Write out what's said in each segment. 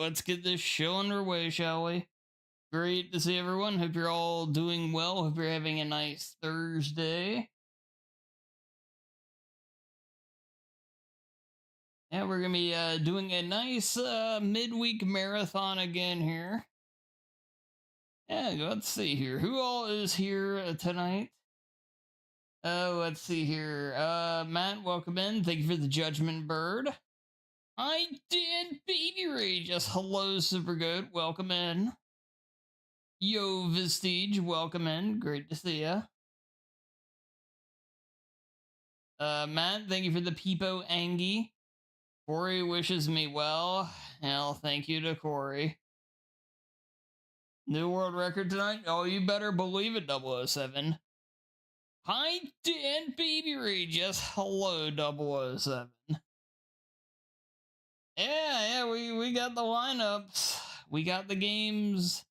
let's get this show underway, shall we? Great to see everyone. Hope you're all doing well. Hope you're having a nice Thursday. Yeah, we're gonna be doing a nice midweek marathon again here. Yeah, let's see here. Who all is here tonight? Let's see here. Matt, welcome in. Thank you for the Judgment Bird. I did Baby Rage. Yes, hello, super good. Welcome in. Yo, Vistige, welcome in. Great to see ya. Matt, thank you for the Peepo Angie. Corey wishes me well. Hell, thank you to Corey. New world record tonight? Oh, you better believe it, 007. Hi, Dan Baby Rage. Yes, hello, 007. Yeah, we got the lineups. We got the games.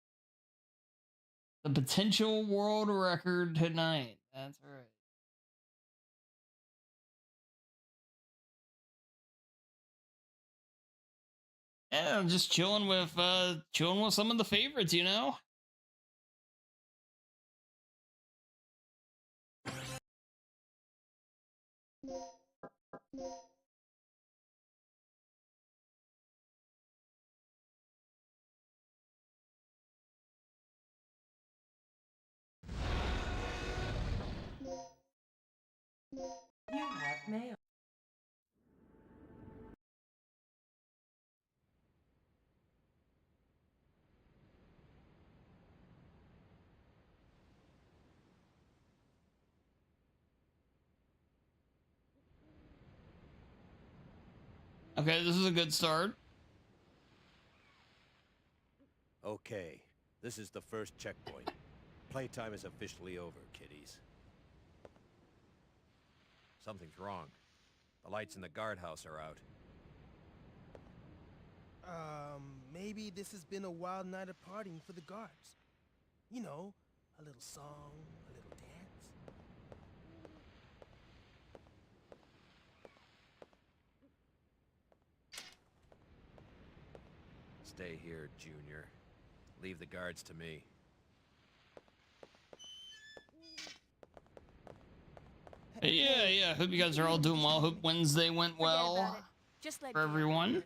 The potential world record tonight. That's right. Yeah, I'm just chilling with some of the favorites, you know? You have mail. Okay, this is a good start. Okay, this is the first checkpoint. Playtime is officially over, kiddies. Something's wrong. The lights in the guardhouse are out. Maybe this has been a wild night of partying for the guards. You know, a little song, a little dance. Stay here, Junior. Leave the guards to me. Yeah. Hope you guys are all doing well. Hope Wednesday went well for everyone.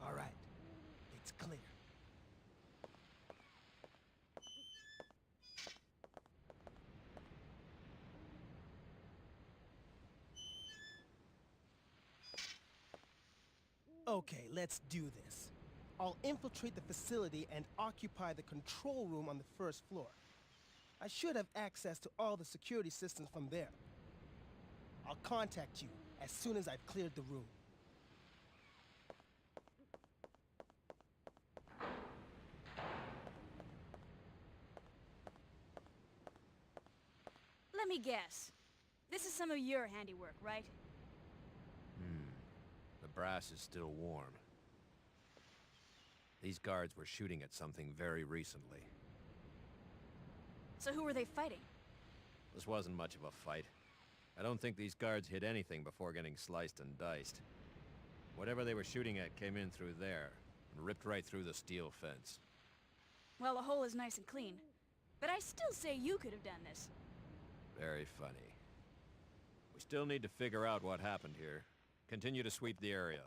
All right, it's clear. Okay, let's do this. I'll infiltrate the facility and occupy the control room on the first floor. I should have access to all the security systems from there. I'll contact you as soon as I've cleared the room. Let me guess. This is some of your handiwork, right? The brass is still warm. These guards were shooting at something very recently. So who were they fighting? This wasn't much of a fight. I don't think these guards hit anything before getting sliced and diced. Whatever they were shooting at came in through there, and ripped right through the steel fence. Well, the hole is nice and clean. But I still say you could have done this. Very funny. We still need to figure out what happened here. Continue to sweep the area.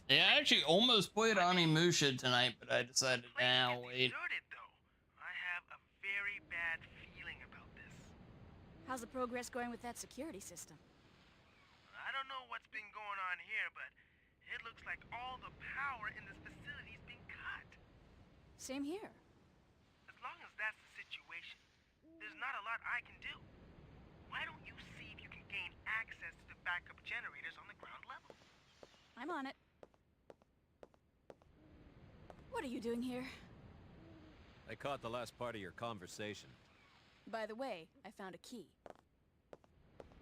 Yeah, I actually almost played Onimusha tonight, but I decided now wait. I have a very bad feeling about this. How's the progress going with that security system? I don't know what's been going on here, but it looks like all the power in this facility is being cut. Same here. As long as that's the situation, there's not a lot I can do. Why don't you see if you can gain access to the backup generators on the ground level? I'm on it. What are you doing here? I caught the last part of your conversation. By the way, I found a key.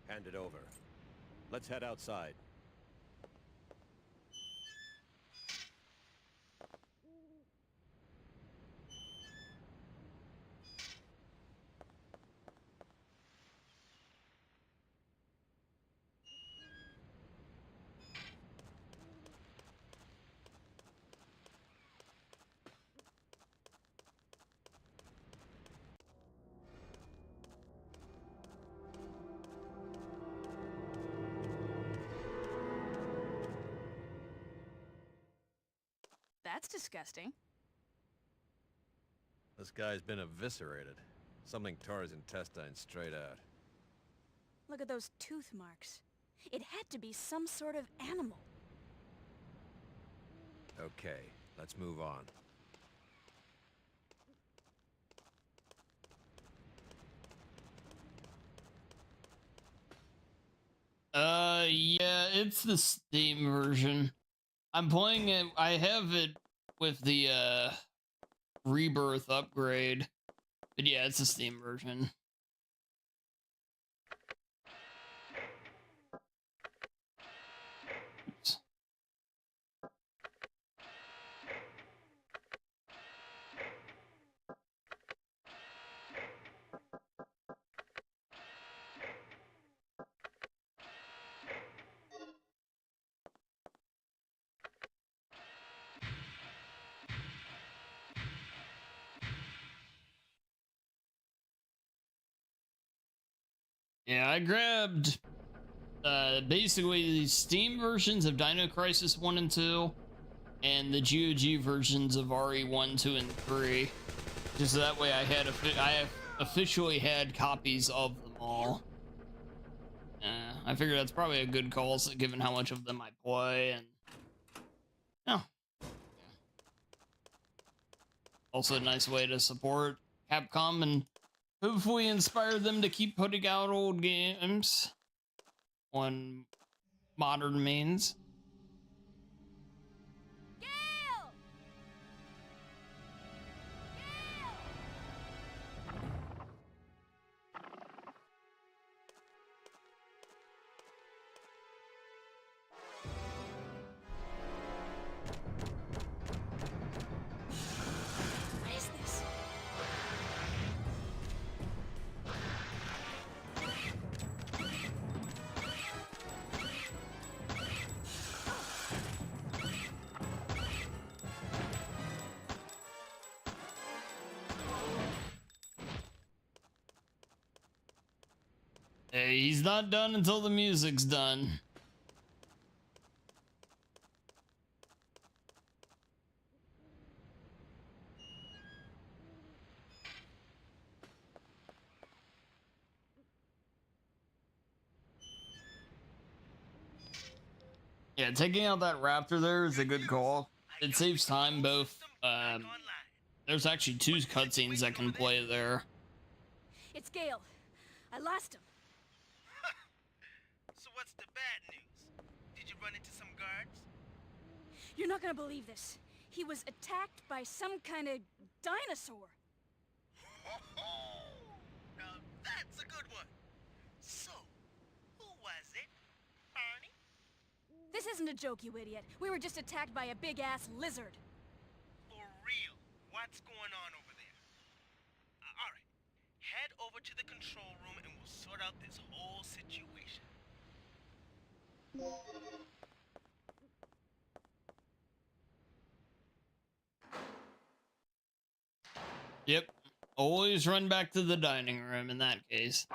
Hand it over. Let's head outside. That's disgusting. This guy's been eviscerated. Something tore his intestines straight out. Look at those tooth marks. It had to be some sort of animal. Okay, let's move on. Yeah, it's the Steam version. I'm playing it, I have it with the, Rebirth upgrade. But yeah, it's the Steam version. Oops. Yeah, I grabbed basically the Steam versions of Dino Crisis 1 and 2 and the GOG versions of RE1, 2, and 3. Just so that way I have officially had copies of them all. I figure that's probably a good call, given how much of them I play, and oh, also a nice way to support Capcom and hopefully inspire them to keep putting out old games on modern means. Gale! What is this? Hey, he's not done until the music's done. Yeah, taking out that raptor there is a good call. It saves time both. There's actually 2 cutscenes that can play there. It's Gale. I lost him. So what's the bad news? Did you run into some guards? You're not gonna believe this. He was attacked by some kind of dinosaur. Now that's a good one. So, who was it? Barney? This isn't a joke, you idiot. We were just attacked by a big-ass lizard. For real? What's going on over there? Alright. Head over to the control room and we'll sort out this whole situation. Yep. Always run back to the dining room in that case.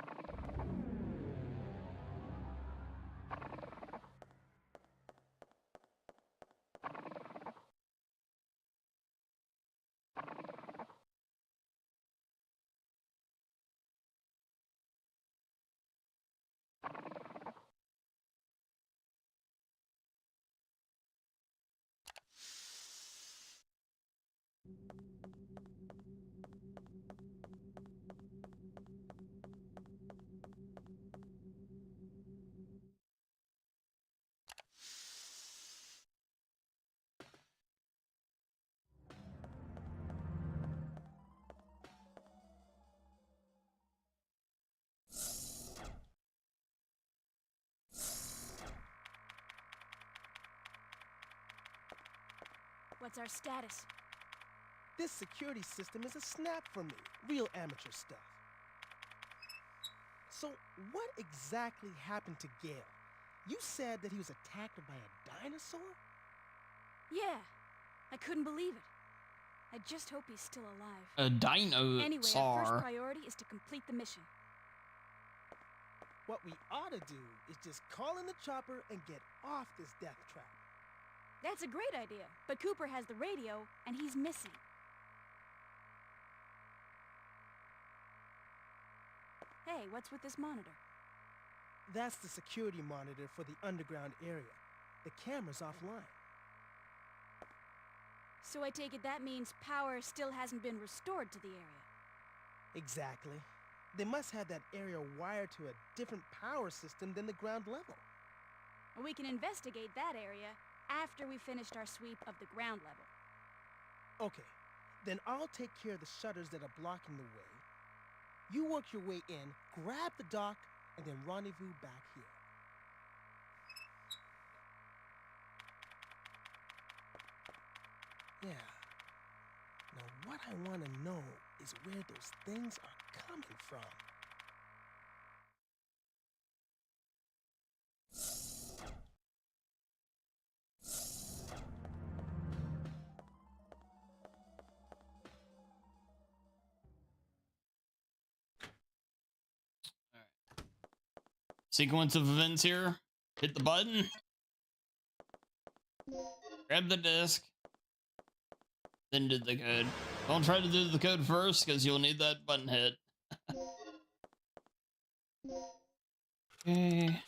What's our status? This security system is a snap for me. Real amateur stuff. So, what exactly happened to Gale? You said that he was attacked by a dinosaur? Yeah, I couldn't believe it. I just hope he's still alive. A dinosaur. Anyway, our first priority is to complete the mission. What we ought to do is just call in the chopper and get off this death trap. That's a great idea, but Cooper has the radio, and he's missing. Hey, what's with this monitor? That's the security monitor for the underground area. The camera's offline. So I take it that means power still hasn't been restored to the area. Exactly. They must have that area wired to a different power system than the ground level. We can investigate that area after we finished our sweep of the ground level. Okay, then I'll take care of the shutters that are blocking the way. You work your way in, grab the dock, and then rendezvous back here. Yeah. Now what I want to know is where those things are coming from. Sequence of events here. Hit the button. Grab the disc. Then do the code. Don't try to do the code first, because you'll need that button hit. Okay.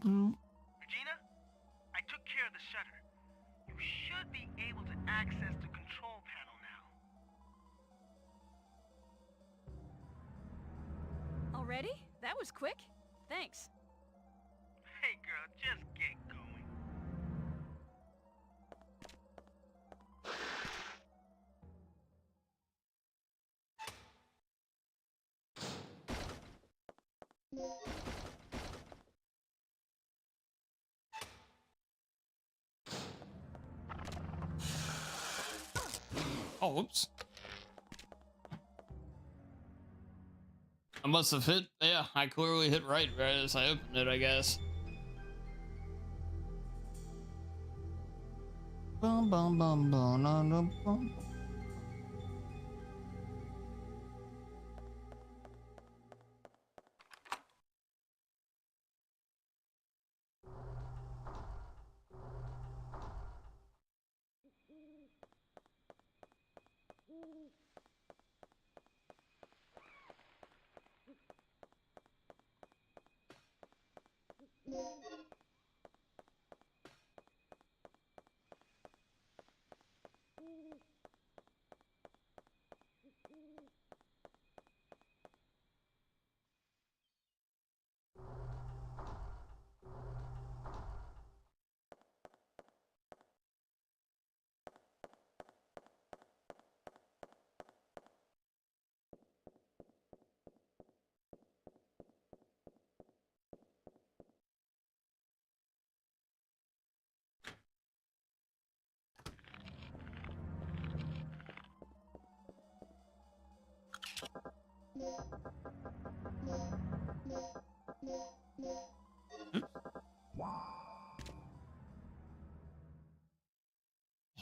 Regina, I took care of the shutter. You should be able to access the control panel now. Already? That was quick. Thanks. Hey girl, just get going. Oh, whoops. I must have hit. Yeah, I clearly hit right as I opened it, I guess. Bum, bum, bum, bum, bum, bum, bum.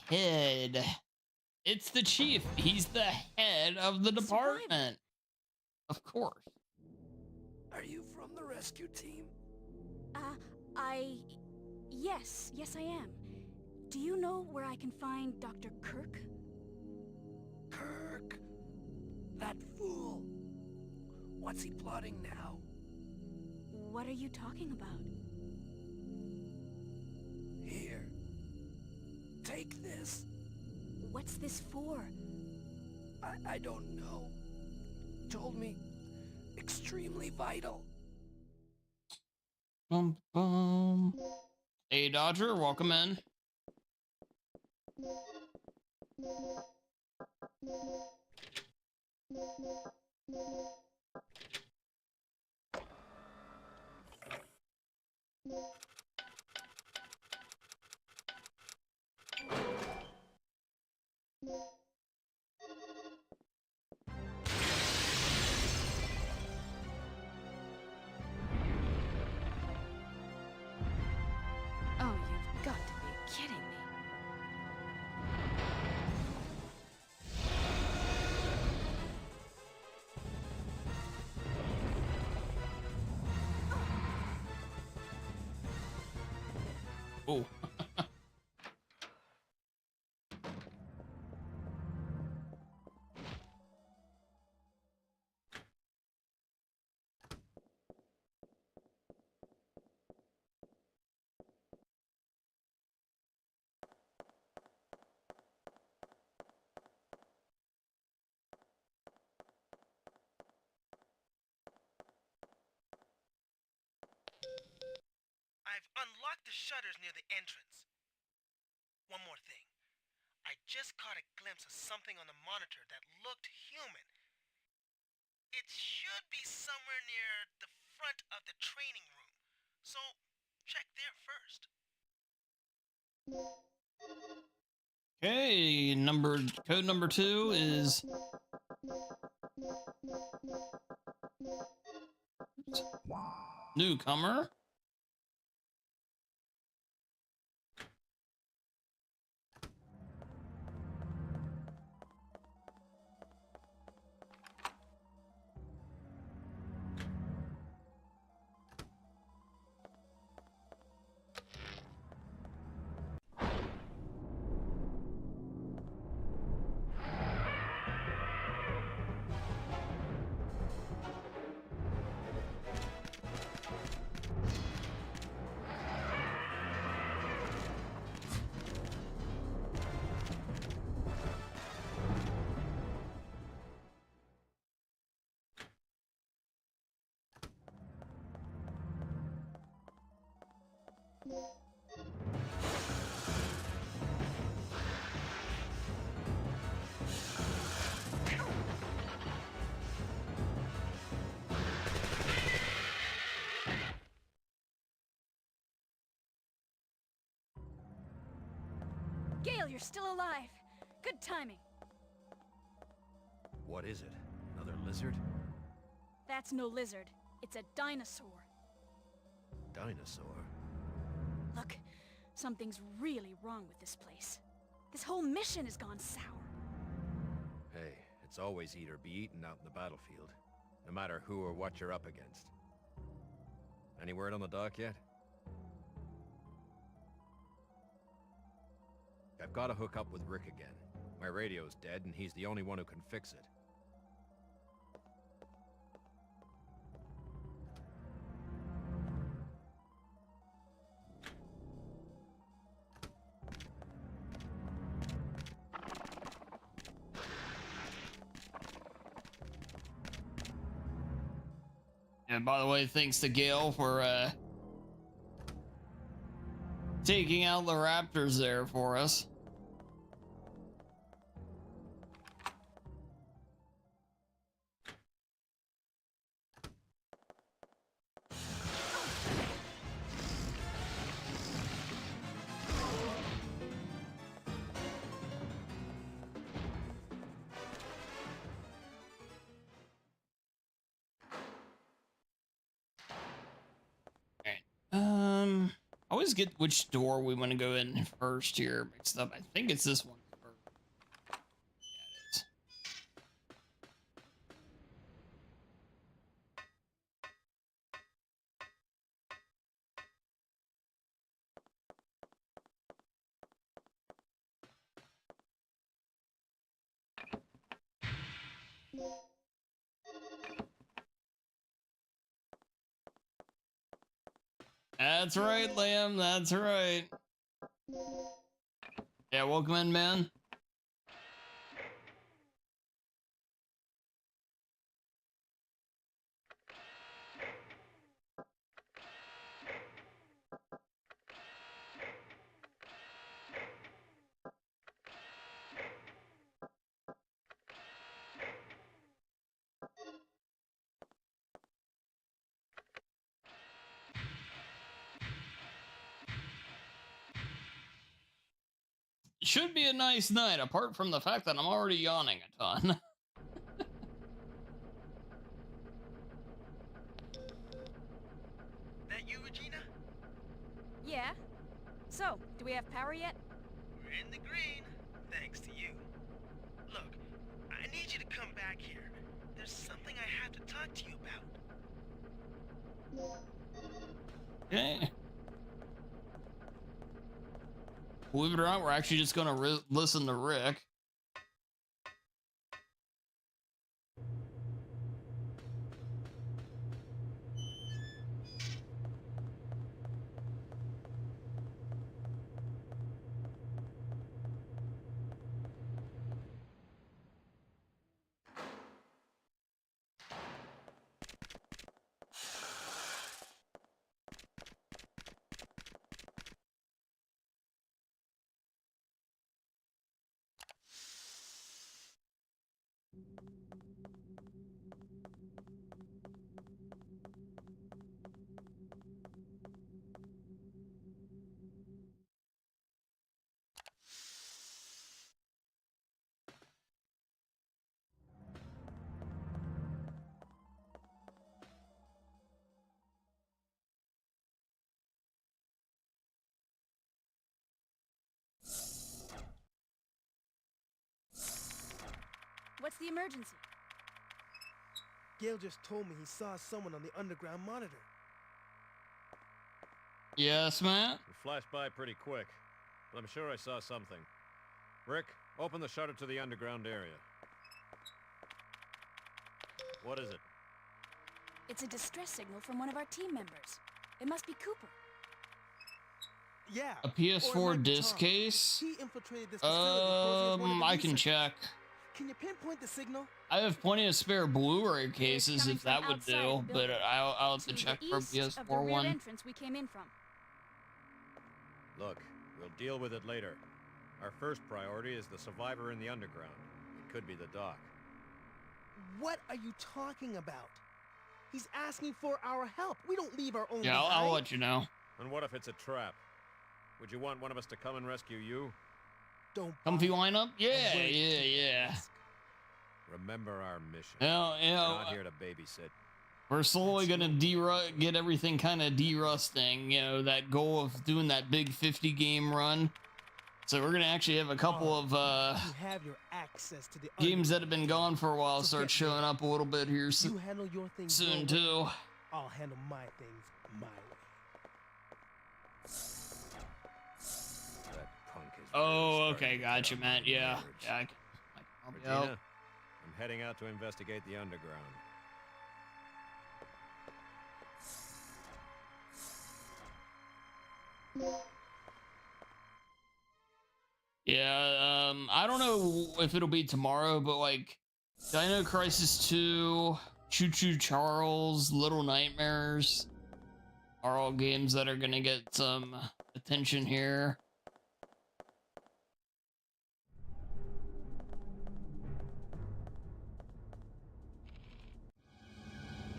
Head. It's the chief. He's the head of the department. Of course. Are you from the rescue team? Yes, I am. Do you know where I can find Dr. Kirk? Kirk? That fool. What's he plotting now? What are you talking about? Here. Take this. What's this for? I don't know. Told me extremely vital. Bum, bum. Hey, Dodger, welcome in. Oh, you've got to be kidding me. Oh. I've unlocked the shutters near the entrance. One more thing. I just caught a glimpse of something on the monitor that looked human. It should be somewhere near the front of the training room. So, check there first. Okay, code number 2 is newcomer. Gale, you're still alive. Good timing. What is it? Another lizard? That's no lizard. It's a dinosaur. Dinosaur? Look, something's really wrong with this place. This whole mission has gone sour. Hey, it's always eat or be eaten out in the battlefield. No matter who or what you're up against. Any word on the dock yet? I've got to hook up with Rick again. My radio's dead and he's the only one who can fix it. And by the way, thanks to Gale for taking out the raptors there for us. I always get which door we want to go in first here mixed up. I think it's this one first. Yeah, it is. That's right, Liam. That's right. Yeah, welcome in, man. should be a nice night, apart from the fact that I'm already yawning a ton. That you, Regina? Yeah? So, do we have power yet? We're in the green, thanks to you. Look, I need you to come back here. There's something I have to talk to you about. Okay. Believe it or not, we're actually just gonna listen to Rick. What's the emergency? Gale just told me he saw someone on the underground monitor. Yes, Matt? It flashed by pretty quick, but I'm sure I saw something. Rick, open the shutter to the underground area. What is it? It's a distress signal from one of our team members. It must be Cooper. Yeah. A or it PS4 might be disc Tom. case? He infiltrated this facility posing as one of the I can researchers. check. Can you pinpoint the signal? I have plenty of spare Blu-ray cases coming if from that would outside do, the but building, I'll have to to check the for east of the PS4 rear one. entrance we came in from. Look, we'll deal with it later. Our first priority is the survivor in the underground. It could be the doc. What are you talking about? He's asking for our help. We don't leave our own Yeah, I'll behind. let you know. And what if it's a trap? Would you want one of us to come and rescue you? Don't Comfy bother. lineup? Yeah, I'm willing to take that yeah. risk. Remember our mission. Well, We're not here to babysit. we're slowly gonna get everything kind of de-rusting. You know, that goal of doing that big 50 game run. So we're gonna actually have a couple of You have your access to the games that have underground. been gone for a while So start get showing ready. up a little bit here You handle your things your soon way. too. I'll handle my things my way. That punk is Oh, really okay, starting to gotcha, get on my Matt. Yeah, nerves. yeah. I can help you Regina, out. I'm heading out to investigate the underground. Yeah, I don't know if it'll be tomorrow, but like Dino Crisis 2, Choo Choo Charles, Little Nightmares are all games that are gonna get some attention here.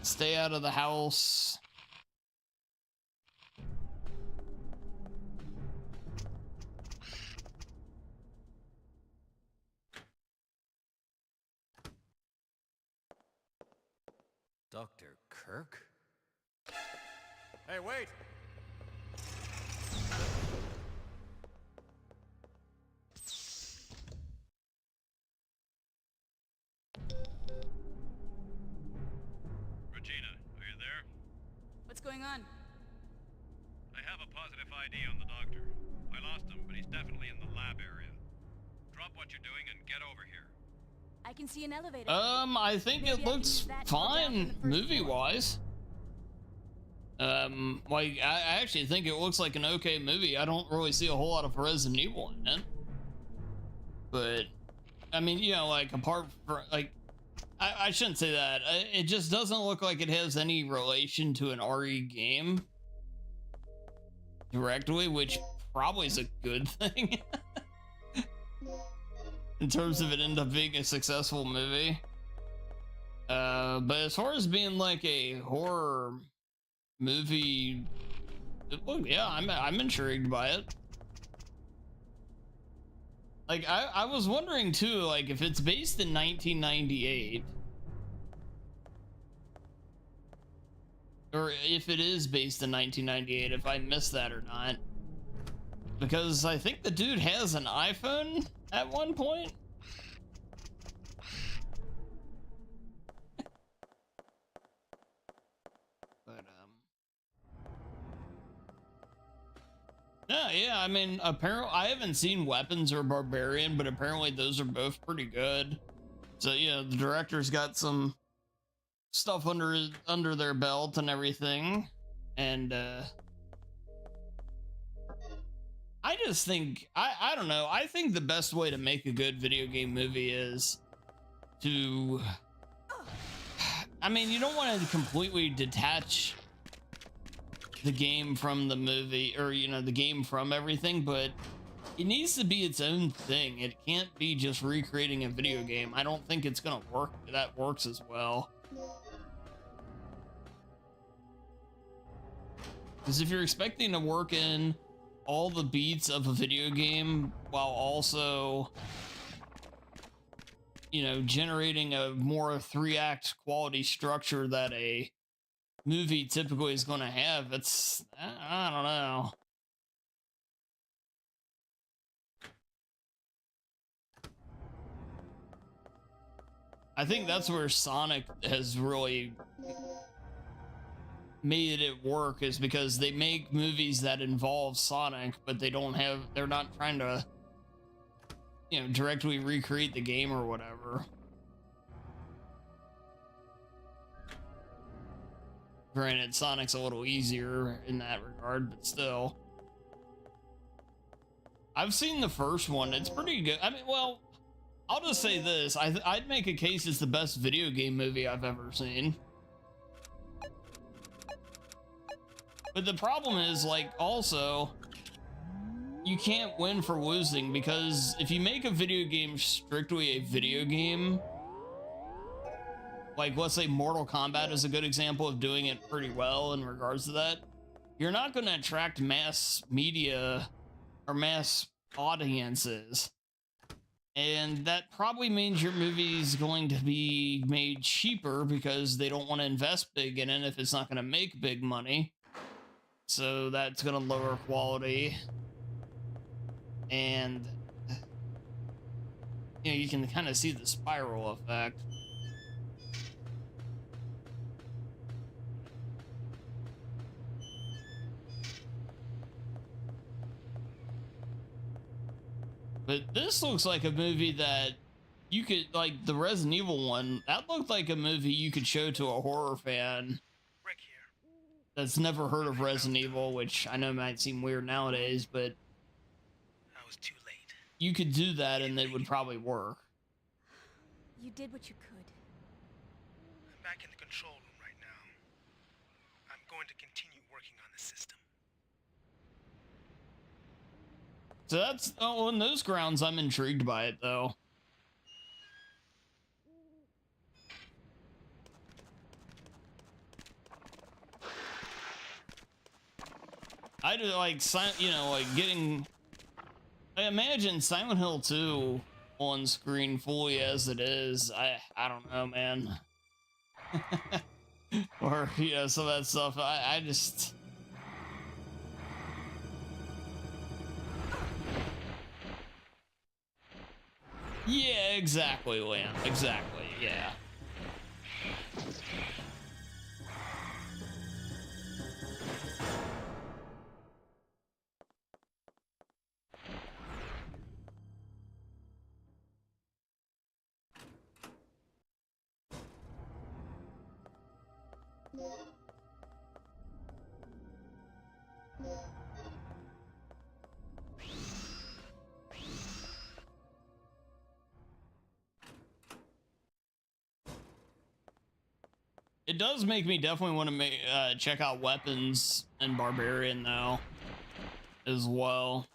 Stay out of the house. Dr. Kirk? Hey, wait! Regina, are you there? What's going on? I have a positive ID on the doctor. I lost him, but he's definitely in the lab area. Drop what you're doing and get over here. I can see an elevator. I think Maybe I it can looks use that to go down fine from the first movie-wise. Like, I actually think it looks like an okay movie. I don't really see a whole lot of Resident Evil in it. But, I mean, you know, like, apart from, like, I shouldn't say that. It just doesn't look like it has any relation to an RE game directly, which probably is a good thing. In terms of it end up being a successful movie. But as far as being like a horror movie, well, yeah, I'm intrigued by it. Like, I was wondering too, like, if it's based in 1998, or if it is based in 1998, if I missed that or not. Because I think the dude has an iPhone at one point. But, yeah, I mean, apparently, I haven't seen Weapons or Barbarian, but apparently those are both pretty good. So, yeah, the director's got some stuff under their belt and everything. And, I just think, I don't know, I think the best way to make a good video game movie is to, I mean, you don't want to completely detach the game from the movie, or, you know, the game from everything, but it needs to be its own thing. It can't be just recreating a video game. I don't think it's gonna work, that works as well. Because if you're expecting to work in all the beats of a video game while also, you know, generating a more 3-act quality structure that a movie typically is going to have, it's, I don't know. I think that's where Sonic has really made it work, is because they make movies that involve Sonic, but they're not trying to, you know, directly recreate the game or whatever. Granted, Sonic's a little easier in that regard, but still. I've seen the first one. It's pretty good. I mean, well, I'll just say this. I'd make a case it's the best video game movie I've ever seen. But the problem is, like, also, you can't win for losing, because if you make a video game strictly a video game, like, let's say Mortal Kombat is a good example of doing it pretty well in regards to that, you're not going to attract mass media or mass audiences. And that probably means your movie's going to be made cheaper because they don't want to invest big in it if it's not going to make big money. So that's going to lower quality. And, you know, you can kind of see the spiral effect. But this looks like a movie that you could, like the Resident Evil one, that looked like a movie you could show to a horror fan Rick here. that's never heard of Resident Evil, which I know might seem weird nowadays, but I was too late. you could do that and it would probably work. You did what you could. I'm back in the control room right now. I'm going to continue working on the system. So that's, oh, on those grounds, I'm intrigued by it, though. I do like, you know, like getting, I imagine Silent Hill 2 on screen fully as it is. I don't know, man. Or, you know, some of that stuff. I just... Yeah, exactly, Liam. Exactly, yeah. It does make me definitely want to check out Weapons and Barbarian, though, as well.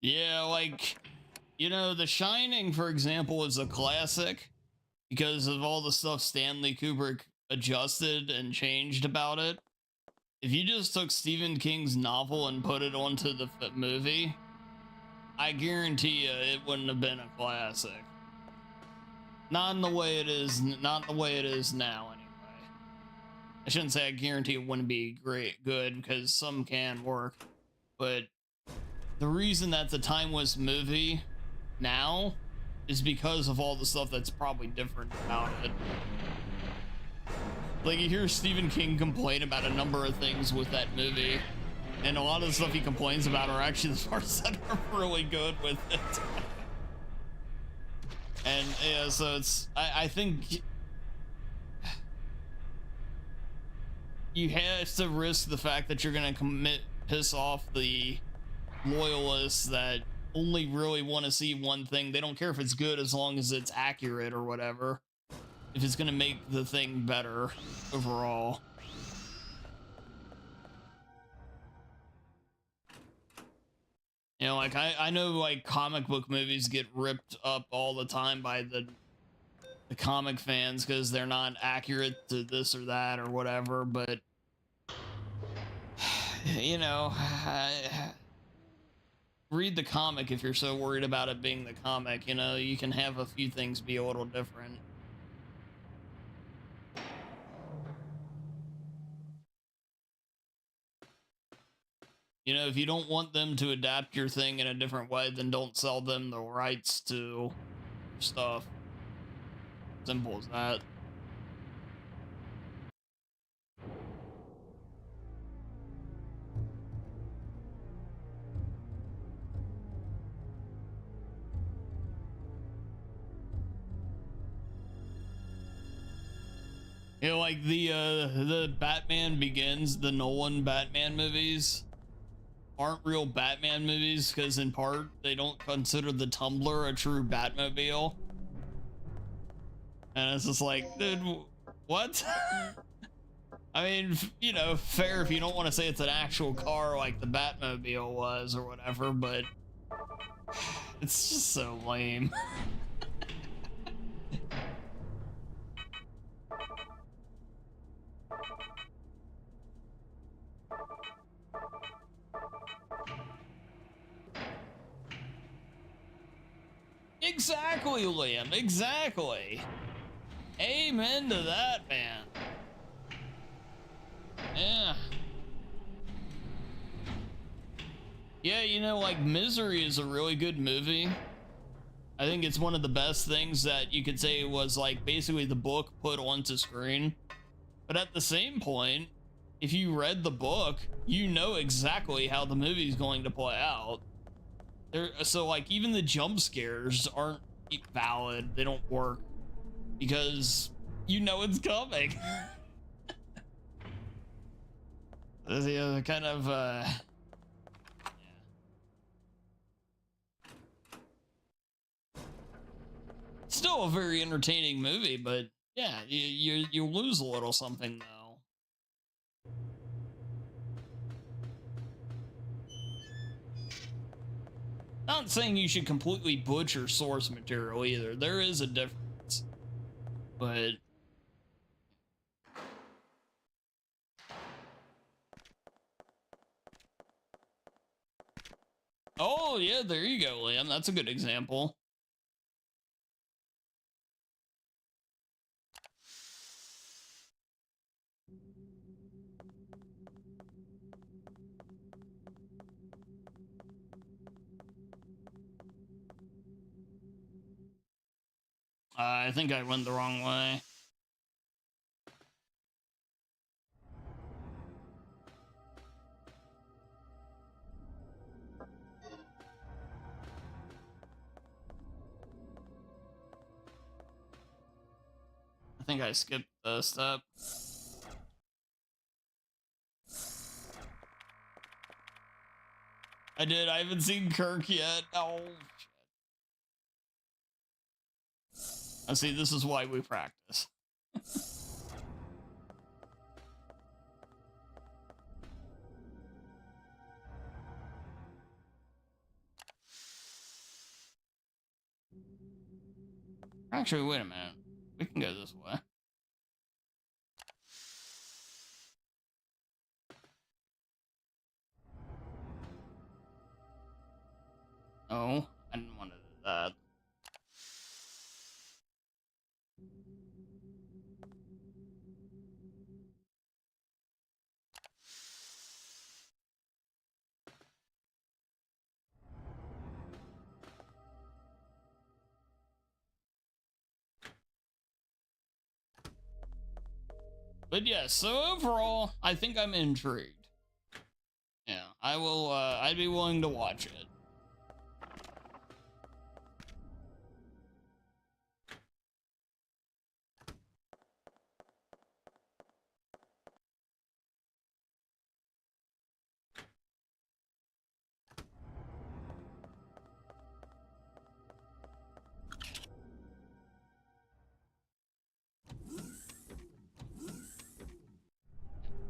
Yeah, like, you know, The Shining, for example, is a classic because of all the stuff Stanley Kubrick adjusted and changed about it. If you just took Stephen King's novel and put it onto the movie, I guarantee you it wouldn't have been a classic. Not in the way it is, not the way it is now, anyway. I shouldn't say I guarantee it wouldn't be good, because some can work. But the reason that's a timeless movie now is because of all the stuff that's probably different about it. Like, you hear Stephen King complain about a number of things with that movie, and a lot of the stuff he complains about are actually the parts that are really good with it. And yeah, so it's, I think you have to risk the fact that you're gonna piss off the loyalists that only really want to see one thing. They don't care if it's good as long as it's accurate or whatever, if it's gonna make the thing better overall. You know, like, I know, like, comic book movies get ripped up all the time by the comic fans because they're not accurate to this or that or whatever, but you know, read the comic if you're so worried about it being the comic. You know, you can have a few things be a little different. You know, if you don't want them to adapt your thing in a different way, then don't sell them the rights to stuff. Simple as that. You know, like the Batman Begins, the Nolan Batman movies aren't real Batman movies because in part they don't consider the Tumbler a true Batmobile. And it's just like, dude, what? I mean, you know, fair if you don't want to say it's an actual car like the Batmobile was or whatever, but it's just so lame. Exactly, Liam, exactly. Amen to that, man. Yeah. Yeah, you know, like, Misery is a really good movie. I think it's one of the best things that you could say was, like, basically the book put onto screen. But at the same point, if you read the book, you know exactly how the movie's going to play out. So, like, even the jump scares aren't valid. They don't work because you know it's coming. The kind of, yeah. Still a very entertaining movie, but yeah, you lose a little something though. Not saying you should completely butcher source material either. There is a difference, but oh yeah, there you go, Liam. That's a good example. I think I went the wrong way. I think I skipped the step. I did. I haven't seen Kirk yet. Oh, shit. I see. This is why we practice. Actually, wait a minute. We can go this way. No, I didn't want to do that. But yeah, so overall, I think I'm intrigued. Yeah, I will, I'd be willing to watch it.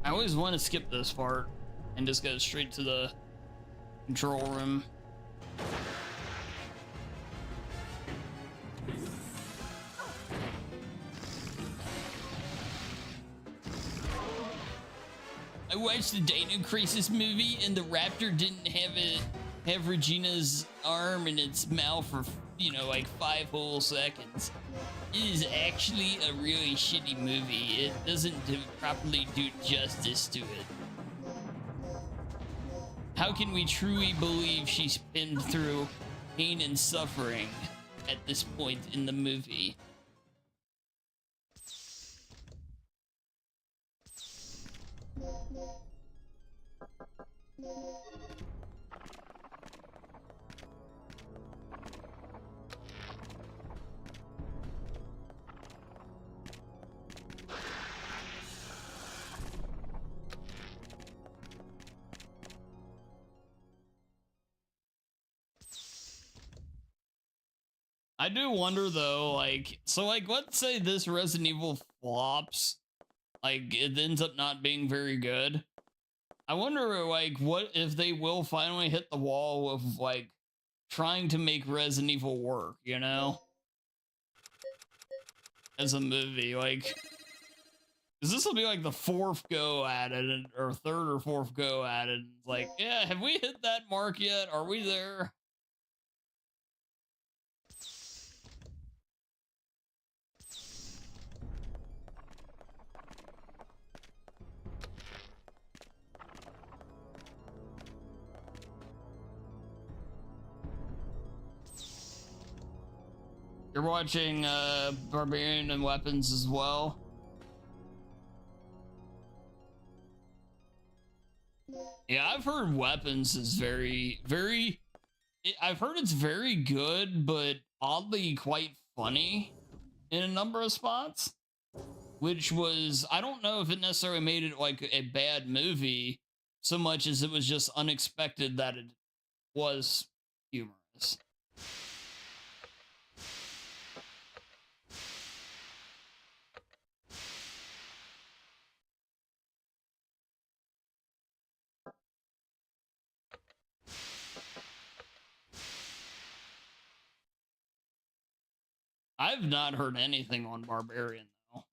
I always want to skip this part and just go straight to the control room. I watched the Dino Crisis movie and the raptor didn't have Regina's arm in its mouth for, you know, like 5 whole seconds. It is actually a really shitty movie. It doesn't properly do justice to it. How can we truly believe she's been through pain and suffering at this point in the movie? I do wonder though, like, so like, let's say this Resident Evil flops, like it ends up not being very good. I wonder, like, what if they will finally hit the wall of like trying to make Resident Evil work, you know, as a movie, like, because this will be like the 4th go at it, or 3rd or 4th go at it. It's like, yeah, have we hit that mark yet? Are we there? You're watching Barbarian and Weapons as well. Yeah, I've heard Weapons is I've heard it's very good, but oddly quite funny in a number of spots. Which was, I don't know if it necessarily made it like a bad movie so much as it was just unexpected that it was humorous. I've not heard anything on Barbarian, though.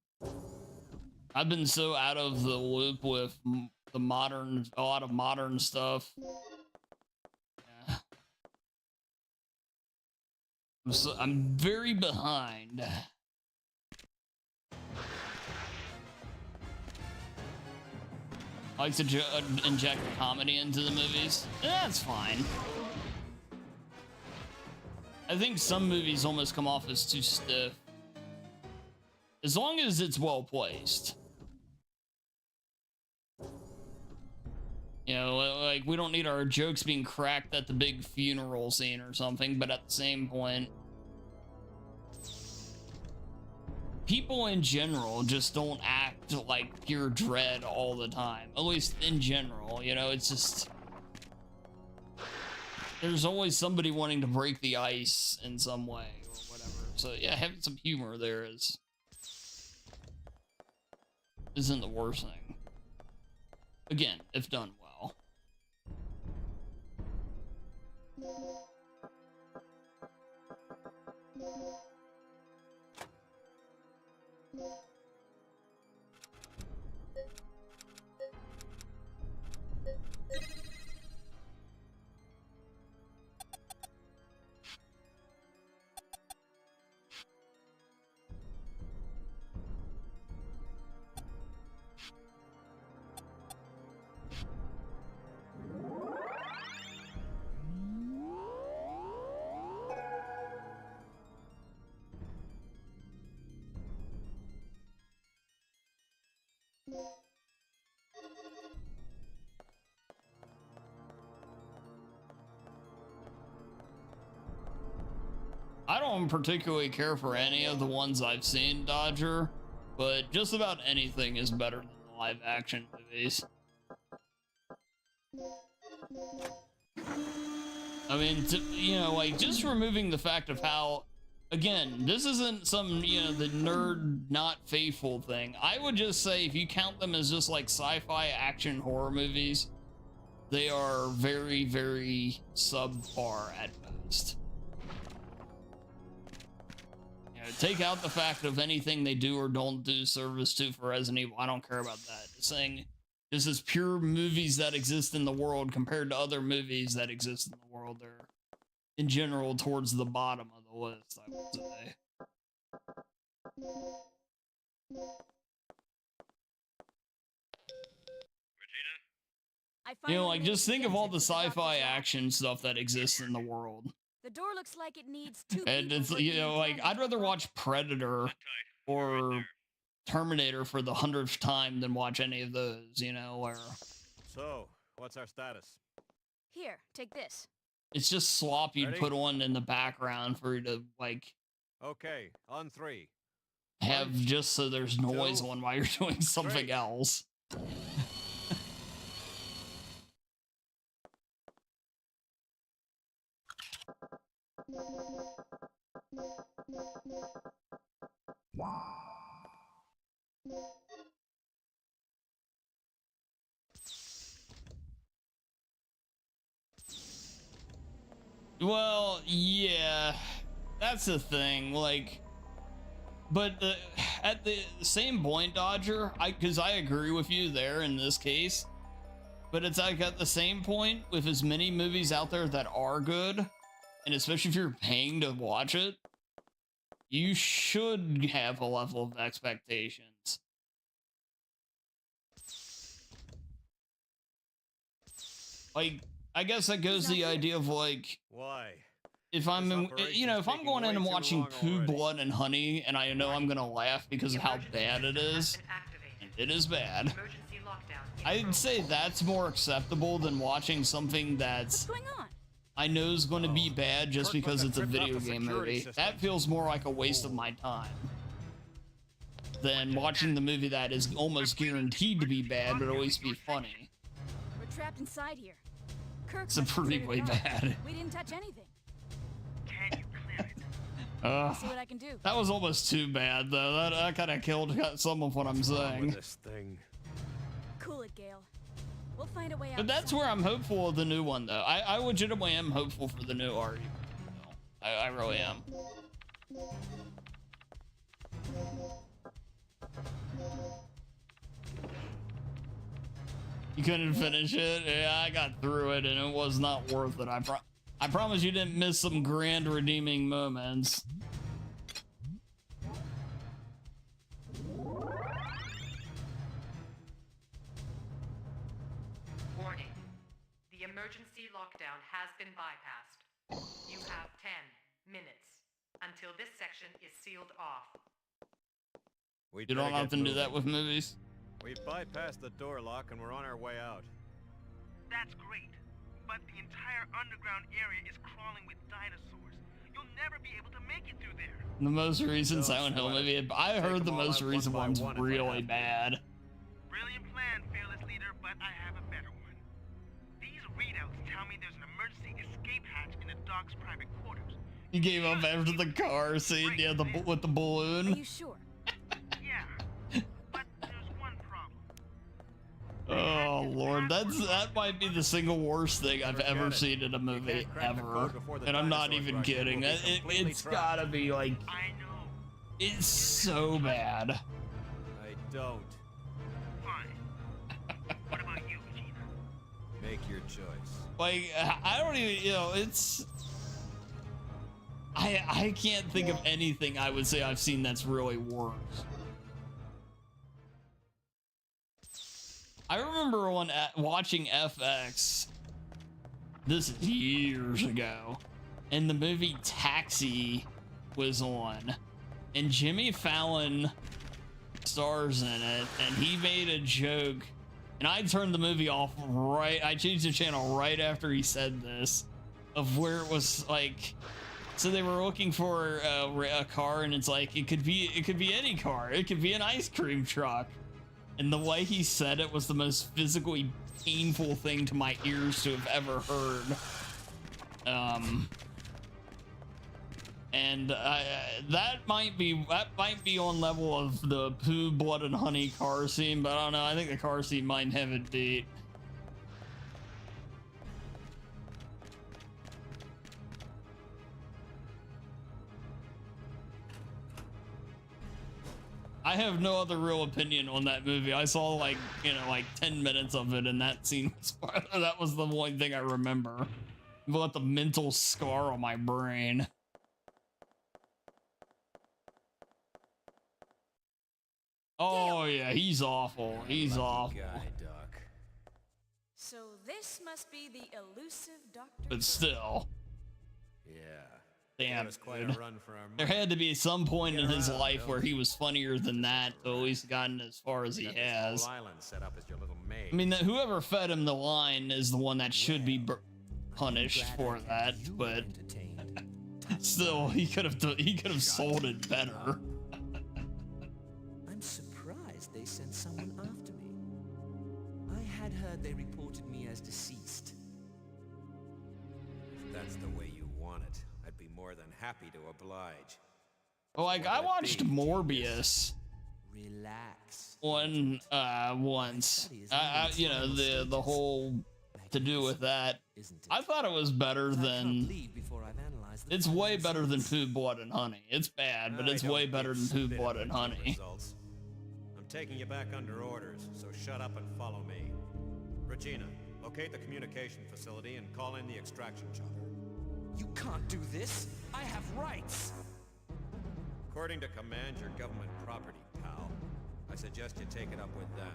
I've been so out of the loop with a lot of modern stuff. Yeah. I'm very behind. I like to inject comedy into the movies. That's fine. I think some movies almost come off as too stiff. As long as it's well placed. You know, like, we don't need our jokes being cracked at the big funeral scene or something, but at the same point, people in general just don't act like pure dread all the time. At least in general, you know, it's just... There's always somebody wanting to break the ice in some way or whatever. So yeah, having some humor there isn't the worst thing. Again, if done well. I don't particularly care for any of the ones I've seen, Dodger, but just about anything is better than the live action movies. I mean, you know, like, just removing the fact of how, again, this isn't some, you know, the nerd not faithful thing. I would just say if you count them as just like sci-fi action horror movies, they are very, very subpar at best. You know, take out the fact of anything they do or don't do service to for Resident Evil. I don't care about that. Just saying, this is pure movies that exist in the world compared to other movies that exist in the world. They're, in general, towards the bottom of the list, I would say. You know, like, just think of all the sci-fi action stuff that exists in the world. The door looks like it needs two And people it's, for you the know, like, I'd rather watch Predator or Terminator for the 100th time than watch any of those, you know, or... So, what's our status? Here, take this. It's just slop you'd Ready? put on in the background for you to, like, Okay, on 3. have just so there's noise two, on while you're doing something three. else. Well, yeah, that's the thing, like, but at the same point, Dodger, because I agree with you there in this case, but it's like at the same point with as many movies out there that are good, and especially if you're paying to watch it, you should have a level of expectations. Like, I guess that goes the idea of, like, Why? if I'm, you know, if I'm going in and watching Poo, already. Blood, and Honey, and I know I'm gonna laugh because of how bad it is, and it is bad, I'd say that's more acceptable than watching something that's, What's going on? I know is going to be bad just Kirk because must it's have a tripped video off the game security movie. system. That feels more like a waste of my time than watching the movie that is almost guaranteed to be bad, but at least be funny. We're trapped inside here. Kirk It's a must have pretty cleared it way out. bad. We didn't touch anything. Can you clear it? I'll see what I can do. That was almost too bad, though. That kind of killed some of what I'm What's wrong saying. with this thing? Cool it, Gale. We'll find a way out. But that's where I'm hopeful of the new one, though. I legitimately am hopeful for the new RE. I really am. You couldn't finish it? Yeah, I got through it, and it was not worth it. I promise you didn't miss some grand redeeming moments. Warning. The emergency lockdown has been bypassed. You have 10 minutes until this section is sealed off. We'd You don't better get often do that moving. with movies. We've bypassed the door lock and we're on our way out. That's great. But the entire underground area is crawling with dinosaurs. You'll never be able to make it through there. The most recent Don't Silent Hill sweat it. movie, I Take heard the them all most out recent one by one's one if I really have to. bad. Brilliant plan, fearless leader, but I have a better one. These readouts tell me there's an emergency escape hatch in the dog's private quarters. He gave up after the car scene, yeah, with the Are balloon. you sure? Yeah, but there's one problem. Oh lord, that might be the single worst thing I've ever Forget it. seen in a movie can't crack the ever, code before the and I'm not dinosaurs even rush in. kidding. We'll be completely It's trapped. gotta be like, I know. it's so bad. I don't. Fine. What about you, Gina? Make your choice. Like, I don't even, you know, it's. I can't think of anything I would say I've seen that's really worse. I remember watching FX, this is years ago, and the movie Taxi was on, and Jimmy Fallon stars in it, and he made a joke, and I turned the movie off I changed the channel right after he said this, of where it was like, So they were looking for a car, and it's like it could be any car. It could be an ice cream truck. And the way he said it was the most physically painful thing to my ears to have ever heard. And that might be on level of the poo, blood, and honey car scene, but I don't know. I think the car scene might have it beat. I have no other real opinion on that movie. I saw like 10 minutes of it, and that scene was that was the one thing I remember. It left a mental scar on my brain. Oh yeah, he's awful. He's awful. Guy, Doc. So this must be the elusive Dr. But still, Yeah. damn. That was quite a Dude. run for our There money. had to be some point in his around, life where don't he was funnier than that to at least gotten as far as he Got this has. whole island set up as your little maid. I mean, whoever fed him the line is the one that should be punished for that, but still, he could have sold it better. I'm surprised they sent someone after me. I had heard they reported me as deceased. If that's the way you want it, I'd be more than happy to oblige. Well, like I watched Morbius Relax. once. You know, the whole to do with that. Isn't it? I thought it was better I can't than. leave before I've analyzed the It's way findings. better than Food, Blood, and Honey. It's bad, but I it's don't way give better than a Food, spit Blood, about and your Honey. results. I'm taking you back under orders, so shut up and follow me. Regina, locate the communication facility and call in the extraction chopper. You can't do this. I have rights. According to command, your government property, pal. I suggest you take it up with them.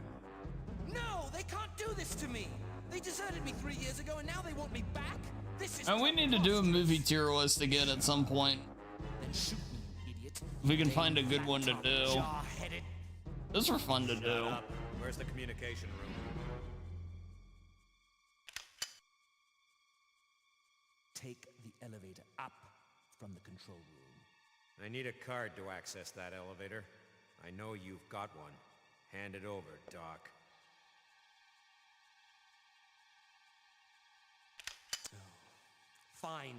No, they can't do this to me. They deserted me 3 years ago, and now they want me back. This is. And we need to do a movie tier list again at some point. Then shoot me, you idiot. If we can find a good one to do. Jaw-headed. Those were fun to Shut do. up. Where's the communication room? Take the elevator up from the control room. I need a card to access that elevator. I know you've got one. Hand it over, Doc. Fine.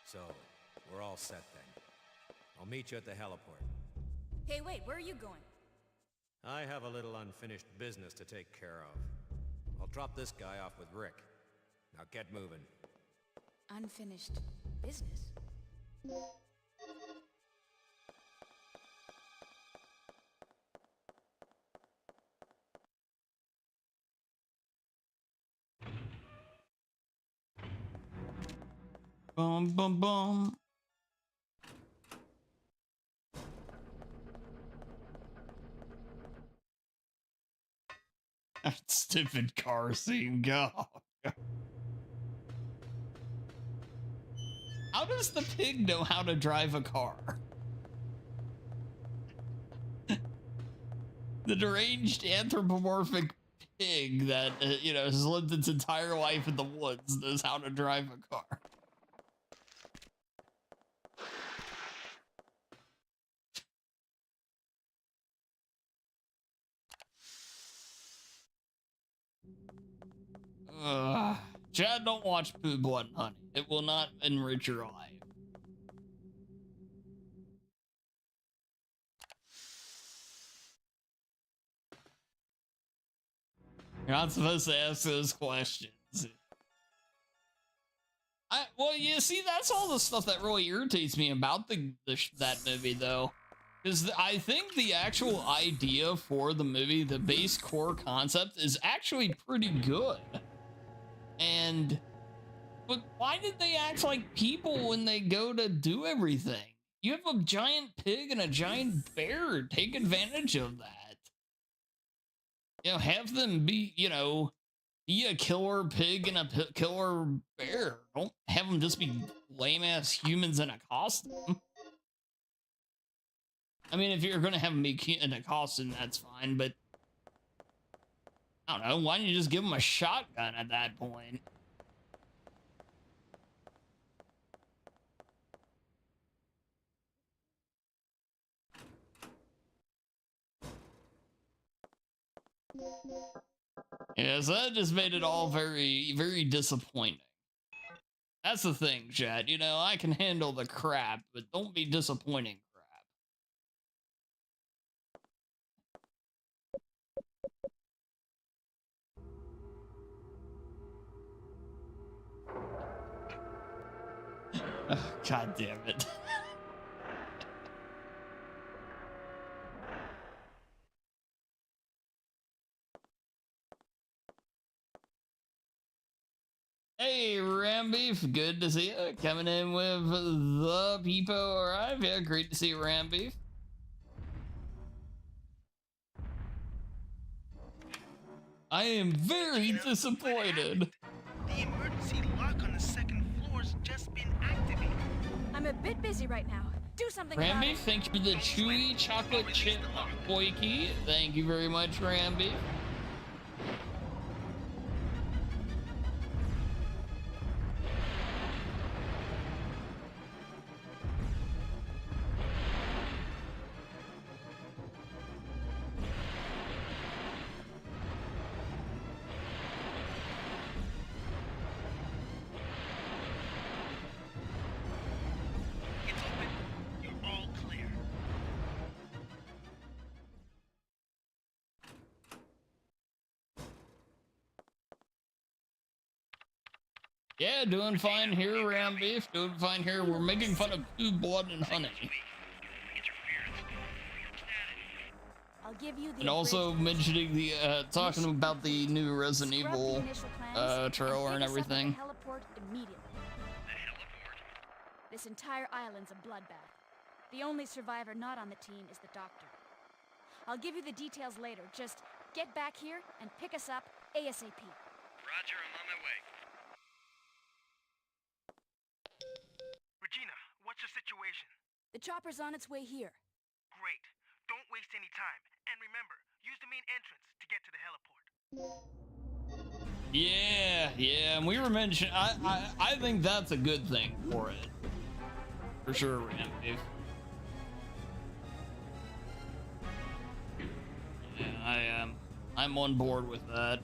So, we're all set then. I'll meet you at the heliport. Hey, wait, where are you going? I have a little unfinished business to take care of. I'll drop this guy off with Rick. Now get moving. Unfinished business. Boom, boom, boom. That stupid car scene, go. How does the pig know how to drive a car? The deranged anthropomorphic pig that, has lived its entire life in the woods knows how to drive a car. Chad, don't watch Food, Blood, and Honey. It will not enrich your life. You're not supposed to ask those questions. Well, you see, that's all the stuff that really irritates me about that movie, though. Because I think the actual idea for the movie, the base core concept, is actually pretty good. But why did they act like people when they go to do everything? You have a giant pig and a giant bear. Take advantage of that. Have them be, be a killer pig and a killer bear. Don't have them just be lame-ass humans in a costume. I mean, if you're going to have them be in a costume, that's fine, but I don't know. Why don't you just give him a shotgun at that point? Yeah, so that just made it all very, very disappointing. That's the thing, Chad. You know, I can handle the crap, but don't be disappointing crap. God damn it. Hey, Rambeef, good to see you. Coming in with the Peepo Arrive. Yeah, great to see you, Rambeef. I am very disappointed. The emergency lock on the second floor's just been activated. I'm a bit busy right now. Do something about Rambeef, it. thank you for the chewy chocolate chip boy key. Thank you very much, Rambeef. It's open. You're all clear. Yeah, doing fine here, Rambeef. Doing fine here. We're making fun of poo, blood, and honey. I'll give you the And also abridged version. mentioning the, talking about the new Resident Scrub the Evil, initial plans trailer and pick us up at everything. the heliport immediately. This entire island's a bloodbath. The only survivor not on the team is the doctor. I'll give you the details later. Just get back here and pick us up ASAP. Roger, I'm on my way. Regina, what's your situation? The chopper's on its way here. Great. Don't waste any time. And remember, use the main entrance to get to the heliport. Yeah, and we were mentioning, I think that's a good thing for it. For sure, Rambeef. Yeah, I'm on board with that.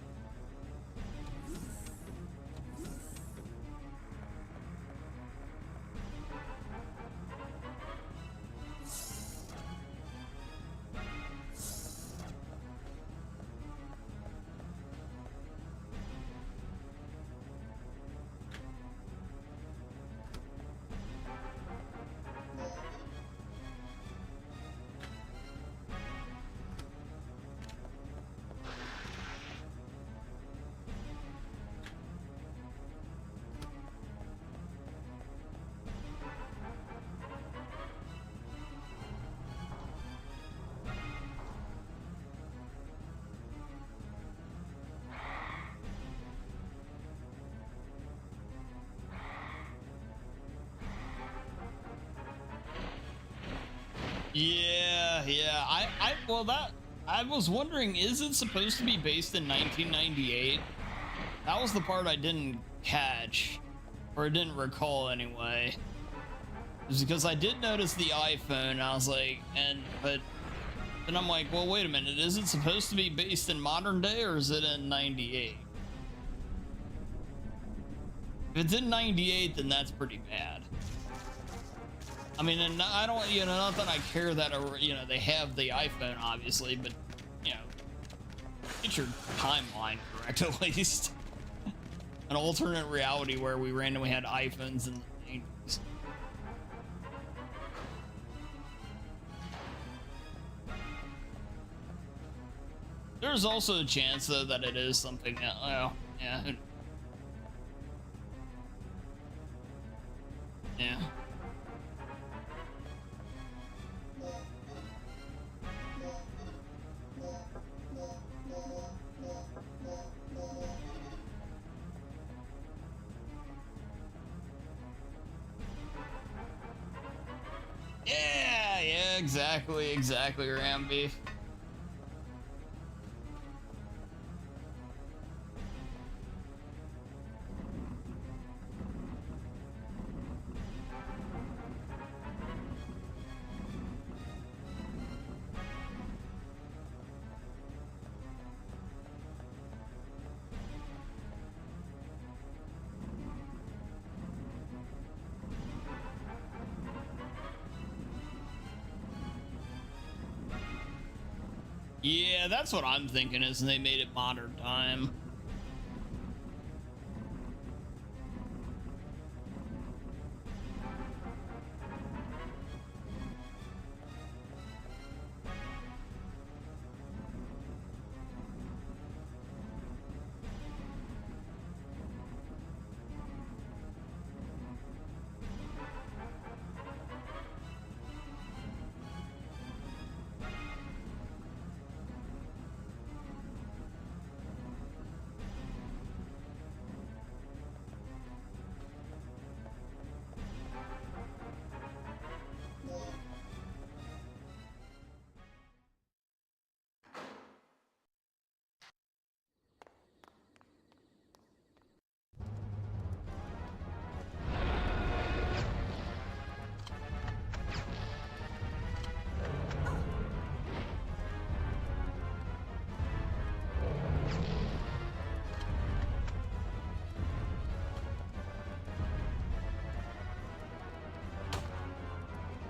Yeah. I was wondering, is it supposed to be based in 1998? That was the part I didn't catch, or didn't recall anyway. It was because I did notice the iPhone, and I was like, but then I'm like, well, wait a minute, is it supposed to be based in modern day, or is it in 98? If it's in 98, then that's pretty bad. I mean, and I don't, not that I care that, they have the iPhone, obviously, but, get your timeline correct, at least. An alternate reality where we randomly had iPhones in the 80s. There's also a chance, though, that it is something that, well, yeah. Yeah. Yeah, exactly, Rambeef. Yeah, that's what I'm thinking, is they made it modern time.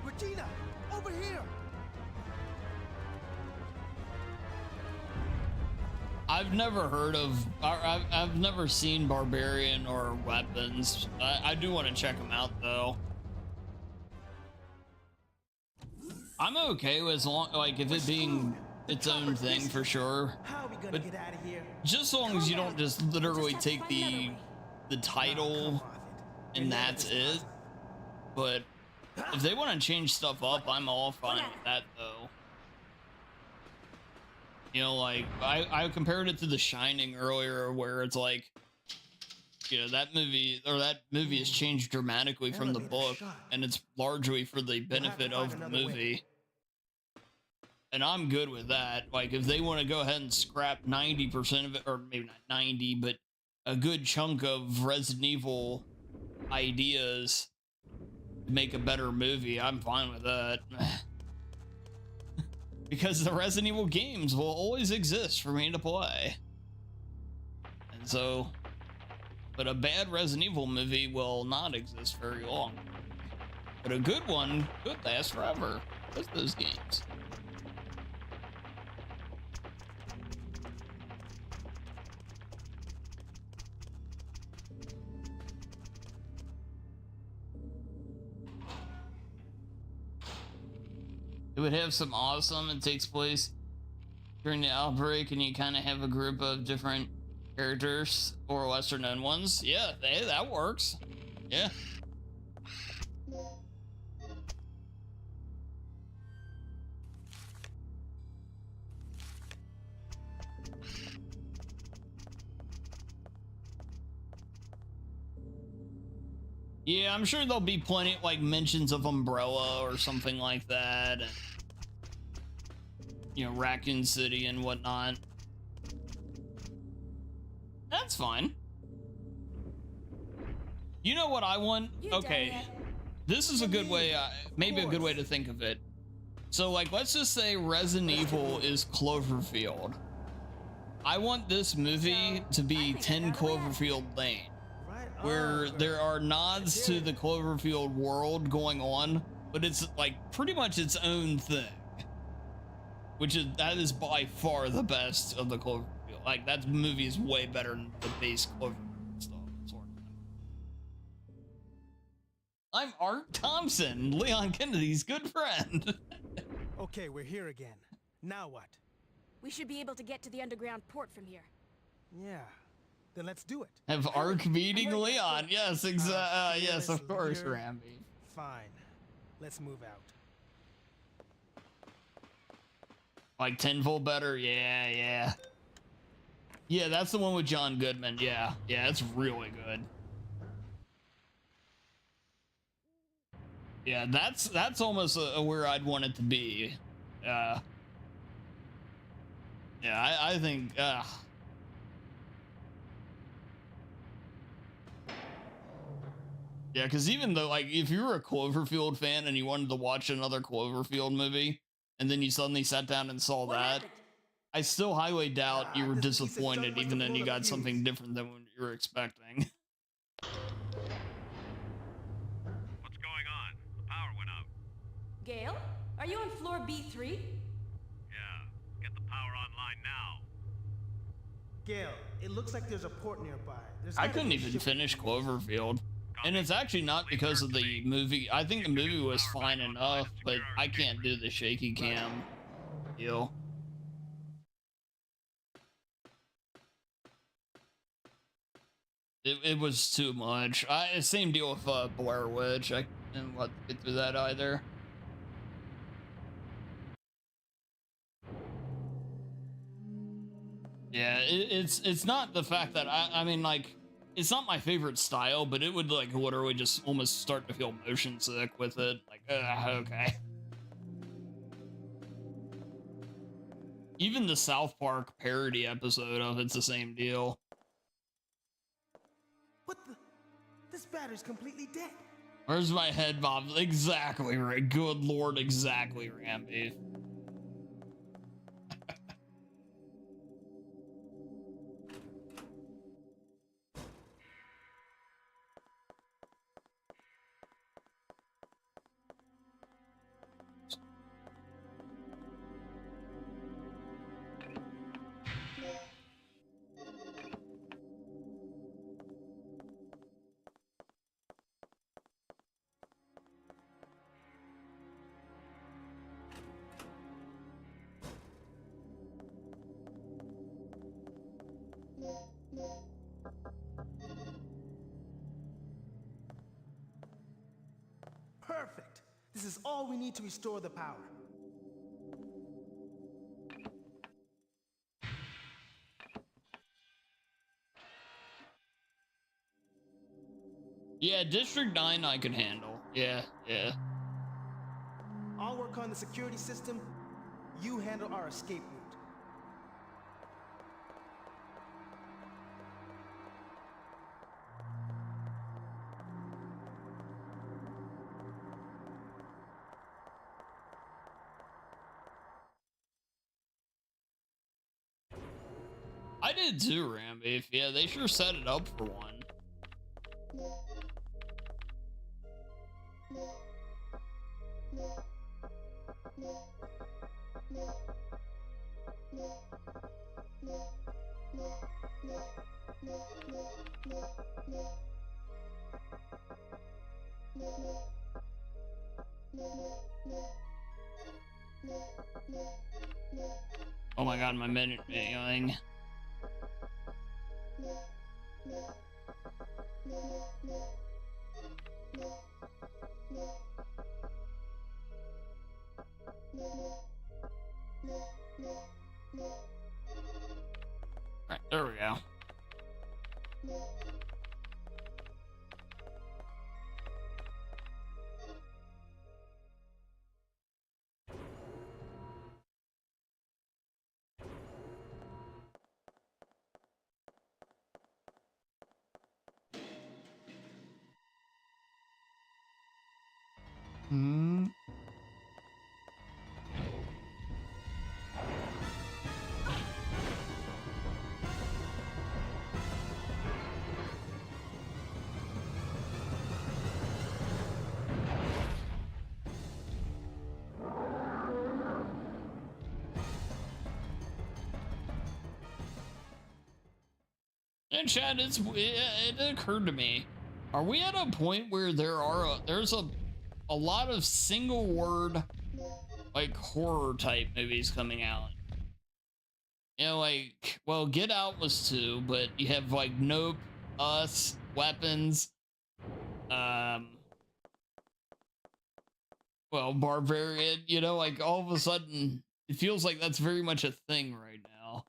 Regina, over here! I've never heard of, I've never seen Barbarian or Weapons. I do want to check them out though. I'm okay with, as long, like, if it being its own thing for sure. How are we gonna But get out of here? just as long as you don't just literally take the title and that's it. But if they want to change stuff up, I'm all fine with that though. You know, like, I compared it to The Shining earlier, where it's like, you know, that movie has changed dramatically from the book, and it's largely for the benefit of the movie. And I'm good with that. Like, if they want to go ahead and scrap 90% of it, or maybe not 90, but a good chunk of Resident Evil ideas to make a better movie, I'm fine with that. Because the Resident Evil games will always exist for me to play. And so, but a bad Resident Evil movie will not exist very long. But a good one could last forever with those games. It would have some awesome. It takes place during the outbreak, and you kind of have a group of different characters or lesser known ones. Yeah, hey, that works. Yeah. Yeah, I'm sure there'll be plenty, like, mentions of Umbrella or something like that. And, you know, Raccoon City and whatnot. That's fine. You know what I want? Okay, this is a good way, maybe a good way to think of it. So, like, let's just say Resident Evil is Cloverfield. I want this movie to be 10 Cloverfield Lane, where there are nods to the Cloverfield world going on, but it's like pretty much its own thing. That is by far the best of the Cloverfield. Like, that movie is way better than the base Cloverfield stuff, sort of. I'm Art Thompson, Leon Kennedy's good friend. Okay, we're here again. Now what? We should be able to get to the underground port from here. Yeah. Then let's do it. Have Ark meeting Leon. Yes, yes, of course, Ramby. Fine. Let's move out. Like tenfold better? Yeah, yeah. Yeah, that's the one with John Goodman. Yeah, yeah, it's really good. Yeah, that's almost where I'd want it to be. Yeah, I think, yeah, because even though, like, if you were a Cloverfield fan and you wanted to watch another Cloverfield movie, and then you suddenly sat down and saw that, I still highly doubt you were disappointed, even then you got something different than what you were expecting. What's going on? The power went out. Gale, are you on floor B3? Yeah, get the power online now. Gale, it looks like there's a port nearby. I couldn't even finish Cloverfield. And it's actually not because of the movie. I think the movie was fine enough, but I can't do the shaky cam deal. It was too much. Same deal with Blair Witch. I didn't want to get through that either. Yeah, it's not the fact that I mean, like, it's not my favorite style, but it would, like, literally just almost start to feel motion sick with it. Like, okay. Even the South Park parody episode of it's the same deal. What the? This battery's completely dead. Where's my head, Bob? Exactly right. Good lord, exactly, Ramby. Perfect. This is all we need to restore the power. Yeah, District 9 I can handle. Yeah. I'll work on the security system. You handle our escape route. I did too, Ramby. Yeah, they sure set it up for one. Oh my god, my minute going. Right, there we go. And Chad, it occurred to me, are we at a point where there's a lot of single word, like, horror type movies coming out? You know, like, well, Get Out was 2, but you have, like, Nope, Us, Weapons, well, Barbarian, you know, like, all of a sudden, it feels like that's very much a thing right now.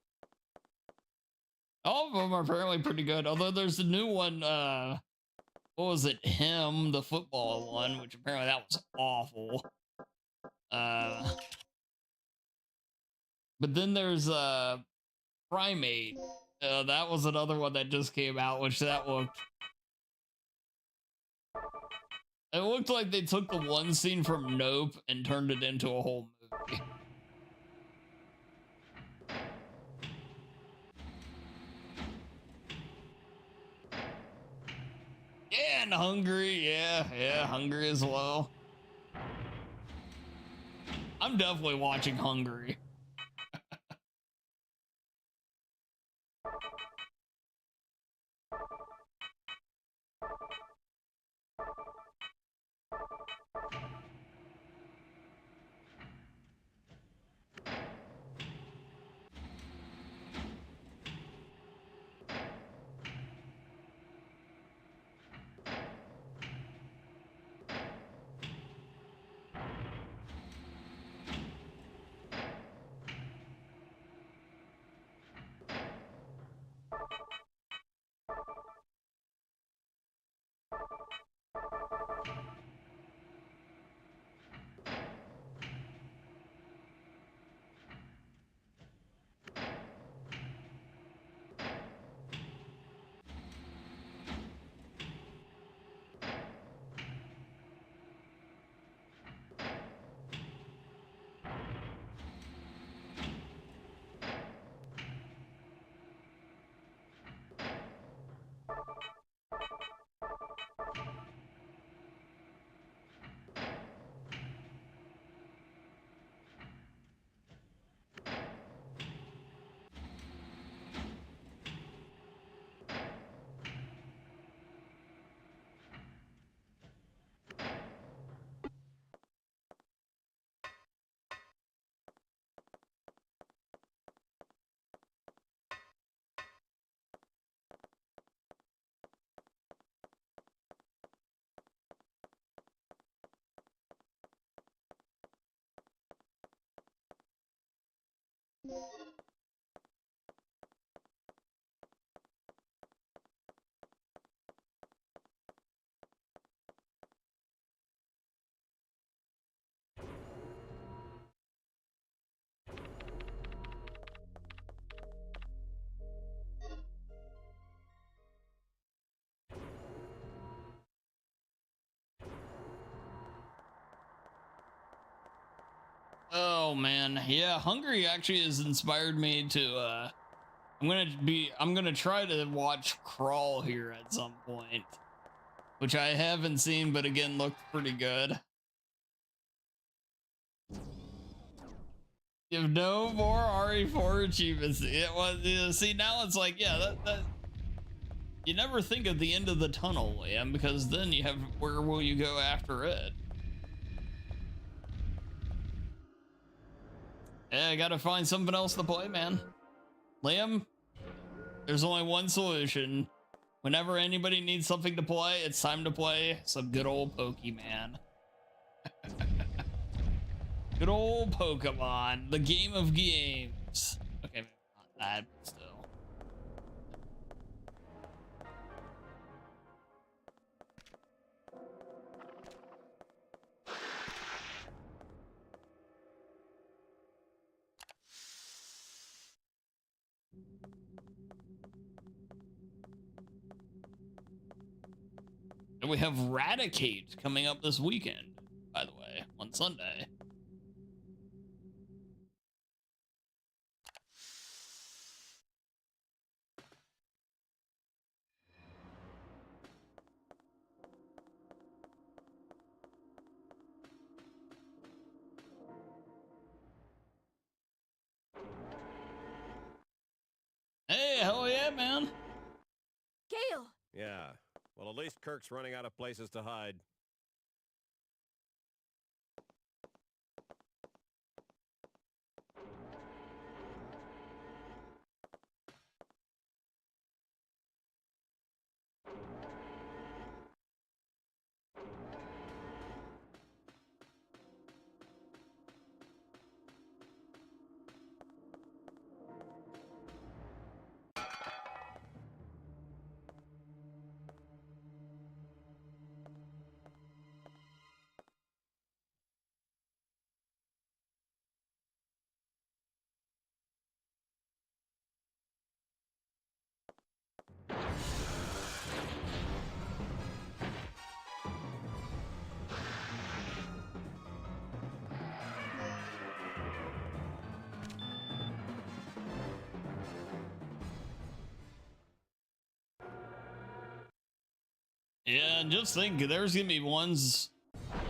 All of them are apparently pretty good, although there's the new one, what was it, Him, the football one, which apparently that was awful. But then there's, Primate. That was another one that just came out, which that looked... It looked like they took the one scene from Nope and turned it into a whole movie. Yeah, and Hungry. Yeah, Hungry as well. I'm definitely watching Hungry. Oh man, yeah, Hungry actually has inspired me to I'm gonna try to watch Crawl here at some point, which I haven't seen, but again looked pretty good. You have no more RE4 achievements. It was, see, now it's like, yeah, that you never think of the end of the tunnel, Liam, because then you have, where will you go after it? Yeah, I gotta find something else to play, man. Liam, there's only one solution. Whenever anybody needs something to play, it's time to play some good old Pokemon. Good old Pokemon, the game of games. Okay, maybe not that, but still. And we have Radicate coming up this weekend, by the way, on Sunday. Hey, hell yeah, man. Gale! Yeah. Well, at least Kirk's running out of places to hide. Yeah, and just think, there's gonna be ones,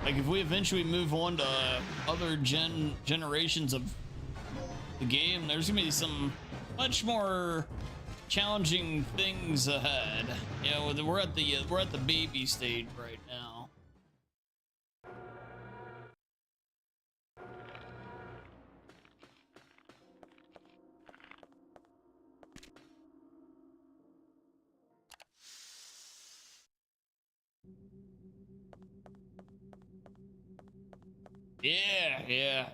like if we eventually move on to other generations of the game, there's gonna be some much more challenging things ahead. You know, we're at the baby stage right now.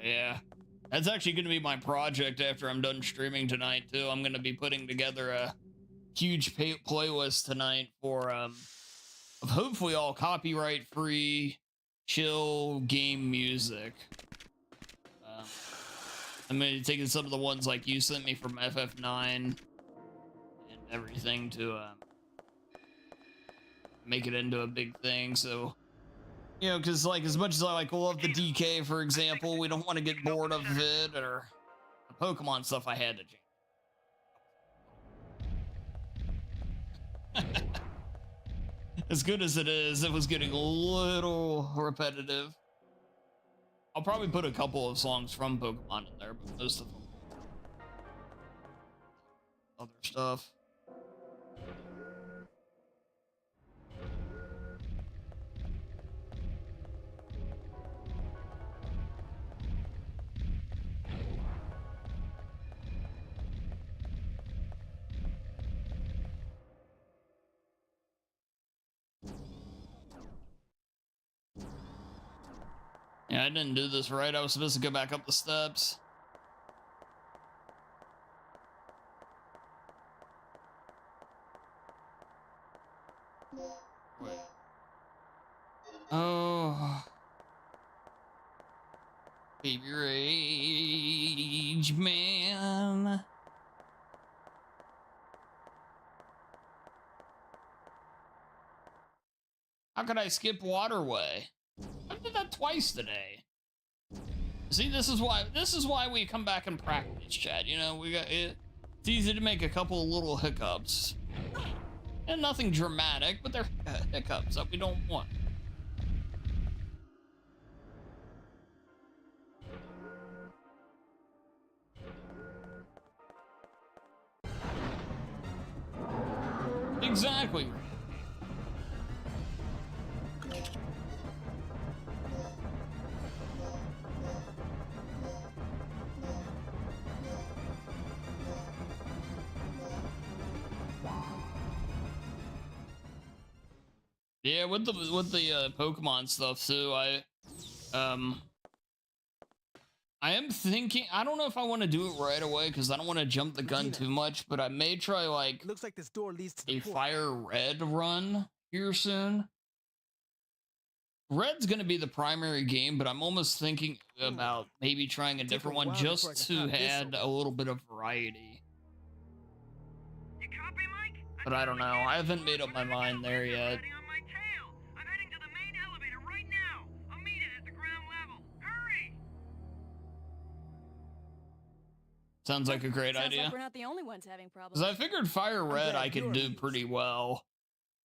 Yeah. That's actually going to be my project after I'm done streaming tonight too. I'm going to be putting together a huge playlist tonight for of hopefully all copyright free chill game music. I'm going to be taking some of the ones like you sent me from FF9 and everything to make it into a big thing. So, you know, because like as much as I like love the DK, for example, we don't want to get bored of it, or the Pokemon stuff I had to change. As good as it is, it was getting a little repetitive. I'll probably put a couple of songs from Pokemon in there, but most of them other stuff. Yeah, I didn't do this right. I was supposed to go back up the steps. Wait. Oh. Baby rage, man. How could I skip waterway? I did that twice today. See, this is why we come back and practice, Chad. You know, it's easy to make a couple of little hiccups. And nothing dramatic, but they're hiccups that we don't want. Exactly. Yeah, with the Pokemon stuff too, I am thinking, I don't know if I want to do it right away because I don't want to jump the gun too much, but I may try like Looks like this door leads to the a port. Fire Red run here soon. Red's going to be the primary game, but I'm almost thinking about maybe trying a different one just to add a little bit of variety. You copy, Mike? But I don't know. I haven't made up my mind there yet. On my tail. I'm heading to the main elevator right now. I'll meet it at the ground level. Hurry! Sounds like a great Sounds idea. like we're not the only ones having problems. Because I figured Fire Red I could do pretty well.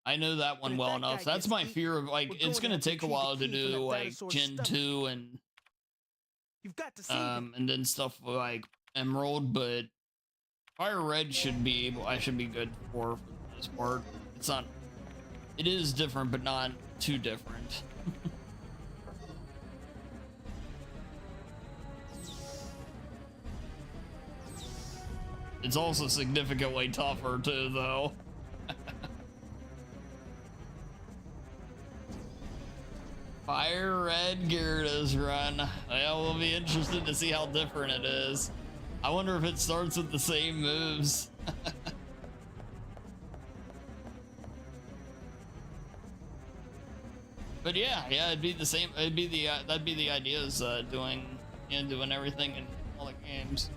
I know that one well enough. That's my fear of, like, it's going to take a while to do, like, Gen 2 and, You've got to save it. and then stuff like Emerald, but Fire Red should be, I should be good for this part. It's not, it is different, but not too different. It's also significantly tougher too, though. Fire Red Gyarados run. Well, we'll be interested to see how different it is. I wonder if it starts with the same moves. But yeah, it'd be the same. It'd be the that'd be the idea is doing everything in all the games.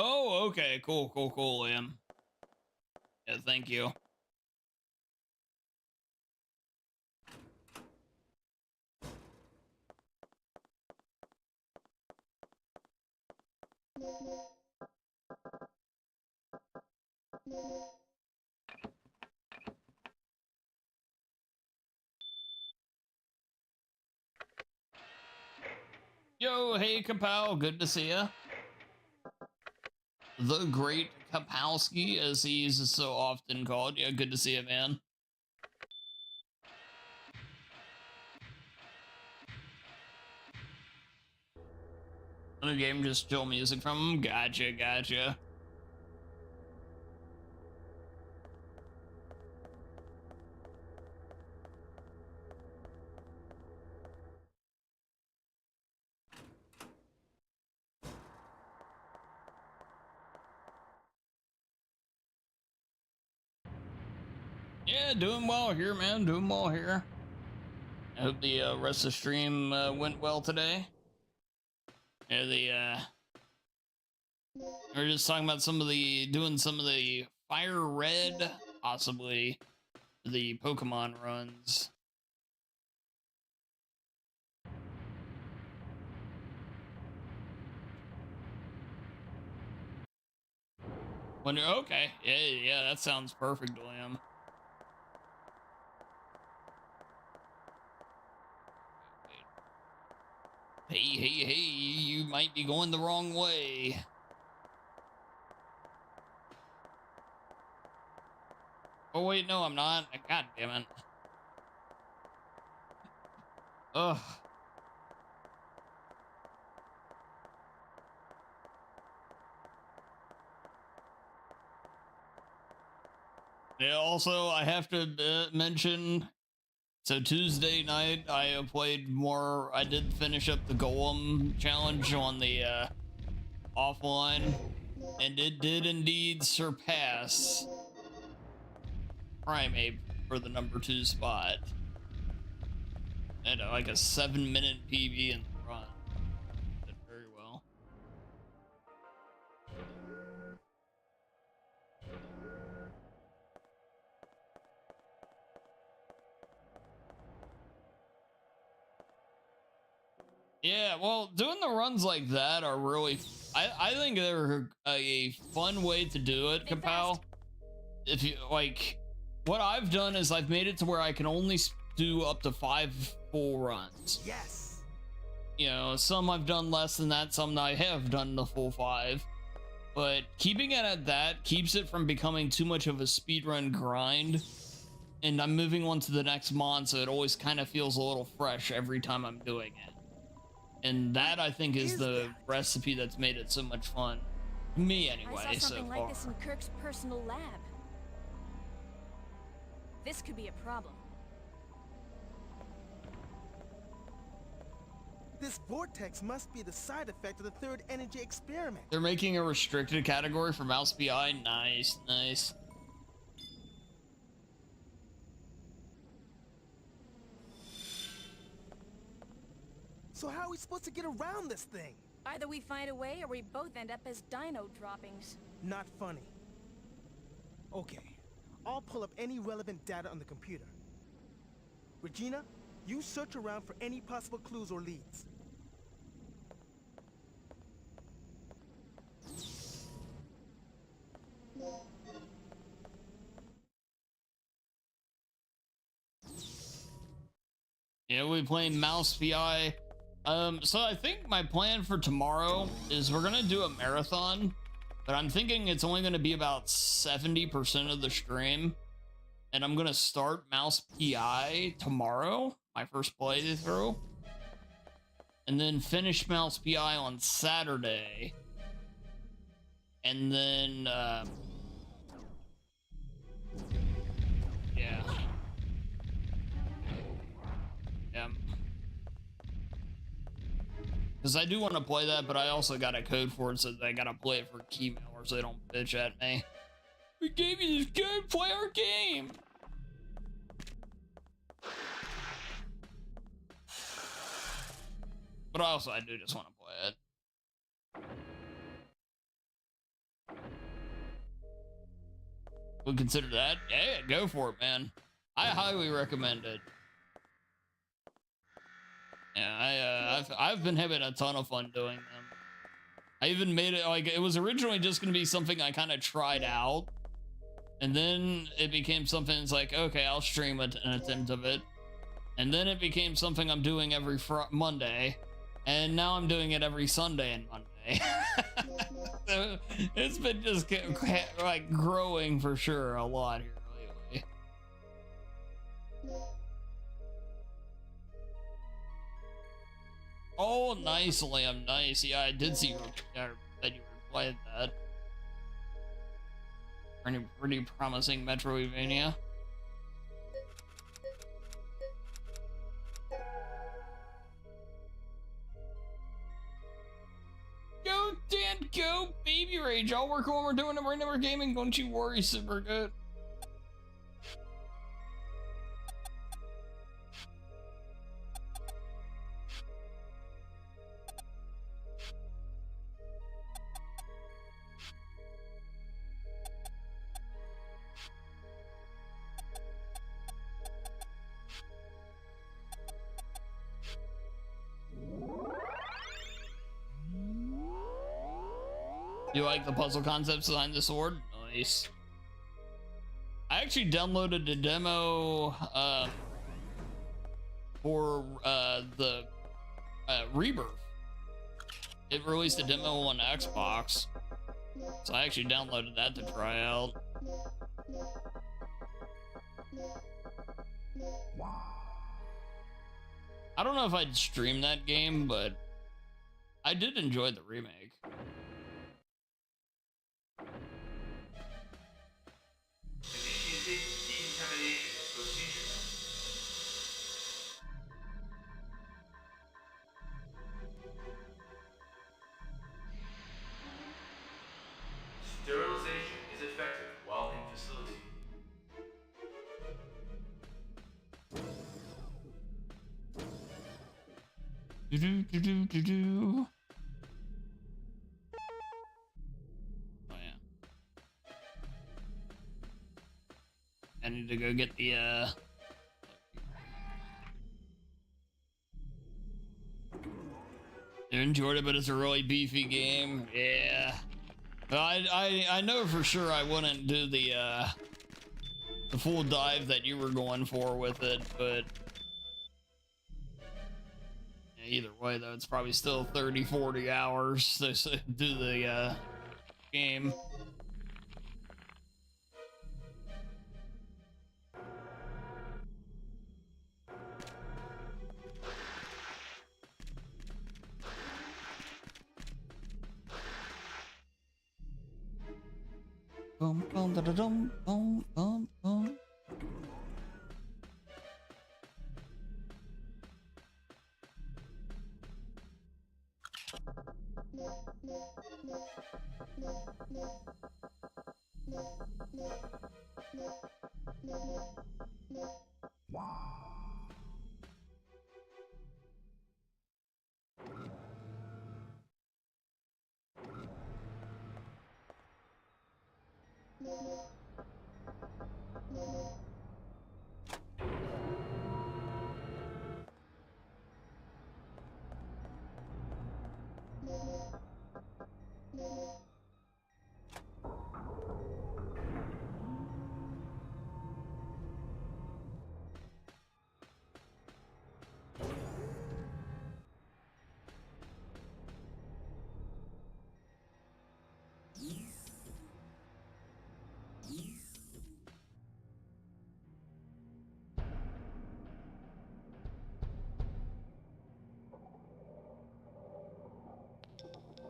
Oh, okay, cool, Liam. Yeah, thank you. Yo, hey Kapow, good to see ya. The Great Kapowski, as he's so often called. Yeah, good to see you, man. The game just chill music from him. Gotcha. Yeah, doing well here, man. Doing well here. I hope the rest of the stream went well today. Yeah, we're just talking about doing some of the Fire Red, possibly the Pokemon runs. Okay, yeah, that sounds perfect, Liam. Hey, you might be going the wrong way. Oh wait, no, I'm not. God damn it. Ugh. Yeah, also, I have to mention, so Tuesday night, I played more, I did finish up the Golem challenge on the offline, and it did indeed surpass Primate for the number 2 spot. And like a 7-minute PB in the run. Did very well. Yeah, well, doing the runs like that are really, I think they're a fun way to do it, Kapow. If you, like, what I've done is I've made it to where I can only do up to 5 full runs. Yes. You know, some I've done less than that, some I have done the full 5. But keeping it at that keeps it from becoming too much of a speedrun grind. And I'm moving on to the next mod, so it always kind of feels a little fresh every time I'm doing it. And that, I think, is the recipe that's made it so much fun. Me, anyway, I saw something so like far. this in Kirk's personal lab. This could be a problem. This vortex must be the side effect of the third energy experiment. They're making a restricted category for Mouse PI. Nice, nice. So how are we supposed to get around this thing? Either we find a way or we both end up as dino droppings. Not funny. Okay, I'll pull up any relevant data on the computer. Regina, you search around for any possible clues or leads. Yeah, we'll be playing Mouse PI. So I think my plan for tomorrow is we're gonna do a marathon, but I'm thinking it's only gonna be about 70% of the stream. And I'm gonna start Mouse PI tomorrow, my first playthrough. And then finish Mouse PI on Saturday. And then, yeah. Yeah. Because I do want to play that, but I also got a code for it, so I gotta play it for Keymail, or so they don't bitch at me. We gave you this code, play our game! But also, I do just want to play it. Would consider that? Yeah, go for it, man. I highly recommend it. Yeah, I've been having a ton of fun doing them. I even made it, like, it was originally just going to be something I kind of tried out. And then it became something that's like, okay, I'll stream an attempt of it. And then it became something I'm doing every Monday. And now I'm doing it every Sunday and Monday. So it's been just like growing for sure a lot here lately. Oh, nice, Liam, nice. Yeah, I did see that you were playing that. Pretty promising Metroidvania. Go, Dan, go! Baby Rage! I'll work when we're doing it. We're never gaming, don't you worry, super good. You like the puzzle concepts behind the sword? Nice. I actually downloaded the demo for the Rebirth. It released a demo on Xbox, so I actually downloaded that to try out. I don't know if I'd stream that game, but I did enjoy the remake. Initiating decontamination procedure. Sterilization is effective while in facility. Do-do-do-do-do-do. Oh yeah. I need to go get the I enjoyed it, but it's a really beefy game. Yeah. I know for sure I wouldn't do the full dive that you were going for with it, but yeah, either way though, it's probably still 30-40 hours to do the game. Bum bum da da dum bum bum bum.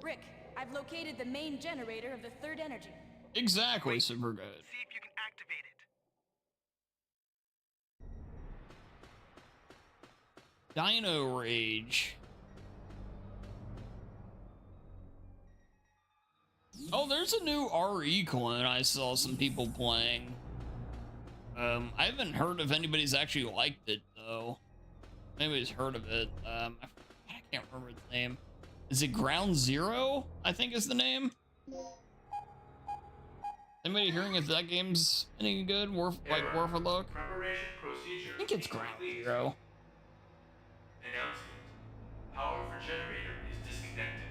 Rick, I've located the main generator of the third energy. Exactly, super good. See if you can activate it. Dino Rage. Oh, there's a new RE clone I saw some people playing. I haven't heard if anybody's actually liked it though. Anybody's heard of it. I can't remember its name. Is it Ground Zero? I think is the name. Anybody hearing if that game's any good? Worth a look? Preparation procedure. I think it's Ground complete. Zero. Announcement. Power for generator is disconnected.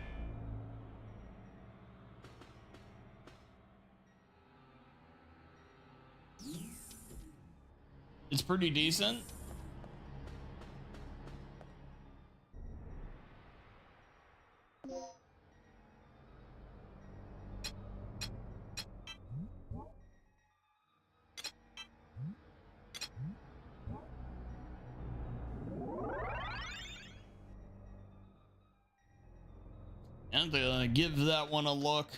It's pretty decent. And to give that one a look.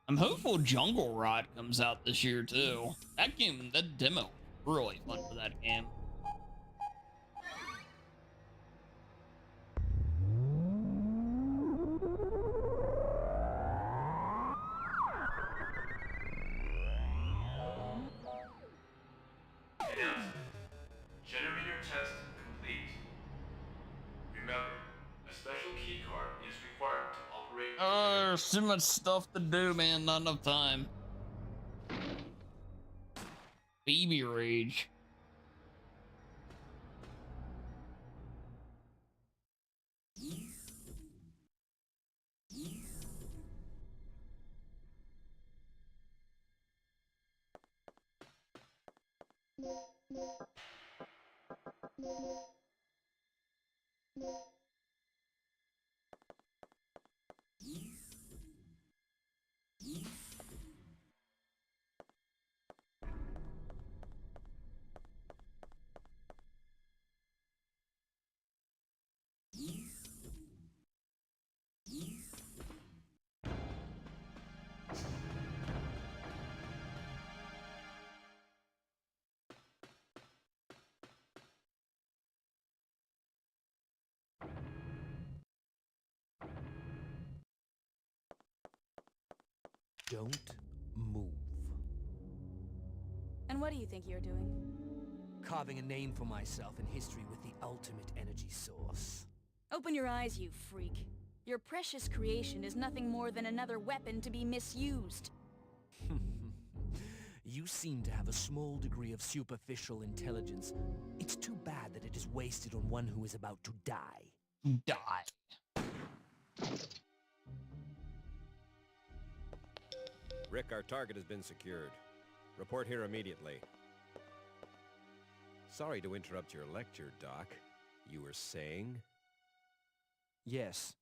I'm hopeful Jungle Rot comes out this year too. That game, that demo, really fun for that game. Announcement. Generator test complete. Remember, a special key card is required to operate. Oh, there's too much stuff to do, man. Not enough time. Baby Rage. Don't move. And what do you think you're doing? Carving a name for myself in history with the ultimate energy source. Open your eyes, you freak. Your precious creation is nothing more than another weapon to be misused. You seem to have a small degree of superficial intelligence. It's too bad that it is wasted on one who is about to die. Die. Rick, our target has been secured. Report here immediately. Sorry to interrupt your lecture, Doc. You were saying? Yes,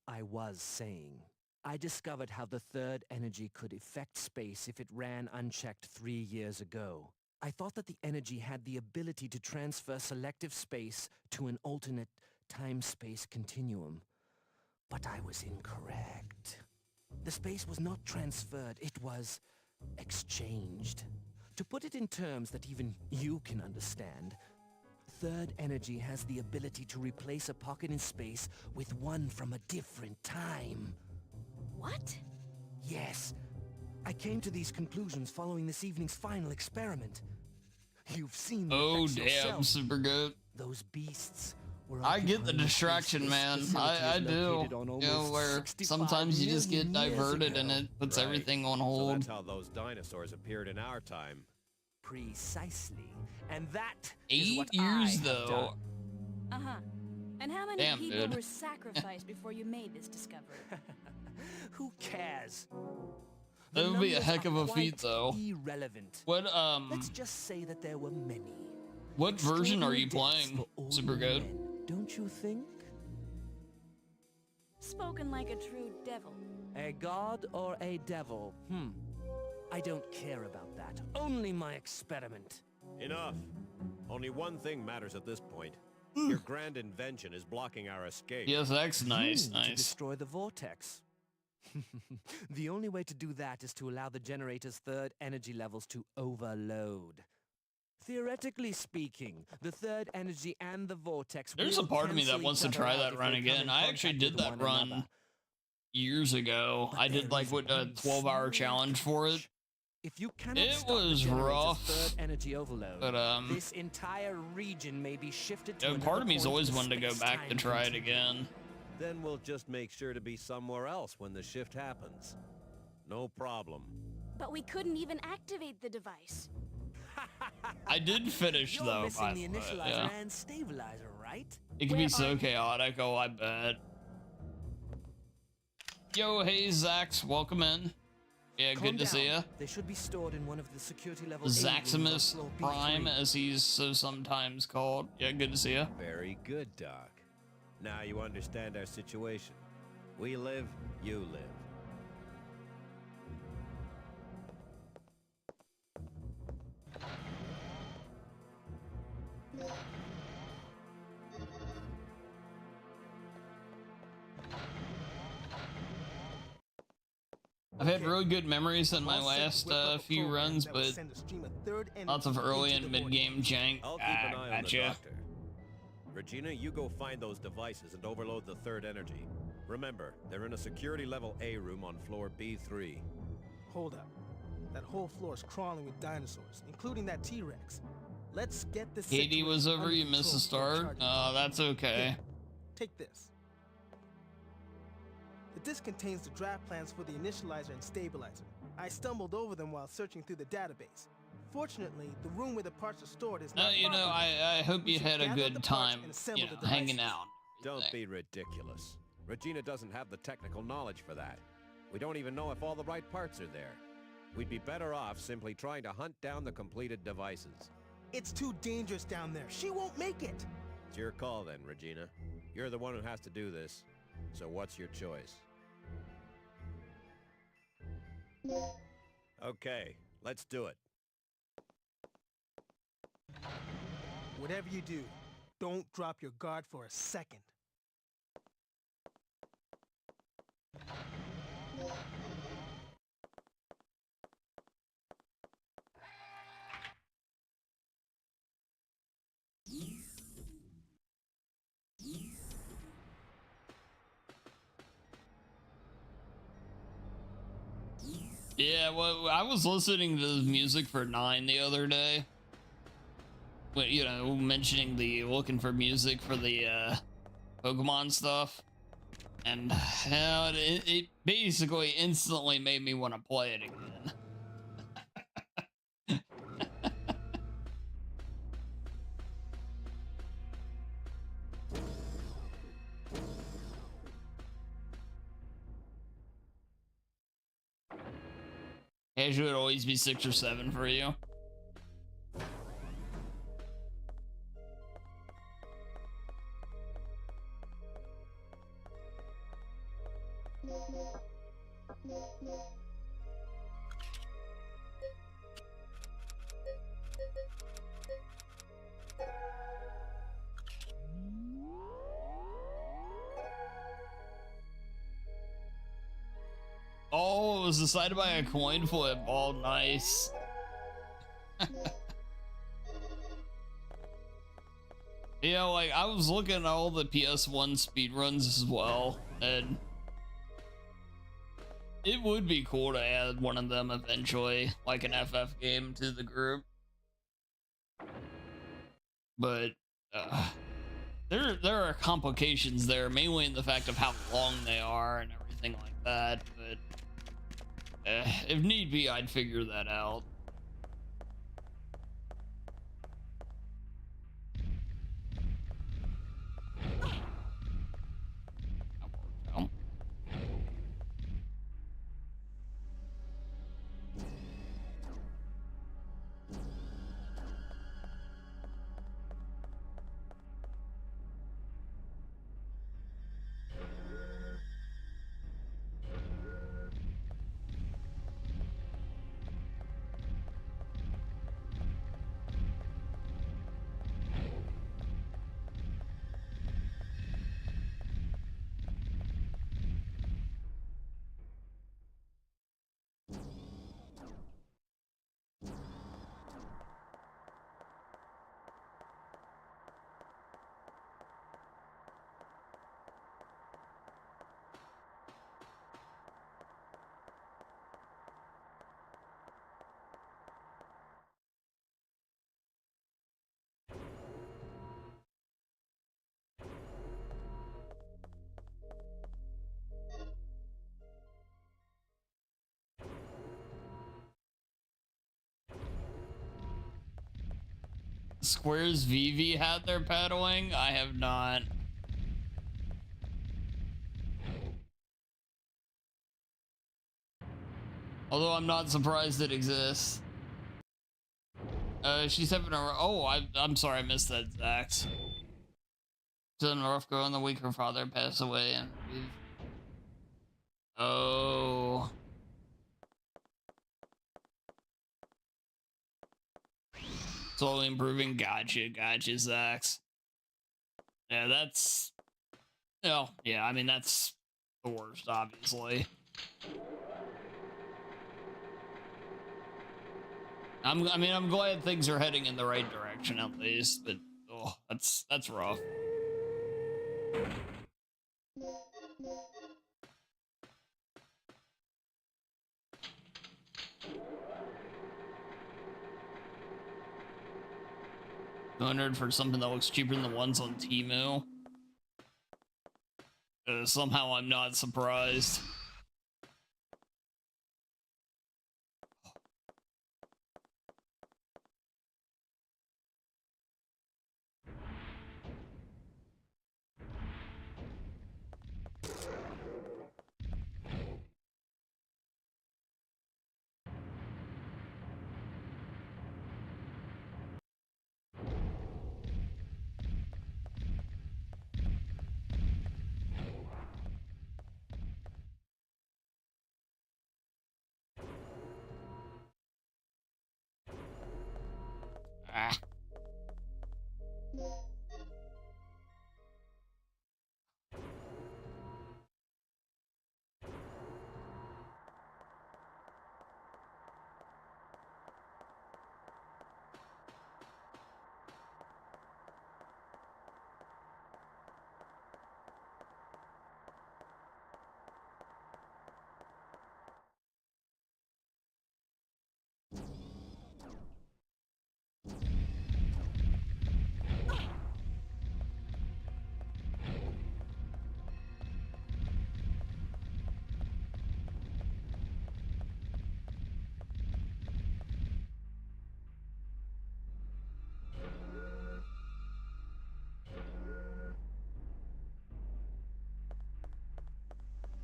I was saying. I discovered how the third energy could affect space if it ran unchecked 3 years ago. I thought that the energy had the ability to transfer selective space to an alternate time-space continuum. But I was incorrect. The space was not transferred, it was exchanged. To put it in terms that even you can understand, third energy has the ability to replace a pocket in space with one from a different time. What? Yes. I came to these conclusions following this evening's final experiment. You've seen the Oh, effects damn, yourself. super good. Those beasts were I get the occupying space. distraction, This man. facility I is do. located on You know, almost where 65 sometimes you just get million years diverted and ago. it puts Right. everything on So hold. that's how those dinosaurs appeared in our time. Precisely. And that is 8 what I years, have though. done. Uh-huh. And how many Damn, people dude. were sacrificed before you made this discovery? Who cares? That The would be a numbers heck of are a feat, quite though. Irrelevant. What Let's just say that there were many. what version are you Extraordinary deaths playing? for ordinary Super good. men, don't you think? Spoken like a true devil. A god or a devil? I don't care about that. Only my experiment. Enough. Only one thing matters at this point. Your grand invention is blocking our escape. Yes, that's nice, To nice. destroy the vortex. The only way to do that is to allow the generator's third energy levels to overload. Theoretically speaking, the third energy and the vortex There's a will part of me that cancel wants each to try other out that if run they come again. in I actually contact did with that one run another. years ago. But I did there like is what a one 12-hour small challenge for it. catch. If you cannot It stop the was generator's rough, third energy overload, but this entire region may be shifted to part another of me's point always the wanted to go back to space-time try it continuum. again. Then we'll just make sure to be somewhere else when the shift happens. No problem. But we couldn't even activate the device. I did finish You're though, missing by the the way, initializer yeah. and stabilizer, right? It can Where be are so you? chaotic, oh I bet. Yo, hey Zax, welcome in. Yeah, Calm good to see down. ya. They should be stored in one of the security level A rooms on Zaximus floor Prime, B3. as he's so sometimes called. Yeah, good to see ya. Very good, Doc. Now you understand our situation. We live, you live. I've had really good memories in my All set to last whip up a few program runs, that will but send a stream of third lots of energy early into and the mid-game vortex. jank. I'll keep an eye on the Gotcha. doctor. Regina, you go find those devices and overload the third energy. Remember, they're in a security level A room on floor B3. Hold up. That whole floor is crawling with dinosaurs, including that T-Rex. Let's get this Katie was situation over, under you missed the control before start. charging. That's okay. Here, take this. The disc contains the draft plans for the initializer and stabilizer. I stumbled over them while searching through the database. Fortunately, the room where the parts are stored is not You far know, from here. I hope We you should had a gather good the parts time, and assemble you know, the hanging devices. out. Don't be ridiculous. Regina doesn't have the technical knowledge for that. We don't even know if all the right parts are there. We'd be better off simply trying to hunt down the completed devices. It's too dangerous down there. She won't make it. It's your call then, Regina. You're the one who has to do this. So what's your choice? Okay, let's do it. Whatever you do, don't drop your guard for a second. Yeah, well, I was listening to the music for 9 the other day. But, you know, mentioning the looking for music for the Pokemon stuff. And it basically instantly made me want to play it again. It should always be 6 or 7 for you. Oh, it was decided by a coin flip. Oh, nice. Yeah, like, I was looking at all the PS1 speedruns as well, and it would be cool to add one of them eventually, like an FF game, to the group. But there are complications there, mainly in the fact of how long they are and everything like that. But if need be, I'd figure that out. Square's VV had their paddling? I have not. Although I'm not surprised it exists. She's having a... Oh, I'm sorry I missed that, Zax. She's having a rough go on the week her father passed away and... Oh... Slowly improving. Gotcha, Zax. Yeah, that's... Oh, yeah, I mean, that's the worst, obviously. I'm glad things are heading in the right direction at least, but oh, that's rough. $200 for something that looks cheaper than the ones on Temu. Somehow I'm not surprised.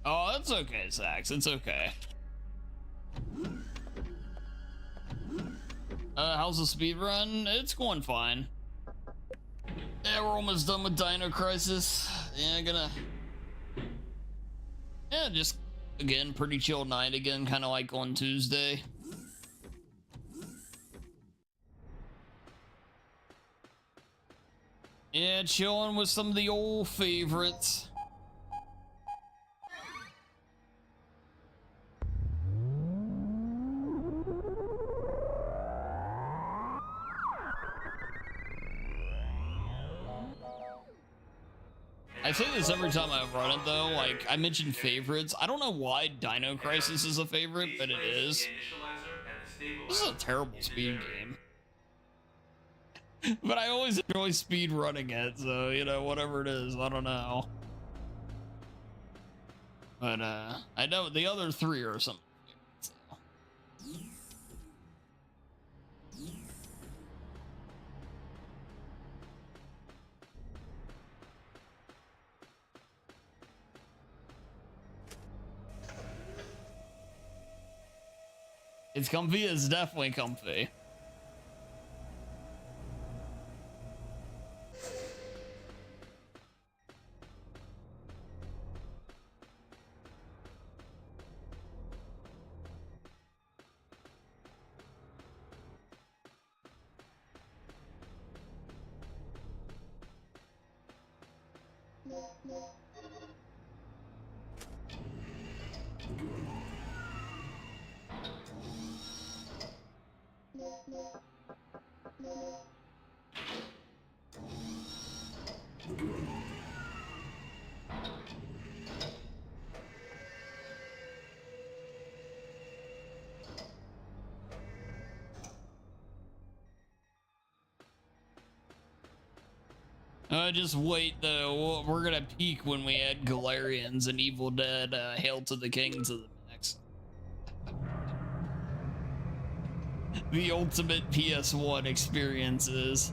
Oh, it's okay, Sax. It's okay. How's the speed run? It's going fine. Yeah, we're almost done with Dino Crisis. Yeah, just, again, pretty chill night again, kind of like on Tuesday. Yeah, chilling with some of the old favorites. I say this every time I run it though, like, I mentioned favorites. I don't know why Dino Crisis is a favorite, but it is. This is a terrible speed game. But I always enjoy speed running it, so, you know, whatever it is, I don't know. But, I know the other three are some favorites, so. It's comfy, it's definitely comfy. Just wait though, we're gonna peak when we add Galarians and Evil Dead, Hail to the King to the mix. The ultimate PS1 experiences.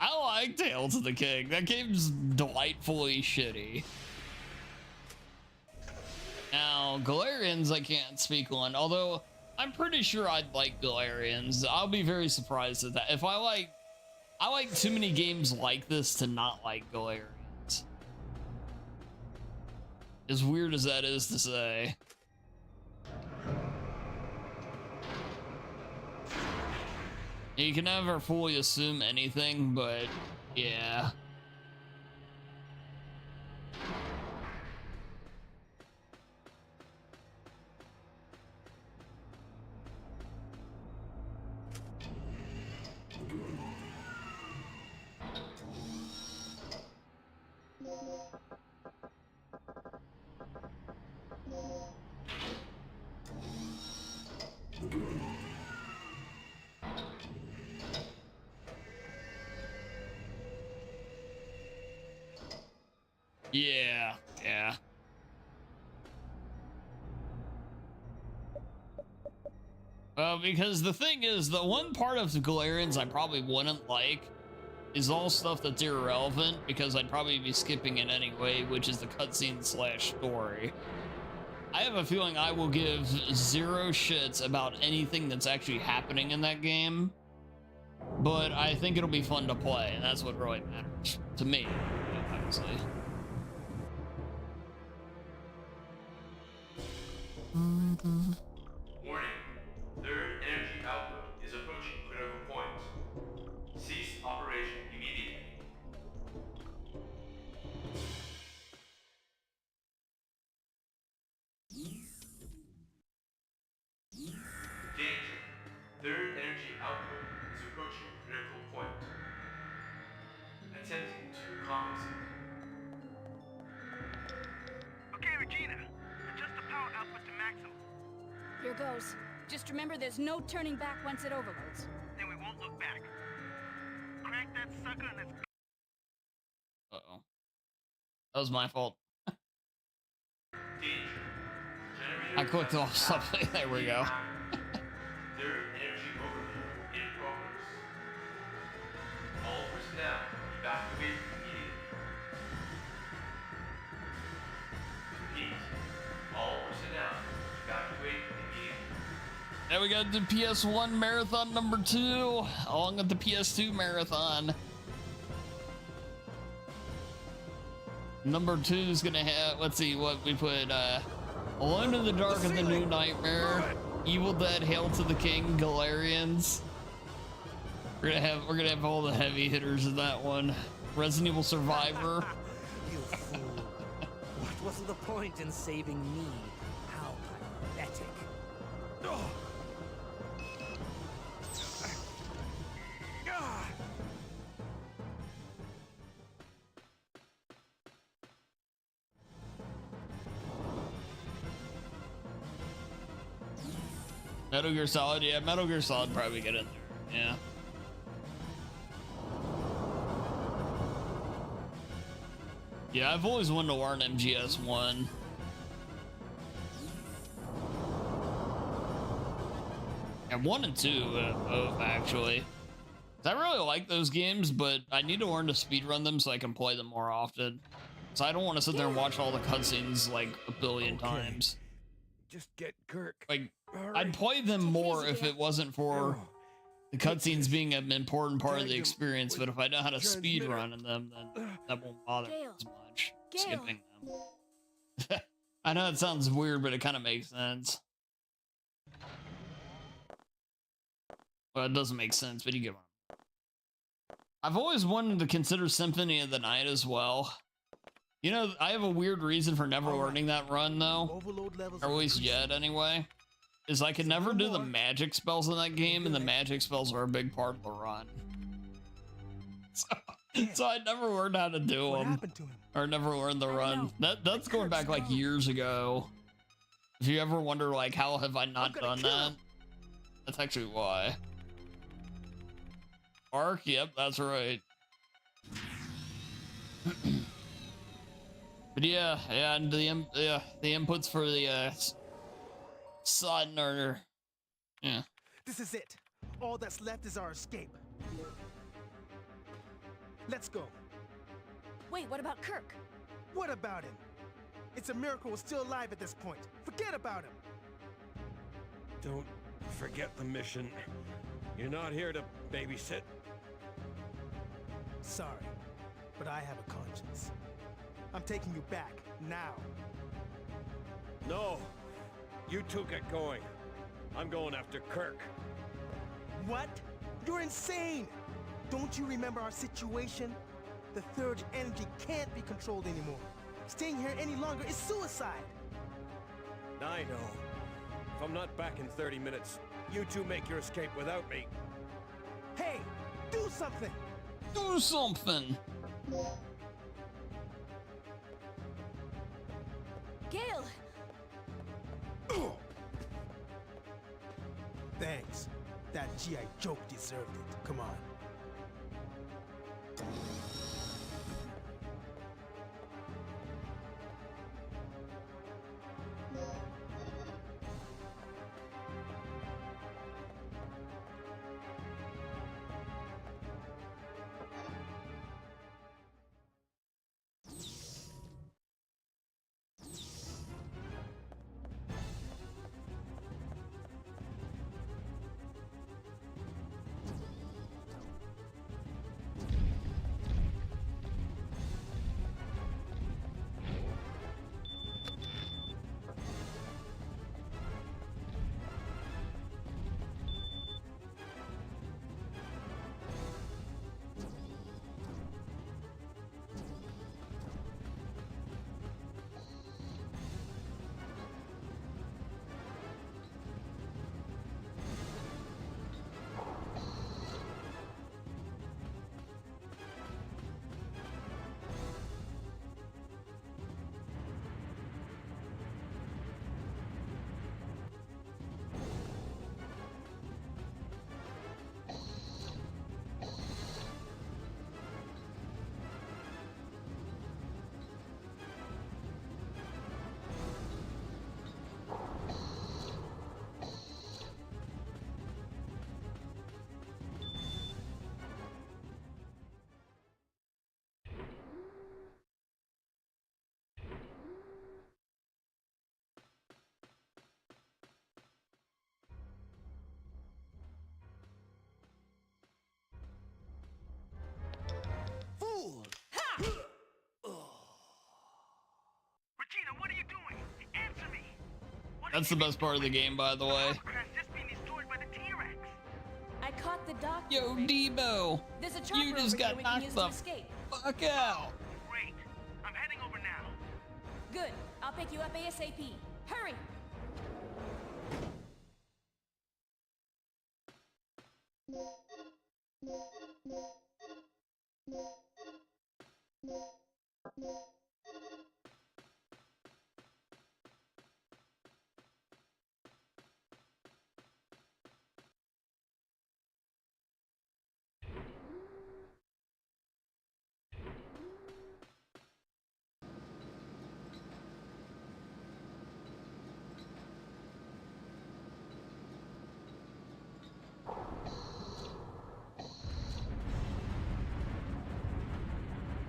I like Hail to the King. That game's delightfully shitty. Now, Galarians I can't speak on, although I'm pretty sure I'd like Galarians. I'll be very surprised at that. If I like too many games like this to not like Galarians. As weird as that is to say. You can never fully assume anything, but yeah. Yeah, yeah. Because the thing is, the one part of the Galarians I probably wouldn't like is all stuff that's irrelevant, because I'd probably be skipping it anyway, which is the cutscene / story. I have a feeling I will give zero shits about anything that's actually happening in that game, but I think it'll be fun to play, and that's what really matters to me, obviously. Warning. Third energy output is approaching critical point. Cease operation immediately. Danger. Third energy output is approaching critical point. Attempting to compensate. Okay, Regina. Adjust the power output to maximum. Here goes. Just remember there's no turning back once it overloads. Then we won't look back. Crank that sucker and let's Uh-oh. That was my fault. Danger. Generator I clicked off something. There we go. Third energy overload in progress. All personnel evacuate immediately. Repeat. All personnel evacuate immediately. Now we got the PS1 marathon number 2, along with the PS2 marathon. Number 2 is gonna have, let's see what we put, Alone in the Dark of the New Nightmare, Evil Dead, Hail to the King, Galarians. We're gonna have all the heavy hitters in that one. Resident Evil Survivor. You fool. What was the point in saving me? How pathetic. Metal Gear Solid, yeah, Metal Gear Solid probably get in there, yeah. Yeah, I've always wanted to learn MGS1. And 1 and 2, both actually. I really like those games, but I need to learn to speedrun them so I can play them more often. So I don't want to sit there and watch all the cutscenes like a billion times. Just get Kirk. Like, I'd play them more if it wasn't for the cutscenes being an important part of the experience, but if I know how to speedrun in them, then that won't bother me as much. Skipping them. I know it sounds weird, but it kind of makes sense. Well, it doesn't make sense, but you get one. I've always wanted to consider Symphony of the Night as well. You know, I have a weird reason for never learning that run, though. Or at least yet, anyway. Is I could never do the magic spells in that game, and the magic spells are a big part of the run. So I never learned how to do them. Or never learned the run. That's going back like years ago. If you ever wonder, like, how have I not done that? That's actually why. Arc, yep, that's right. But yeah, and the inputs for the sudden order. Yeah. This is it. All that's left is our escape. Let's go. Wait, what about Kirk? What about him? It's a miracle we're still alive at this point. Forget about him. Don't forget the mission. You're not here to babysit. Sorry, but I have a conscience. I'm taking you back, now. No. You two get going. I'm going after Kirk. What? You're insane! Don't you remember our situation? The third energy can't be controlled anymore. Staying here any longer is suicide. I know. If I'm not back in 30 minutes, you two make your escape without me. Hey, do something! Do something! Gale! Thanks. That G.I. Joke deserved it. Come on. That's the best part of the game, by the way. Hovercraft's just being destroyed by the T-Rex. I caught the doctor. Yo, Rick. Debo, There's a chopper you over just here got we can knocked use the to escape. fuck out. Great. I'm heading over now. Good. I'll pick you up ASAP. Hurry!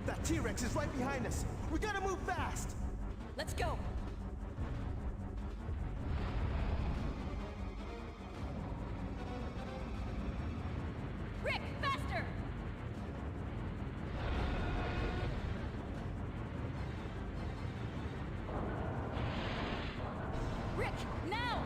That T-Rex is right behind us. We gotta move fast. Let's go. Rick, faster! Rick, now!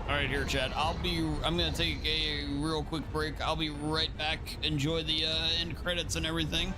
All right, here, Chad. I'm gonna take a real quick break. I'll be right back. Enjoy the end credits and everything.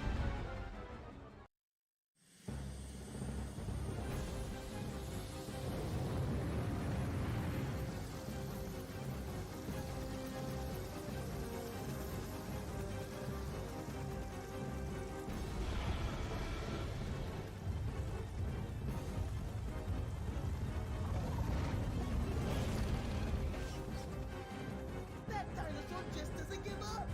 That dinosaur just doesn't give up.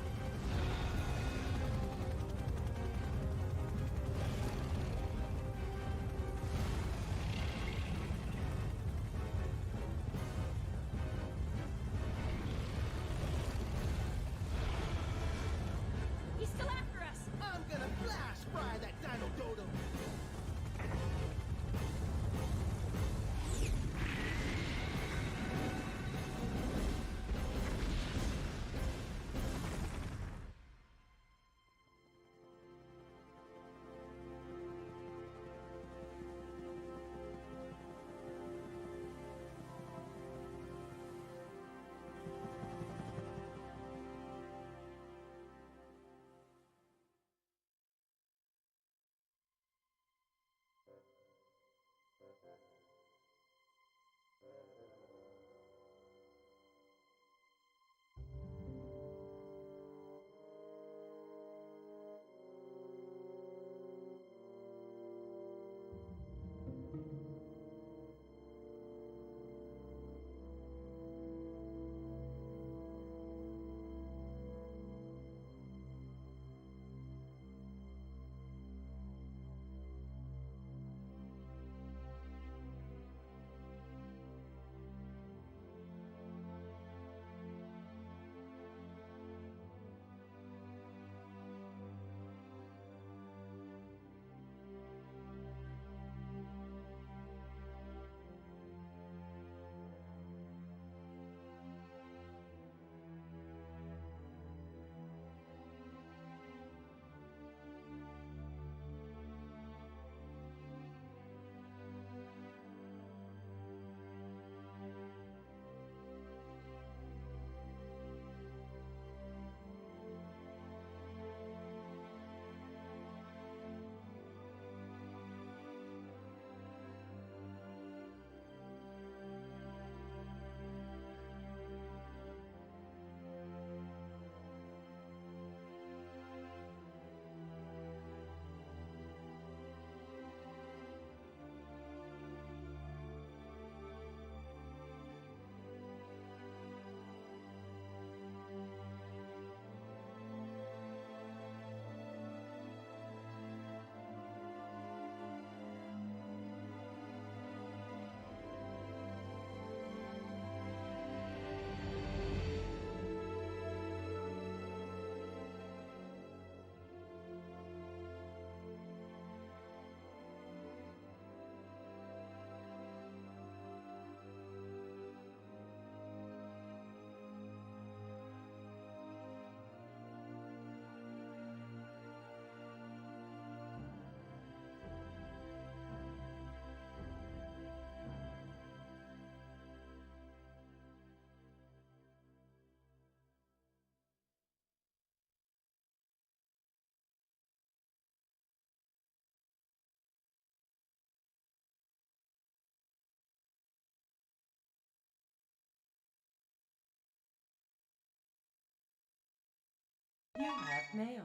You have mail.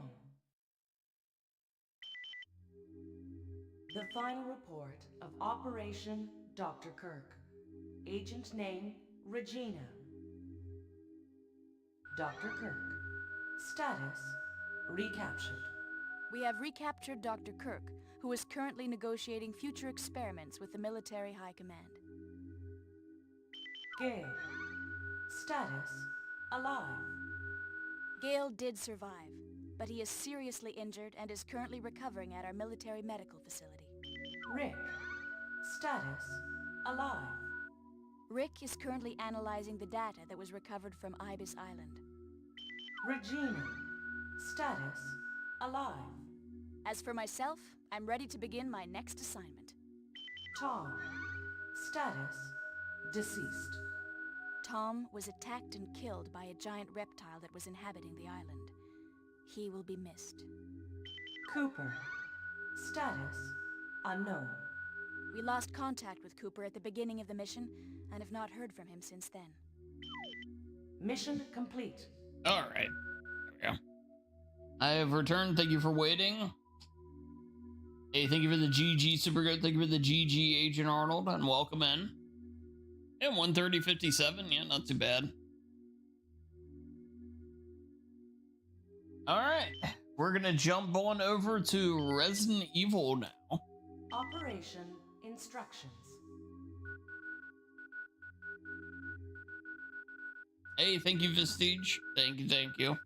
The final report of Operation Dr. Kirk. Agent name, Regina. Dr. Kirk. Status, recaptured. We have recaptured Dr. Kirk, who is currently negotiating future experiments with the military high command. Gale. Status, alive. Gale did survive, but he is seriously injured and is currently recovering at our military medical facility. Rick. Status, alive. Rick is currently analyzing the data that was recovered from Ibis Island. Regina. Status, alive. As for myself, I'm ready to begin my next assignment. Tom. Status, deceased. Tom was attacked and killed by a giant reptile that was inhabiting the island. He will be missed. Cooper. Status, unknown. We lost contact with Cooper at the beginning of the mission and have not heard from him since then. Mission complete. All right. There we go. I have returned. Thank you for waiting. Hey, thank you for the GG, super good. Thank you for the GG, Agent Arnold, and welcome in. And 130.57, yeah, not too bad. All right, we're gonna jump on over to Resident Evil now. Operation instructions. Hey, thank you, Vestige. Thank you, thank you.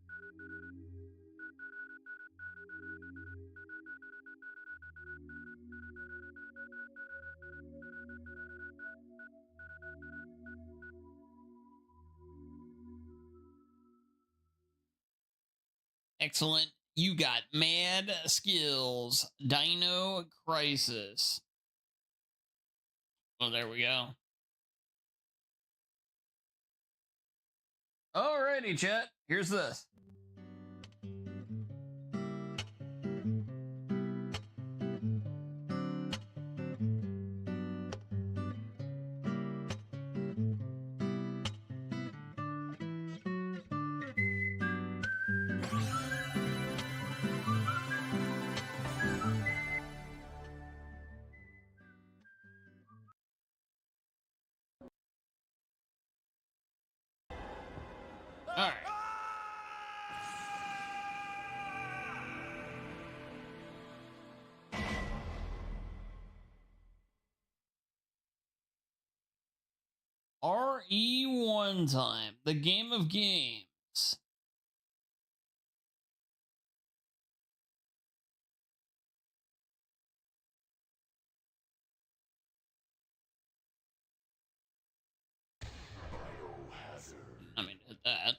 Excellent. You got mad skills. Dino Crisis. Well, there we go. Alrighty, chat. Here's this. All right. RE1 time, the game of games. I mean, hit that.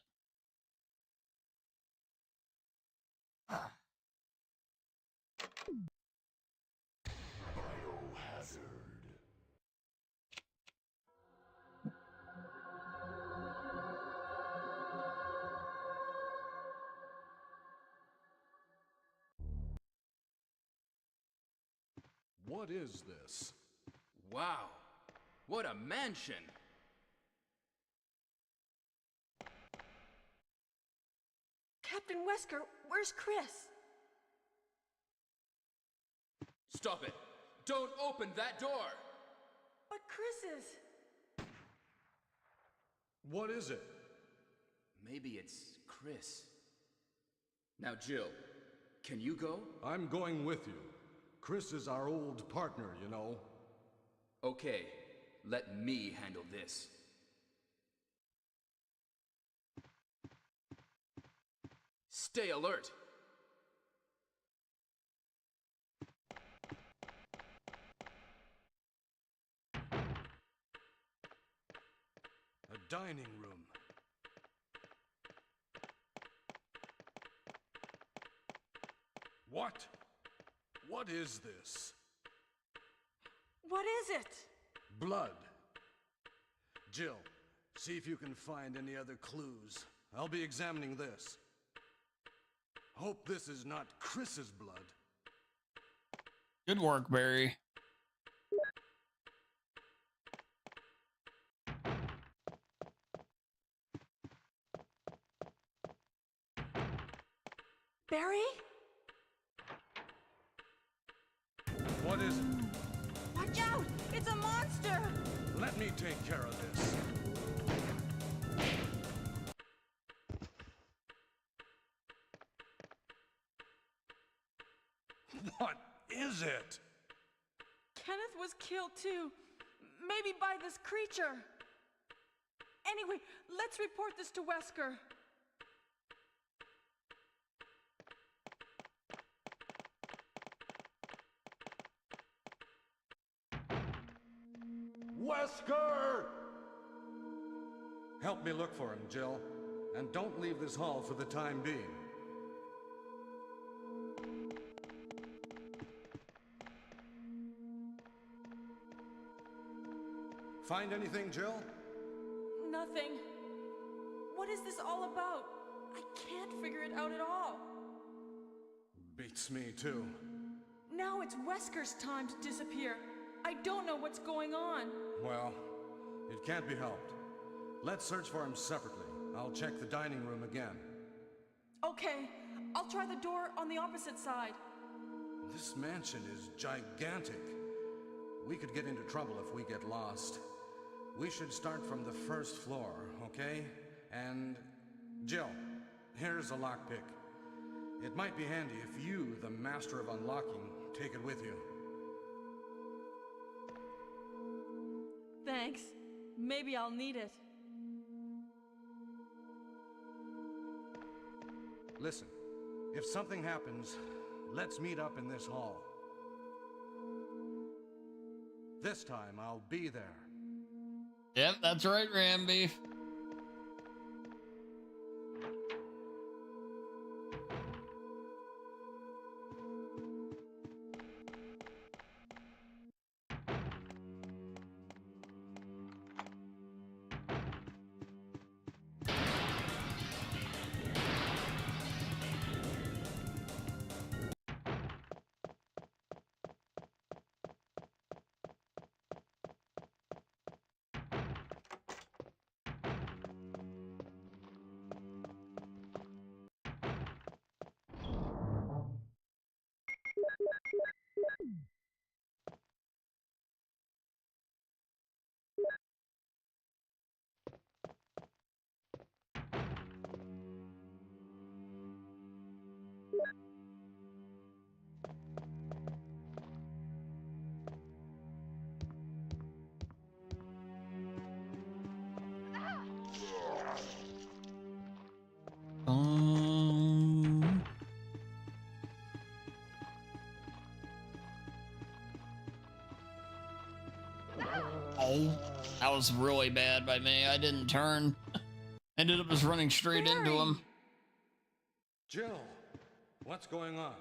What is this? Wow, what a mansion! Captain Wesker, where's Chris? Stop it! Don't open that door! But Chris is... What is it? Maybe it's Chris. Now, Jill, can you go? I'm going with you. Chris is our old partner, you know. Okay, let me handle this. Stay alert! A dining room. What? What is this? What is it? Blood. Jill, see if you can find any other clues. I'll be examining this. Hope this is not Chris's blood. Good work, Barry. Barry? What is it? Watch out! It's a monster! Let me take care of this. What is it? Kenneth was killed too. Maybe by this creature. Anyway, let's report this to Wesker. Wesker! Help me look for him, Jill. And don't leave this hall for the time being. Find anything, Jill? Nothing. What is this all about? I can't figure it out at all. Beats me, too. Now it's Wesker's time to disappear. I don't know what's going on. Well, it can't be helped. Let's search for him separately. I'll check the dining room again. Okay, I'll try the door on the opposite side. This mansion is gigantic. We could get into trouble if we get lost. We should start from the first floor, okay? And Jill, here's a lockpick. It might be handy if you, the master of unlocking, take it with you. Thanks. Maybe I'll need it. Listen, if something happens, let's meet up in this hall. This time, I'll be there. Yep, that's right, Ramby. Oh, that was really bad by me. I didn't turn. Ended up just running straight into him. Jill, what's going on?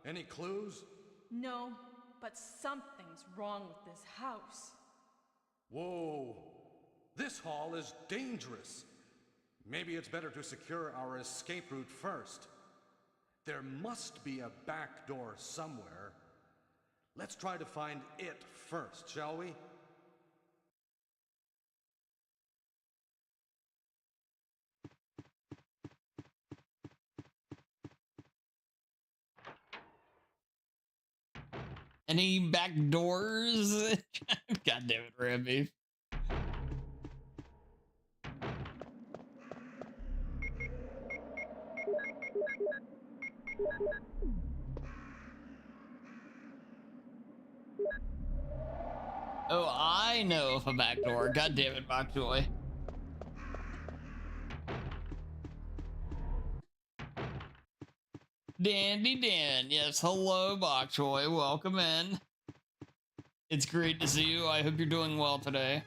Any clues? No, but something's wrong with this house. Whoa, this hall is dangerous. Maybe it's better to secure our escape route first. There must be a back door somewhere. Let's try to find it first, shall we? Any back doors? God damn it, Ramby. Oh, I know of a back door. God damn it, Bokjoy. Dandy Dan. Yes, hello, Bokjoy. Welcome in. It's great to see you. I hope you're doing well today.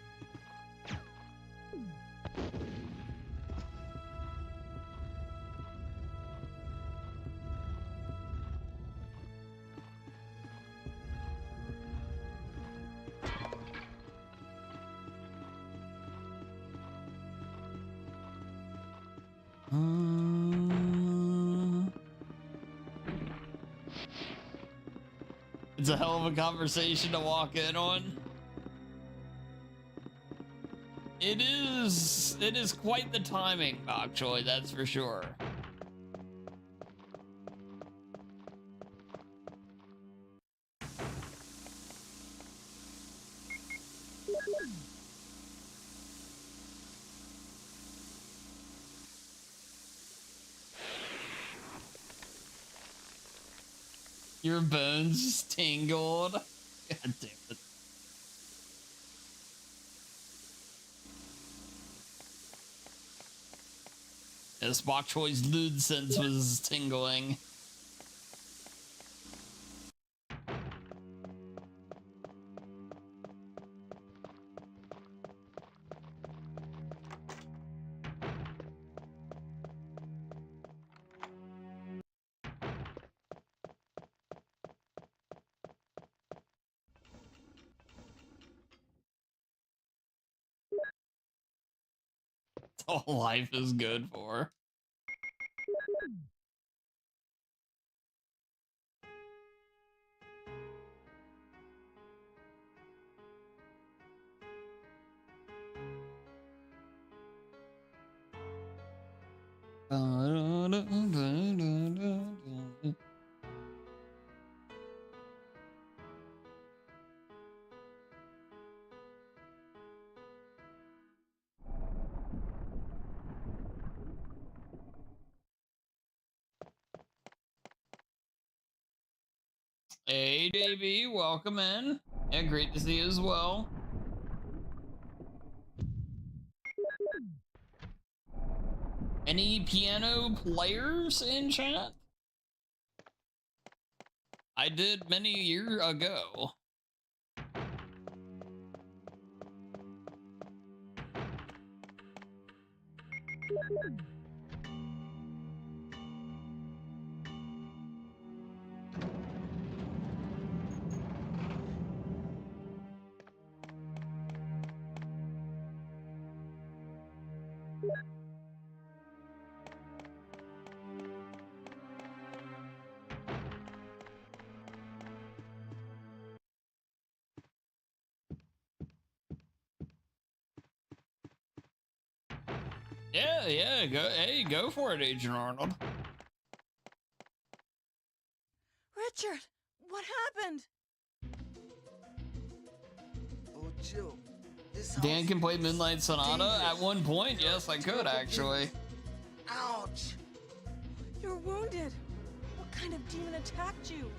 It's a hell of a conversation to walk in on. It is quite the timing, Bokjoy, that's for sure. Your bones just tingled. God damn it. Yes, Bok Choy's lewd sense was tingling. All life is good for. Hey, JB, welcome in. Yeah, great to see you as well. Any piano players in chat? I did many a year ago. Yeah, go. Hey, go for it, Agent Arnold. Richard, what happened? Oh, Jill, this Dan house can play is Midnight Sonata dangerous. at one point. Yes, I could actually. Ouch! You're wounded. What kind of demon attacked you?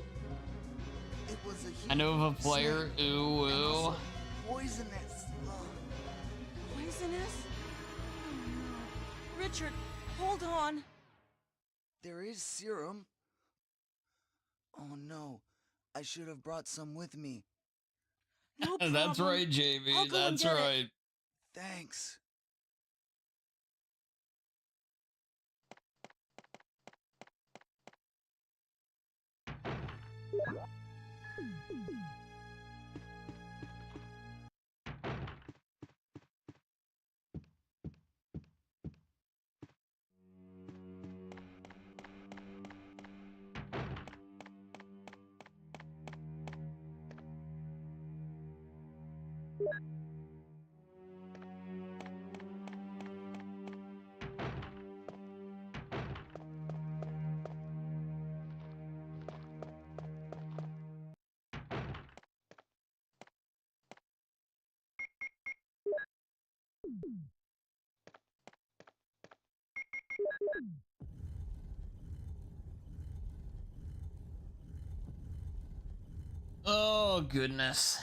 It was a I know of a human player. snake, Ooh, and ooh. also poisonous. Poisonous? Oh no. Richard, hold on. There is serum. Oh no, I should have brought some with me. No problem. That's right, JB. I'll go and That's get it. right. Thanks. Oh, goodness.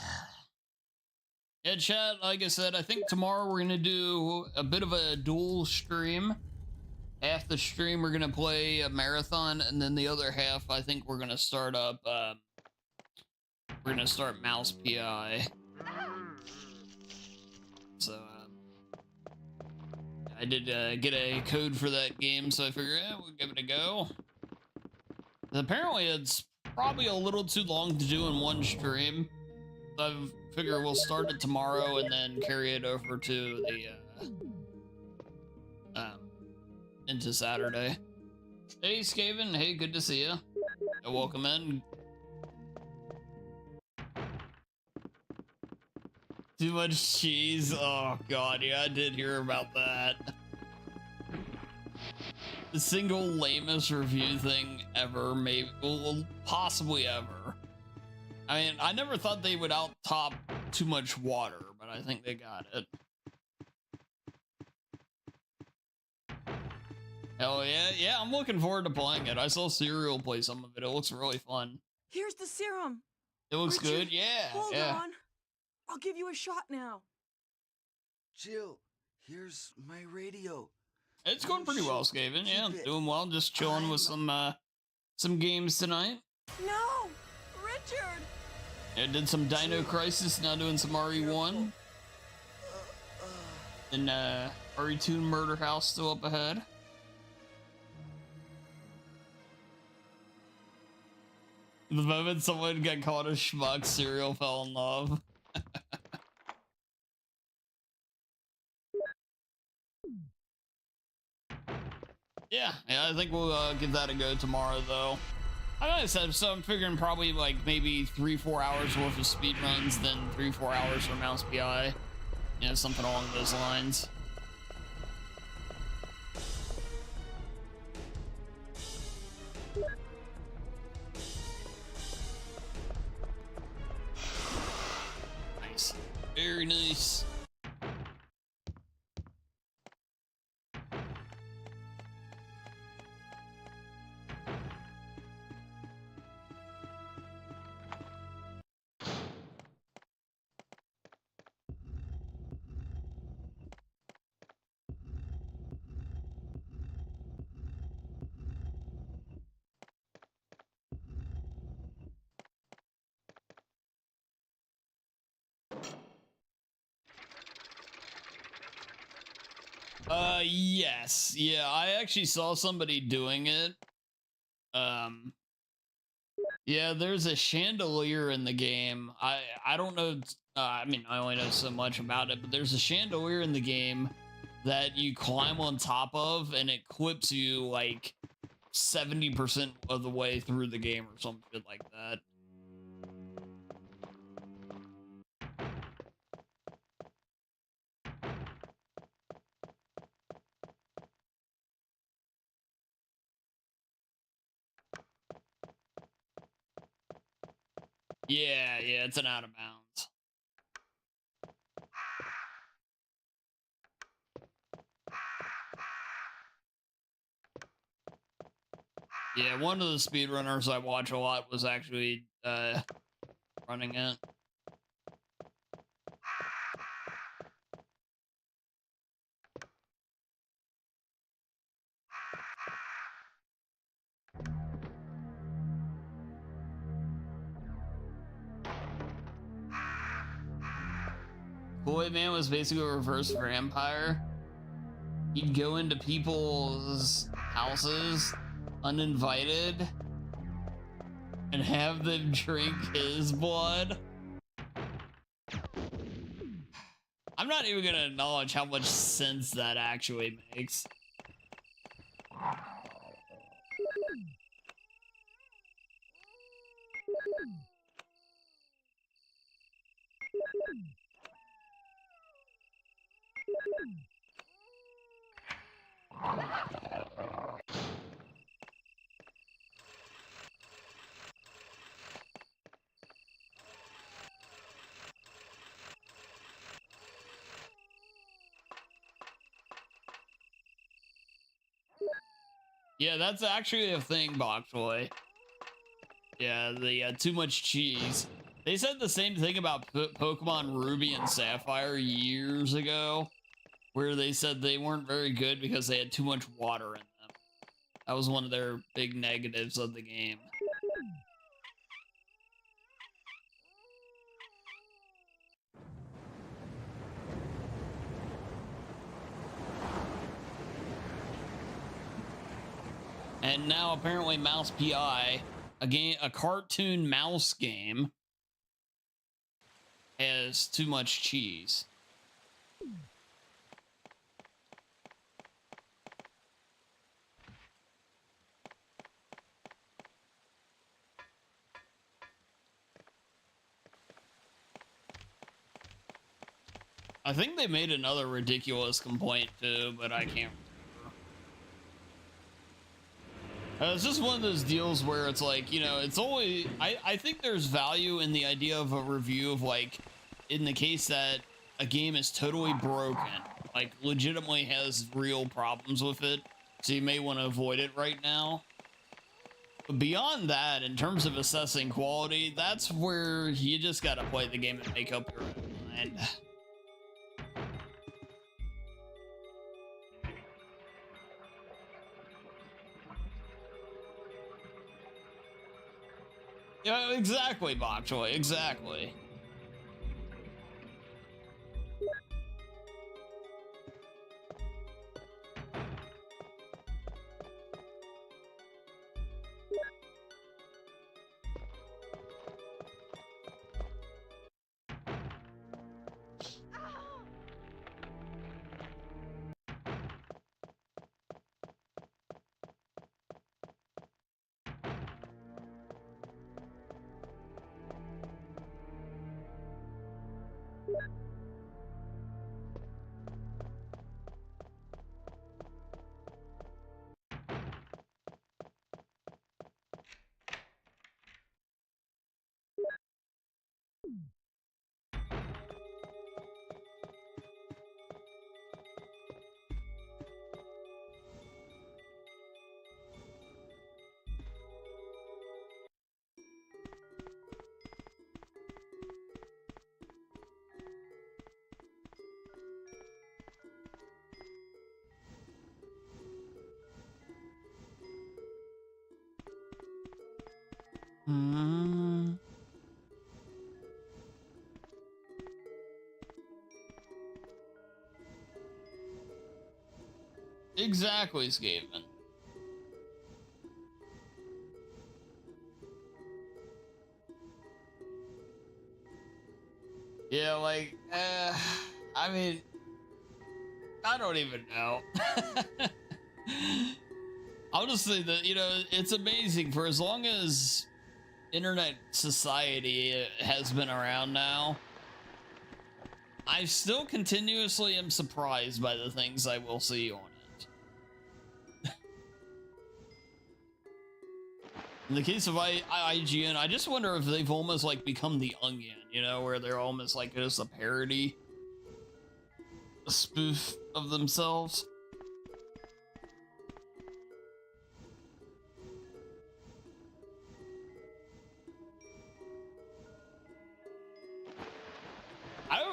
Yeah, chat, like I said, I think tomorrow we're going to do a bit of a dual stream. Half the stream we're going to play a marathon, and then the other half I think we're going to start up, we're going to start Mouse PI. So, I did get a code for that game, so I figured, we'll give it a go. Apparently it's probably a little too long to do in one stream. I figure we'll start it tomorrow and then carry it over to the into Saturday. Hey Skaven, hey, good to see you. Welcome in. Too much cheese. Oh god, yeah, I did hear about that. The single lamest review thing ever, maybe, well, possibly ever. I mean, I never thought they would out-top too much water, but I think they got it. Hell yeah, yeah, I'm looking forward to playing it. I saw Serial play some of it. It looks really fun. Here's the serum. It looks Richard, good. Yeah. Hold yeah. on. I'll give you a shot now. Jill, here's my radio. It's going pretty well, Skaven. Yeah, keep it. doing well. Just chilling with some games tonight. No! Richard! I did some Dino Crisis, now doing some RE1. And RE2 Murder House still up ahead. The moment someone got called a schmuck, Serial fell in love. yeah, I think we'll give that a go tomorrow, though. Like I said, so I'm figuring probably like maybe 3-4 hours worth of speed runs, then 3-4 hours for Mouse PI. You know, something along those lines. Nice. Very nice. Yes. Yeah, I actually saw somebody doing it. Yeah, there's a chandelier in the game. I don't know, I mean, I only know so much about it, but there's a chandelier in the game that you climb on top of, and it clips you like 70% of the way through the game or something like that. Yeah, it's an out of bounds. Yeah, one of the speedrunners I watch a lot was actually running it. Boy Man was basically a reverse vampire. He'd go into people's houses uninvited and have them drink his blood. I'm not even gonna acknowledge how much sense that actually makes. Yeah, that's actually a thing, Boktoy. Yeah, the too much cheese. They said the same thing about Pokemon Ruby and Sapphire years ago, where they said they weren't very good because they had too much water in them. That was one of their big negatives of the game. And now apparently Mouse PI, a cartoon mouse game, has too much cheese. I think they made another ridiculous complaint too, but I can't remember. It's just one of those deals where it's like, you know, it's always, I think there's value in the idea of a review of, like, in the case that a game is totally broken, like legitimately has real problems with it, so you may want to avoid it right now. beyond that, in terms of assessing quality, that's where you just gotta play the game and make up your own mind. Yeah, exactly, Bok Choy, exactly. Exactly, Skaven. Yeah, like, I mean, I don't even know. I'll just say that, you know, it's amazing for as long as internet society has been around now, I still continuously am surprised by the things I will see on it. In the case of IGN, I just wonder if they've almost like become the Onion, you know, where they're almost like just a parody, a spoof of themselves.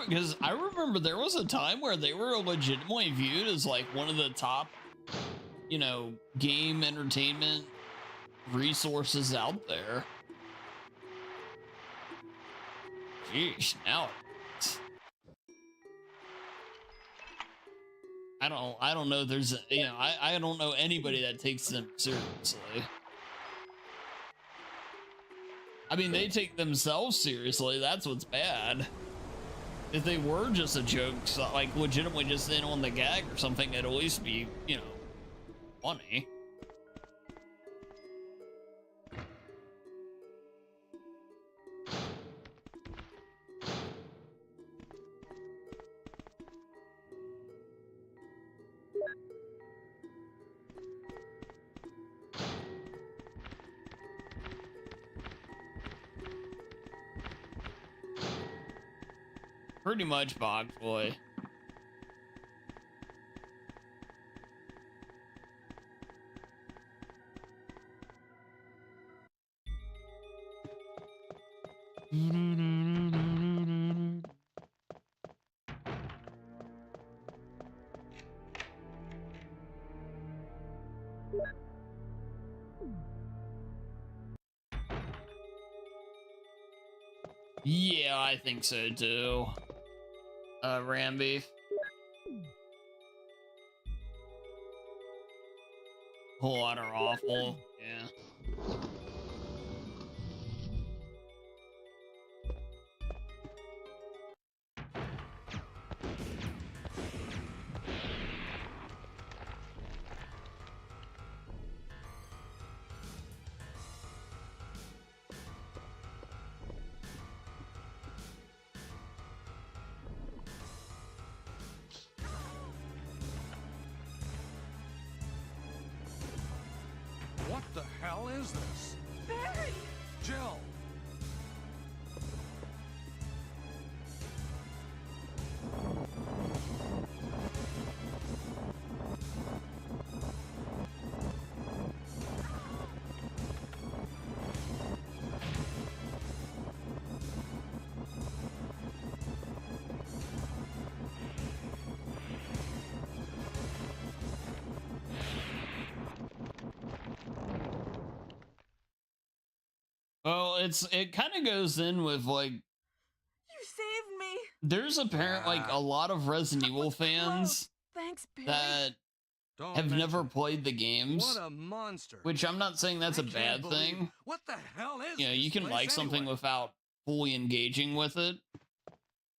Because I remember there was a time where they were legitimately viewed as like one of the top, you know, game entertainment resources out there. Jeez, now I don't know. There's, you know, I don't know anybody that takes them seriously. I mean, they take themselves seriously. That's what's bad. If they were just a joke, so like legitimately just in on the gag or something, it'd at least be, you know, funny. Pretty much, Bog Boy. Yeah, I think so too. Ram beef. Whole lot are awful. Yeah. What the hell is this? Barry! Jill! Well, it kind of goes in with like You saved me. there's apparently like a lot of Resident Evil fans Thanks, Barry. that Don't have never mention it. played the games. What a monster. Which I'm not saying that's a I can't bad believe- thing. What the hell is You know, you this can place like something anyway? without fully engaging with it,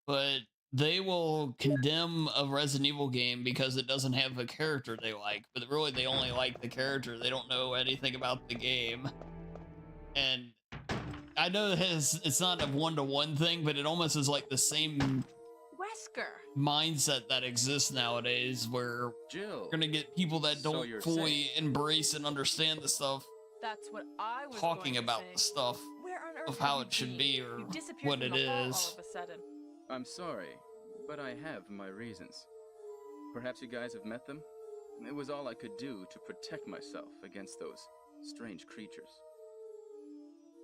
but they will condemn a Resident Evil game because it doesn't have a character they like, but really they only like the character. They don't know anything about the game. And I know it's not a one-to-one thing, but it almost is like the same Wesker. mindset that exists nowadays where Jill, you're gonna get people that so don't you're fully embrace and understand the stuff, That's what I was talking going to about say. the stuff Where on earth of how have it should you be been? or You disappeared what from it the hall is. all of a sudden. I'm sorry, but I have my reasons. Perhaps you guys have met them? It was all I could do to protect myself against those strange creatures.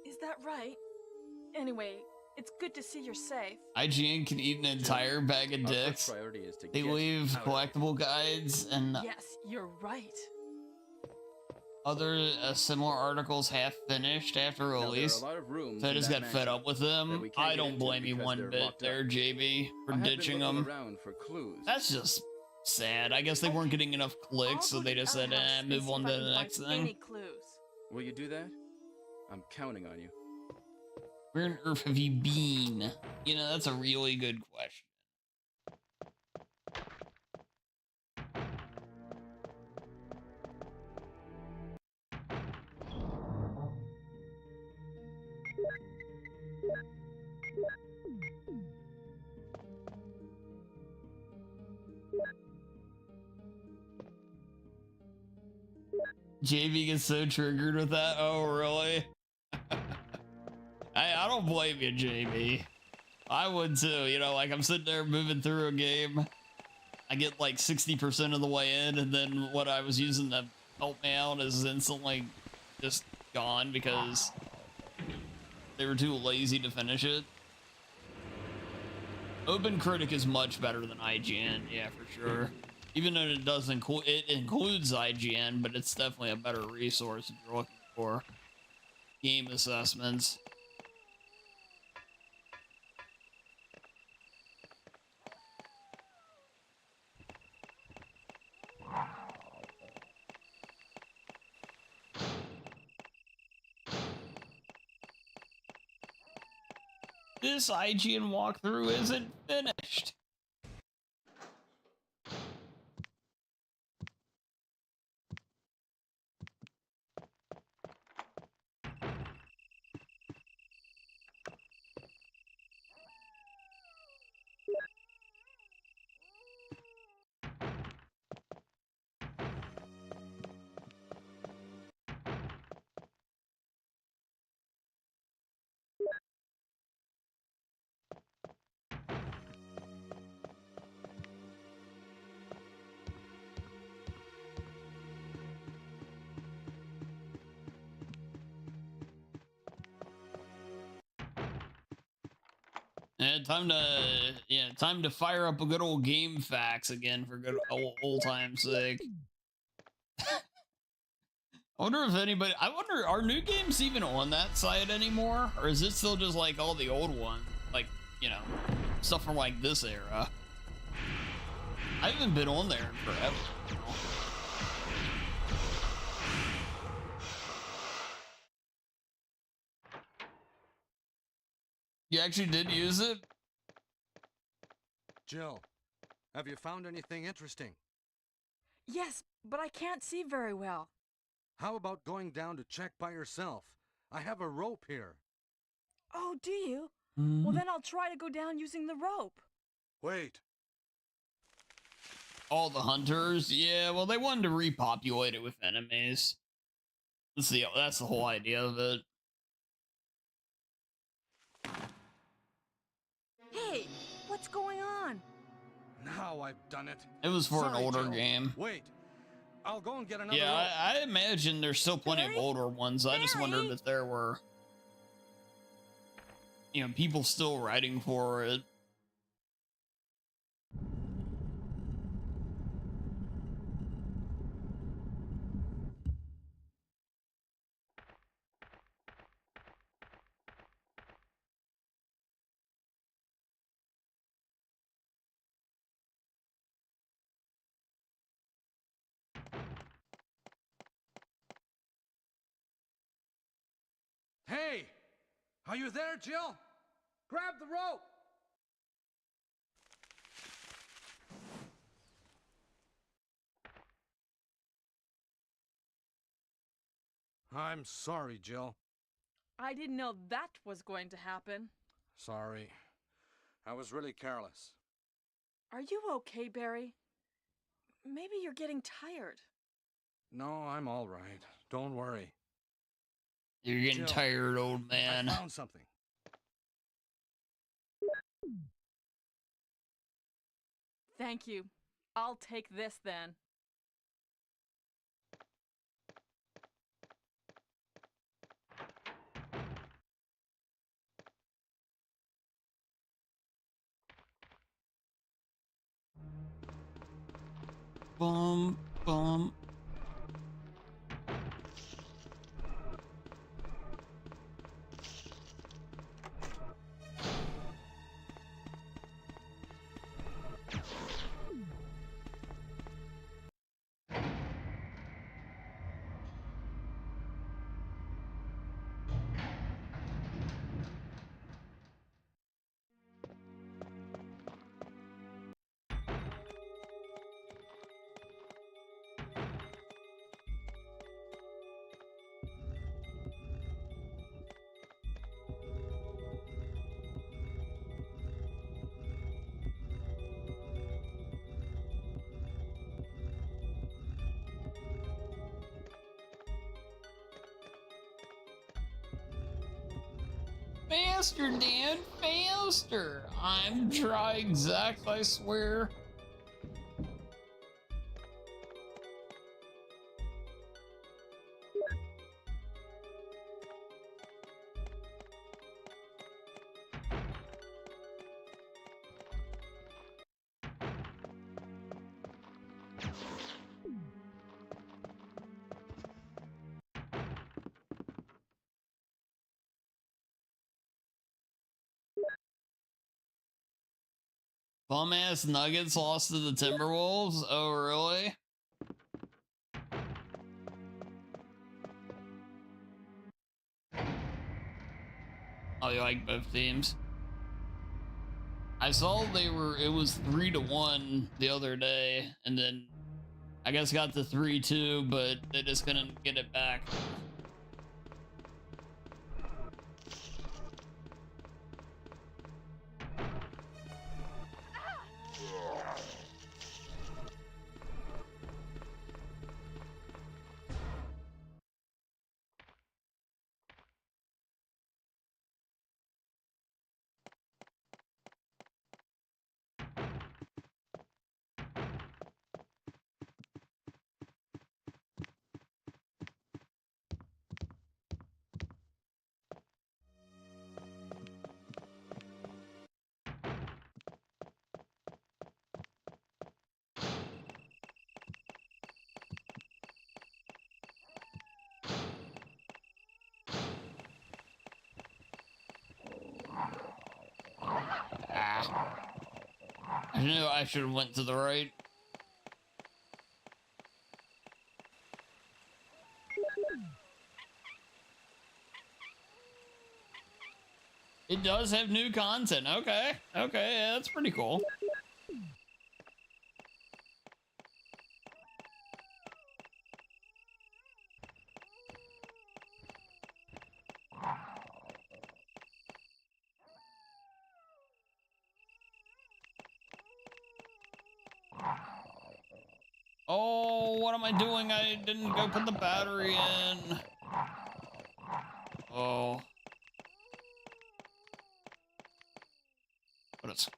Is that right? Anyway, it's good to see you're safe. IGN can eat an entire bag of Our first dicks. priority is to They get leave out of here. collectible guides and Yes, you're right. other similar articles half finished after Now, there are a release. lot of rooms So I in just that got fed mansion up with that them. we can't I get don't into blame you because one they're bit locked there, up. JB, for I have been ditching looking them. around for clues. That's just sad. I guess they weren't getting enough clicks, so they just said, move on to the next Any thing. clues? Will you do that? I'm counting on you. Where on earth have you been? You know, that's a really good question. JV gets so triggered with that. Oh, really? I don't blame you, JB. I would too. You know, like I'm sitting there moving through a game. I get like 60% of the way in, and then what I was using to help me out is instantly just gone because they were too lazy to finish it. Open Critic is much better than IGN, yeah, for sure. Even though it does includes IGN, but it's definitely a better resource if you're looking for game assessments. This IGN walkthrough isn't finished. And time to fire up a good old game facts again for good old time's sake. I wonder if anybody. I wonder, are new games even on that site anymore, or is it still just like all the old ones, like you know, stuff from like this era? I haven't been on there in forever. You know? You actually did use it? Jill, have you found anything interesting? Yes, but I can't see very well. How about going down to check by yourself? I have a rope here. Oh, do you? Well, then I'll try to go down using the rope. Wait. All the hunters? Yeah, well, they wanted to repopulate it with enemies. That's the whole idea of it. Hey, what's going on? Now I've done it. It was for an Sorry, older Jill. game. Wait. I'll go and get another Yeah, rope. I imagine there's still plenty of older ones. I just wondered if there were, you know, people still writing for it. Are you there, Jill? Grab the rope! I'm sorry, Jill. I didn't know that was going to happen. Sorry. I was really careless. Are you okay, Barry? Maybe you're getting tired. No, I'm all right. Don't worry. You're getting Jill, tired, old man. I found something. Thank you. I'll take this then. Bum, bum. Faster, Dan, faster! I'm trying, Zach, I swear. Bum-ass Nuggets lost to the Timberwolves? Oh, really? Oh, you like both teams? I saw it was 3-1 the other day, and then I guess got to 3-2, but they just couldn't get it back. I knew I should have went to the right. It does have new content. Okay. Okay, yeah, that's pretty cool. Oh, what am I doing? I didn't go put the battery in. Oh. What is...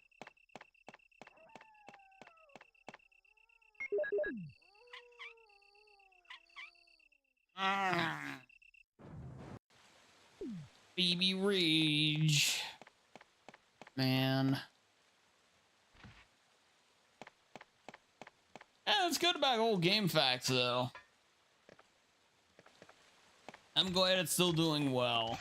Baby Rage. Man. Yeah, that's good about old game facts, though. I'm glad it's still doing well.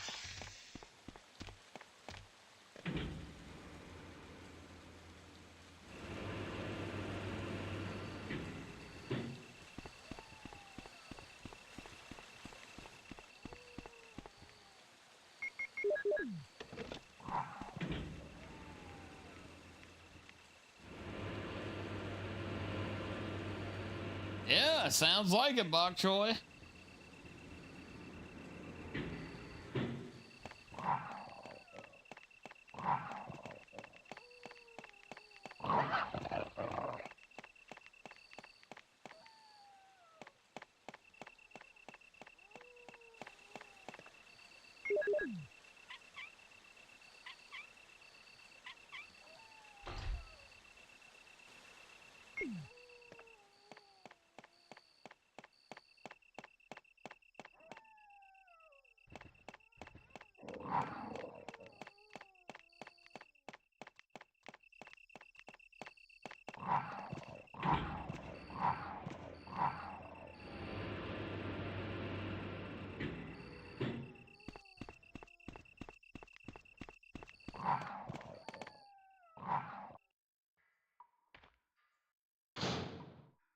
Yeah, sounds like it, bok choy.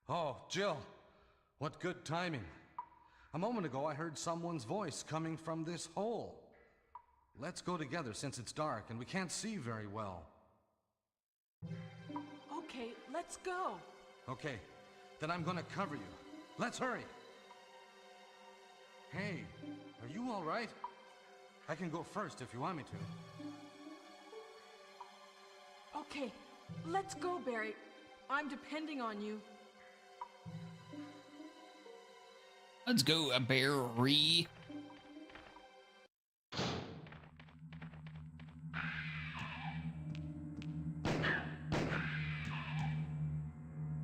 Oh, Jill, what good timing. A moment ago I heard someone's voice coming from this hole. Let's go together since it's dark and we can't see very well. Okay, let's go. Okay, then I'm gonna cover you. Let's hurry. Hey, are you all right? I can go first if you want me to. Okay, let's go, Barry. I'm depending on you. Let's go, Barry.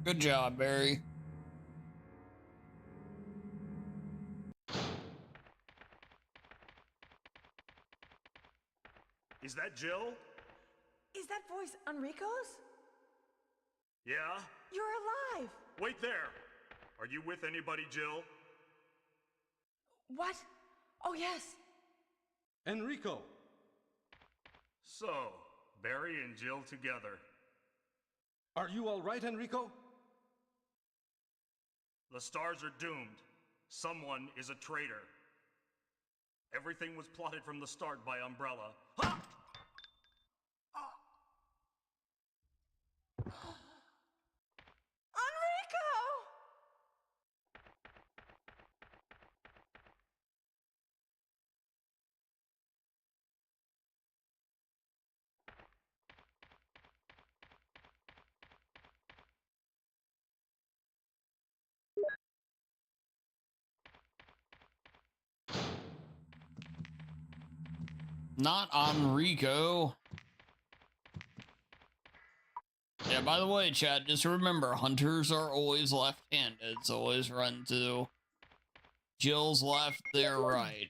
Good job, Barry. Is that Jill? Is that voice Enrico's? Yeah? You're alive! Wait there! Are you with anybody, Jill? What? Oh, yes. Enrico! So, Barry and Jill together. Are you all right, Enrico? The stars are doomed. Someone is a traitor. Everything was plotted from the start by Umbrella. Ha! Not Enrico. Yeah, by the way, Chad, just remember, hunters are always left-handed, so always run to Jill's left, their right.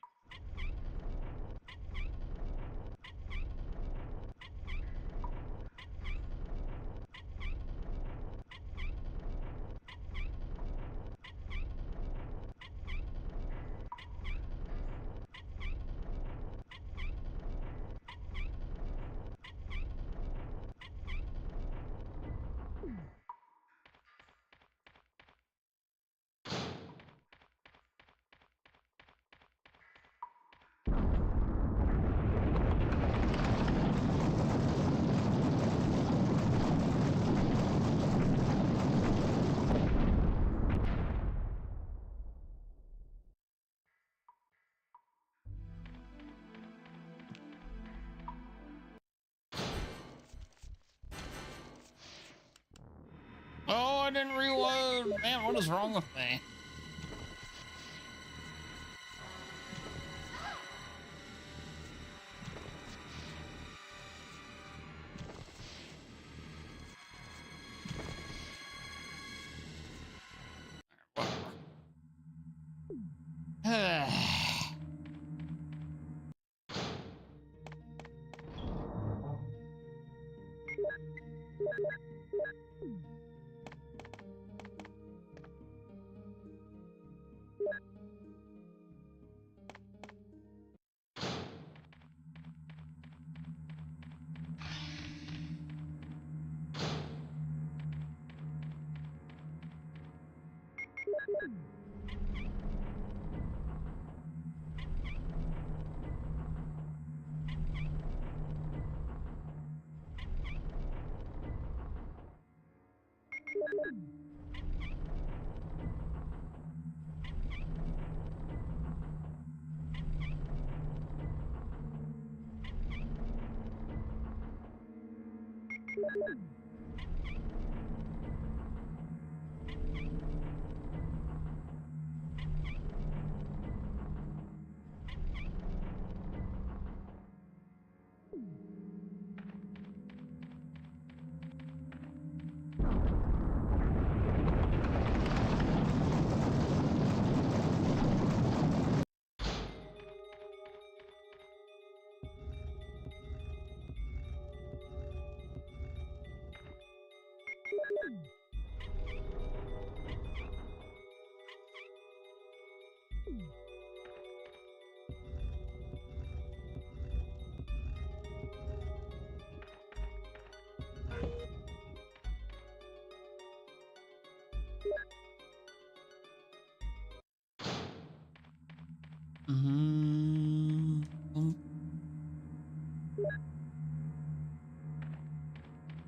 Oh, I didn't reload. Man, what is wrong with me?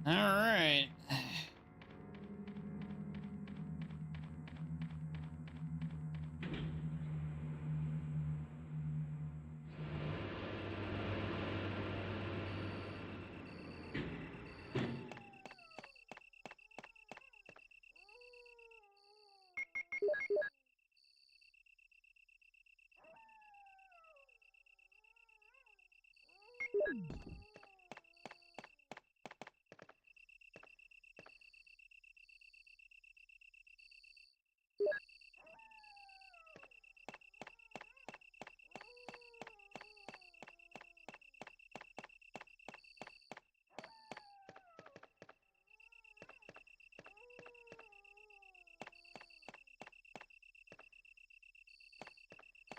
All right.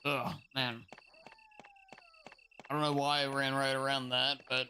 Oh, man. I don't know why I ran right around that, but...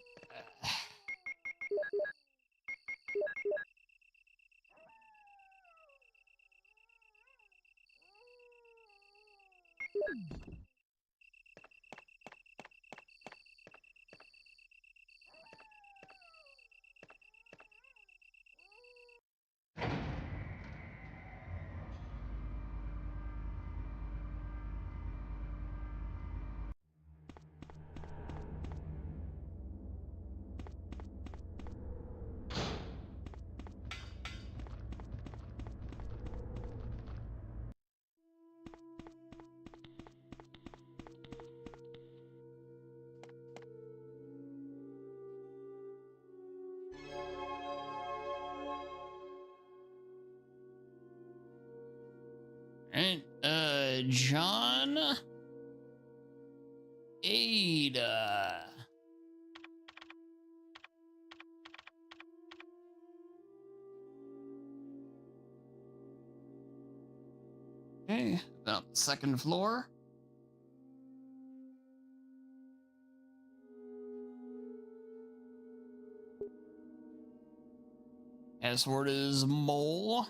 Right, John Ada. Okay, about the second floor. Password is mole.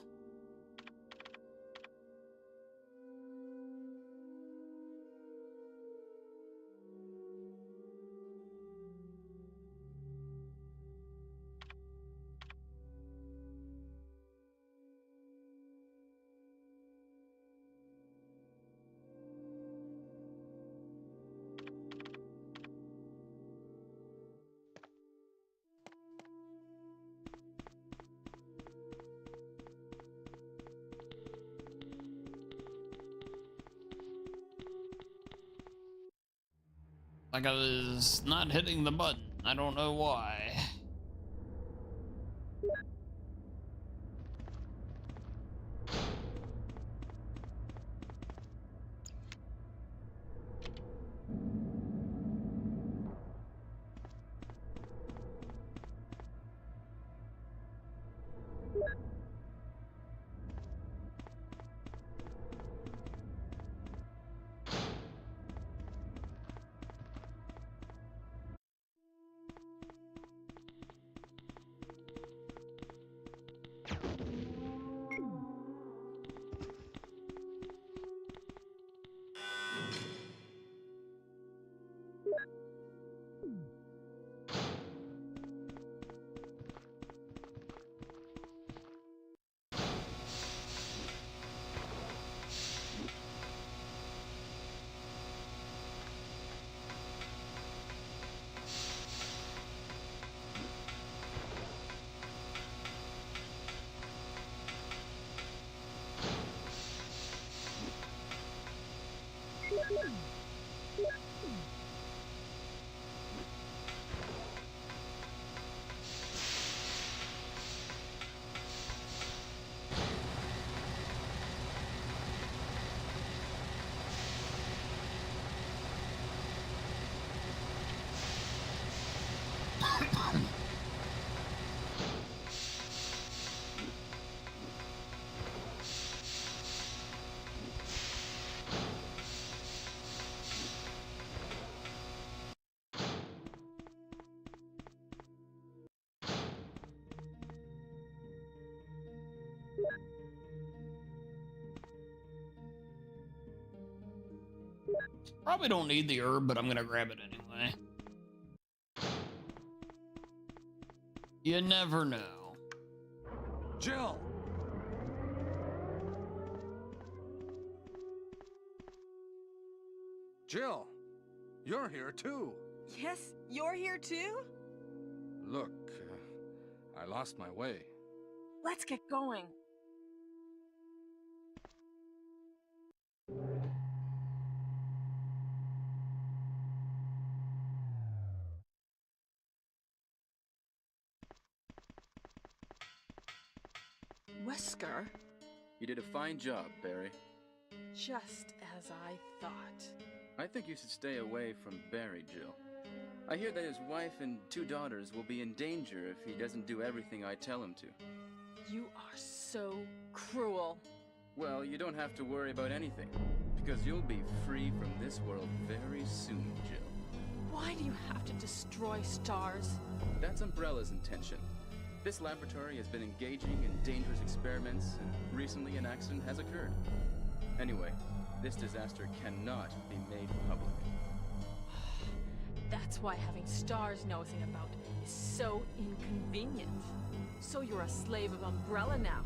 Like I was not hitting the button. I don't know why. Probably don't need the herb, but I'm gonna grab it anyway. You never know. Jill! Jill! You're here too! Yes, you're here too? Look, I lost my way. Let's get going. Wesker? You did a fine job, Barry. Just as I thought. I think you should stay away from Barry, Jill. I hear that his wife and 2 daughters will be in danger if he doesn't do everything I tell him to. You are so cruel. Well, you don't have to worry about anything, because you'll be free from this world very soon, Jill. Why do you have to destroy stars? That's Umbrella's intention. This laboratory has been engaging in dangerous experiments, and recently an accident has occurred. Anyway, this disaster cannot be made public. That's why having stars nosing about is so inconvenient. So you're a slave of Umbrella now,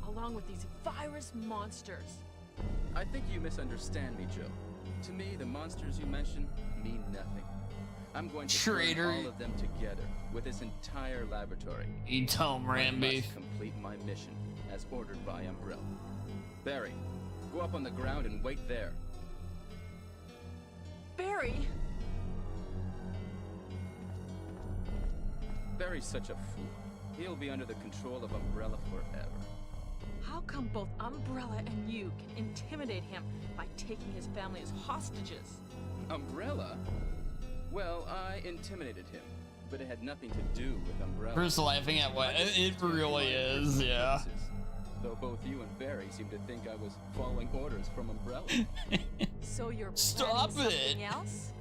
along with these virus monsters. I think you misunderstand me, Jill. To me, the monsters you mention mean nothing. I'm going to Traitor. put all of them together with this entire laboratory. You tell him, I Ramby. must complete my mission, as ordered by Umbrella. Barry, go up on the ground and wait there. Barry! Barry's such a fool. He'll be under the control of Umbrella forever. How come both Umbrella and you can intimidate him by taking his family as hostages? Umbrella? Well, I intimidated him, but it had nothing to do with Umbrella. Bruce laughing at what it really is, yeah. Though both you and Barry seem to think I was following orders from Umbrella. So you're Stop planning it. something else?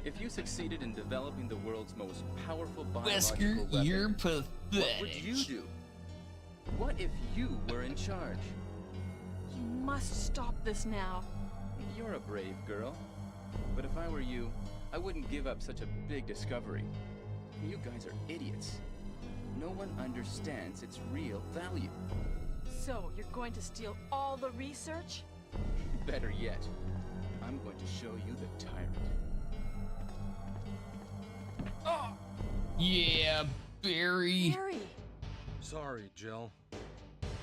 If you succeeded in developing the world's most powerful Wesker, biological weapon, you're what pathetic. would you do? What if you were in charge? You must stop this now. You're a brave girl. But if I were you, I wouldn't give up such a big discovery. You guys are idiots. No one understands its real value. So you're going to steal all the research? Better yet, I'm going to show you the tyrant. Oh! Yeah, Barry. Barry! Sorry, Jill.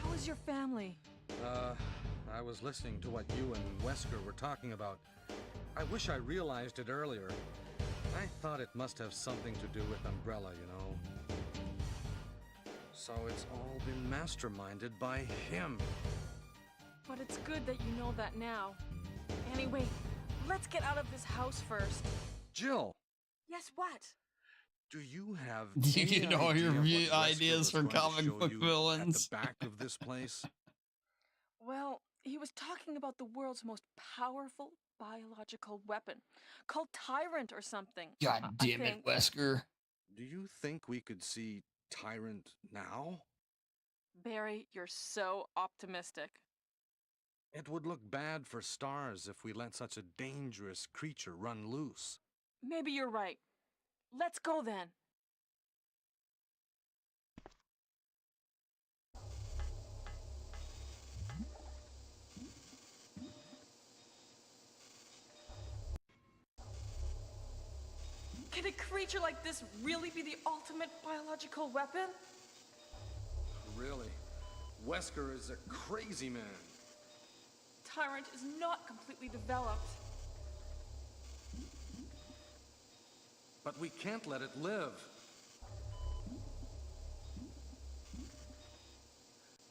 How is your family? I was listening to what you and Wesker were talking about. I wish I realized it earlier. I thought it must have something to do with Umbrella, you know. So it's all been masterminded by him. But it's good that you know that now. Anyway, let's get out of this house first. Jill! Yes, what? Do you have Do you any get all your idea what Wesker ideas was for going to comic show book you villains? at the back of this place? Well, he was talking about the world's most powerful biological weapon, called Tyrant or something. God I damn it, think. Wesker. Do you think we could see Tyrant now? Barry, you're so optimistic. It would look bad for stars if we let such a dangerous creature run loose. Maybe you're right. Let's go then. Can a creature like this really be the ultimate biological weapon? Really? Wesker is a crazy man. Tyrant is not completely developed. But we can't let it live.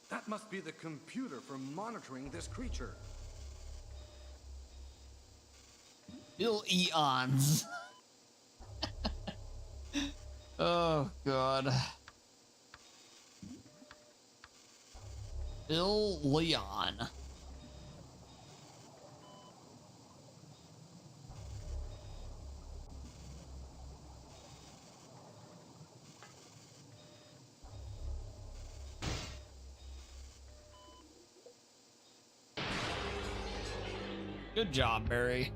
That must be the computer for monitoring this creature. Bill Eons. Oh, God. Bill Leon. Good job, Barry.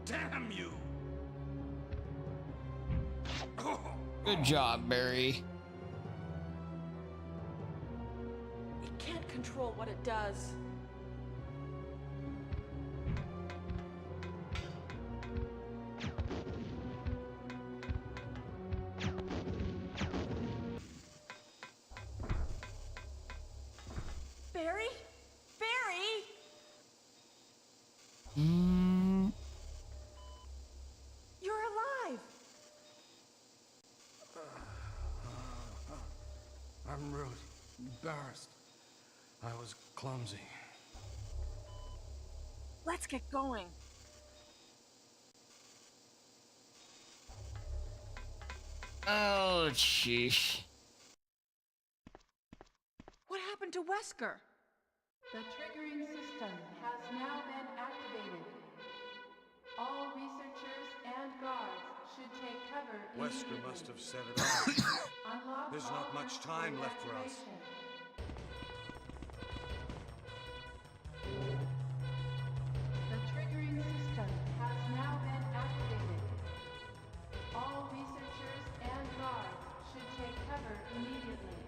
Damn you! Good job, Barry. It can't control what it does. Barry? Barry? You're alive! I'm really embarrassed. I was clumsy. Let's get going. Oh, sheesh. What happened to Wesker? The triggering system has now been activated. All researchers and guards should take cover Wesker immediately. must have set it off. Unlock There's all not much rooms time for left for us. evacuation. The triggering system has now been activated. All researchers and guards should take cover immediately.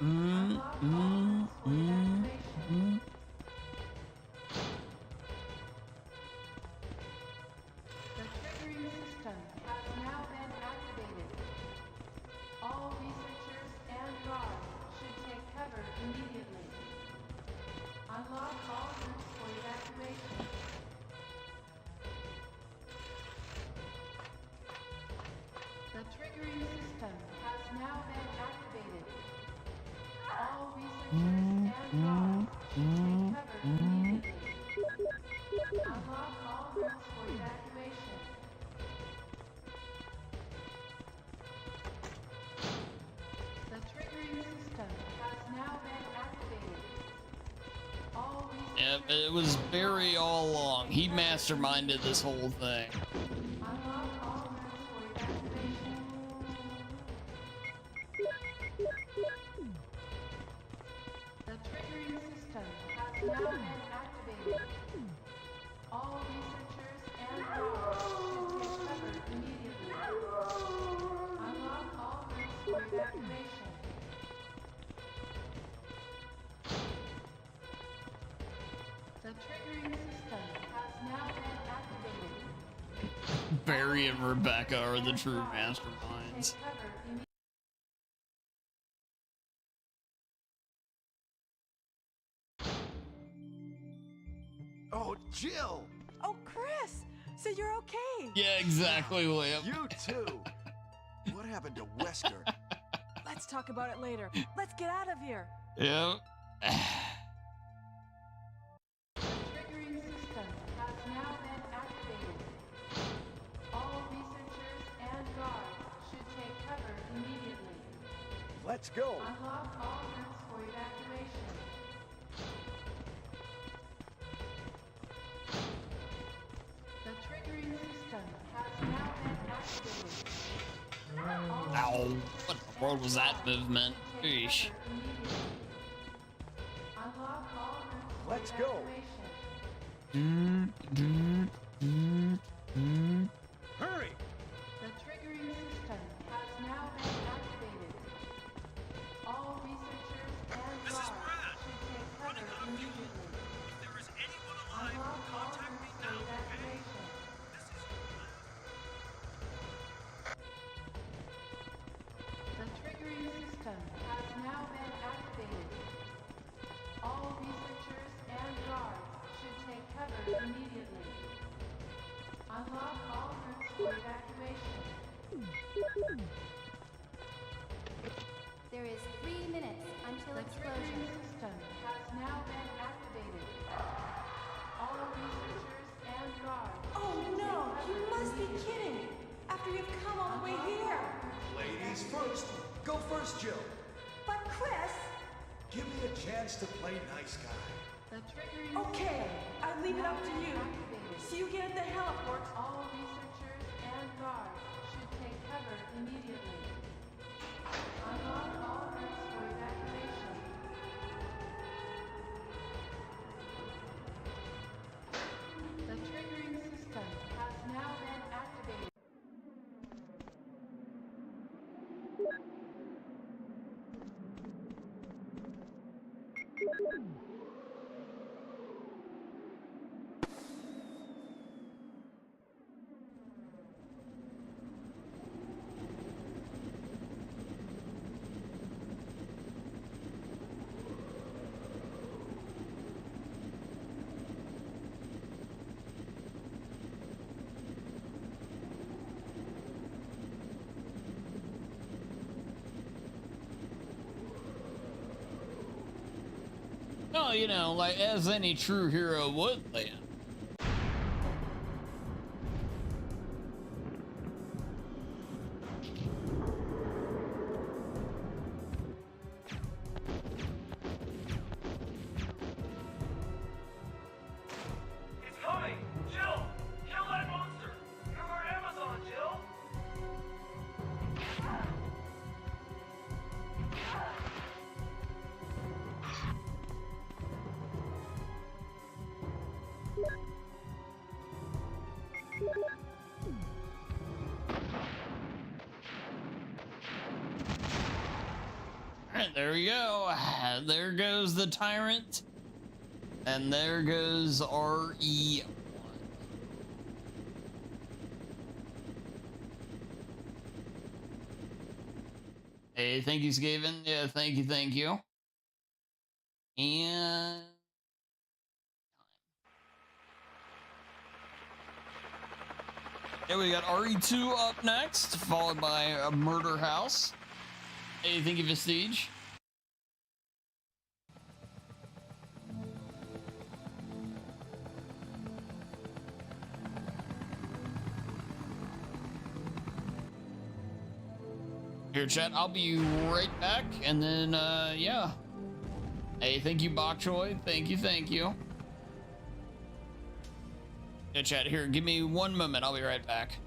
Unlock all rooms for evacuation. The triggering system has now been activated. All researchers and guards should take cover immediately. Unlock all routes for evacuation. The triggering system has now been activated. All researchers and guards should take cover immediately. Unlock all routes for evacuation. The triggering system has now been activated. All Yep, it was Barry all along. He masterminded this whole thing. unlock all routes for evacuation. The triggering system has now been activated. All researchers and guards should take cover immediately. Unlock all routes for evacuation. The triggering system has now been activated. Barry and Rebecca are the true masterminds. Take cover immediately. Oh, Jill! Oh, Chris! So you're okay? Yeah, exactly, Liam. You too! What happened to Wesker? Let's talk about it later. Let's get out of here. Yep. The triggering system has now been activated. All researchers and guards should take cover immediately. Let's go! Unlock all routes for evacuation. The triggering system has now been activated. Ow. What the world was that movement? Sheesh. Unlock all routes for Let's go! evacuation. Hurry! The triggering system has now been activated. All researchers and This is guards Brad. should take cover immediately. If there is anyone alive, Unlock all contact me routes for now, okay? evacuation. The triggering system has now been activated. All researchers and guards should take cover immediately. The triggering system has now been activated. All researchers and guards. Oh no, you must be kidding! After you've come all the way here! Ladies first. Go first, Jill. But Chris! Give me a chance to play nice guy. The triggering Okay, system I leave it has up to been you. activated. See you again at the heliport. All researchers and guards should take cover immediately. Unlock all routes for evacuation. The triggering system has now been activated. Oh, you know, like as any true hero would, then. It's coming! Jill! Kill that monster! You're our Amazon, Jill! Alright, there we go. There goes the tyrant. And there goes RE1. Hey, thank you, Skaven. Yeah, thank you, thank you. And yeah, we got RE2 up next, followed by a Murder House. Hey, thank you, Vestige. Here, chat, I'll be right back, and then, yeah. Hey, thank you, Bok Choy. Thank you, thank you. Yeah, chat, here, give me 1 moment. I'll be right back.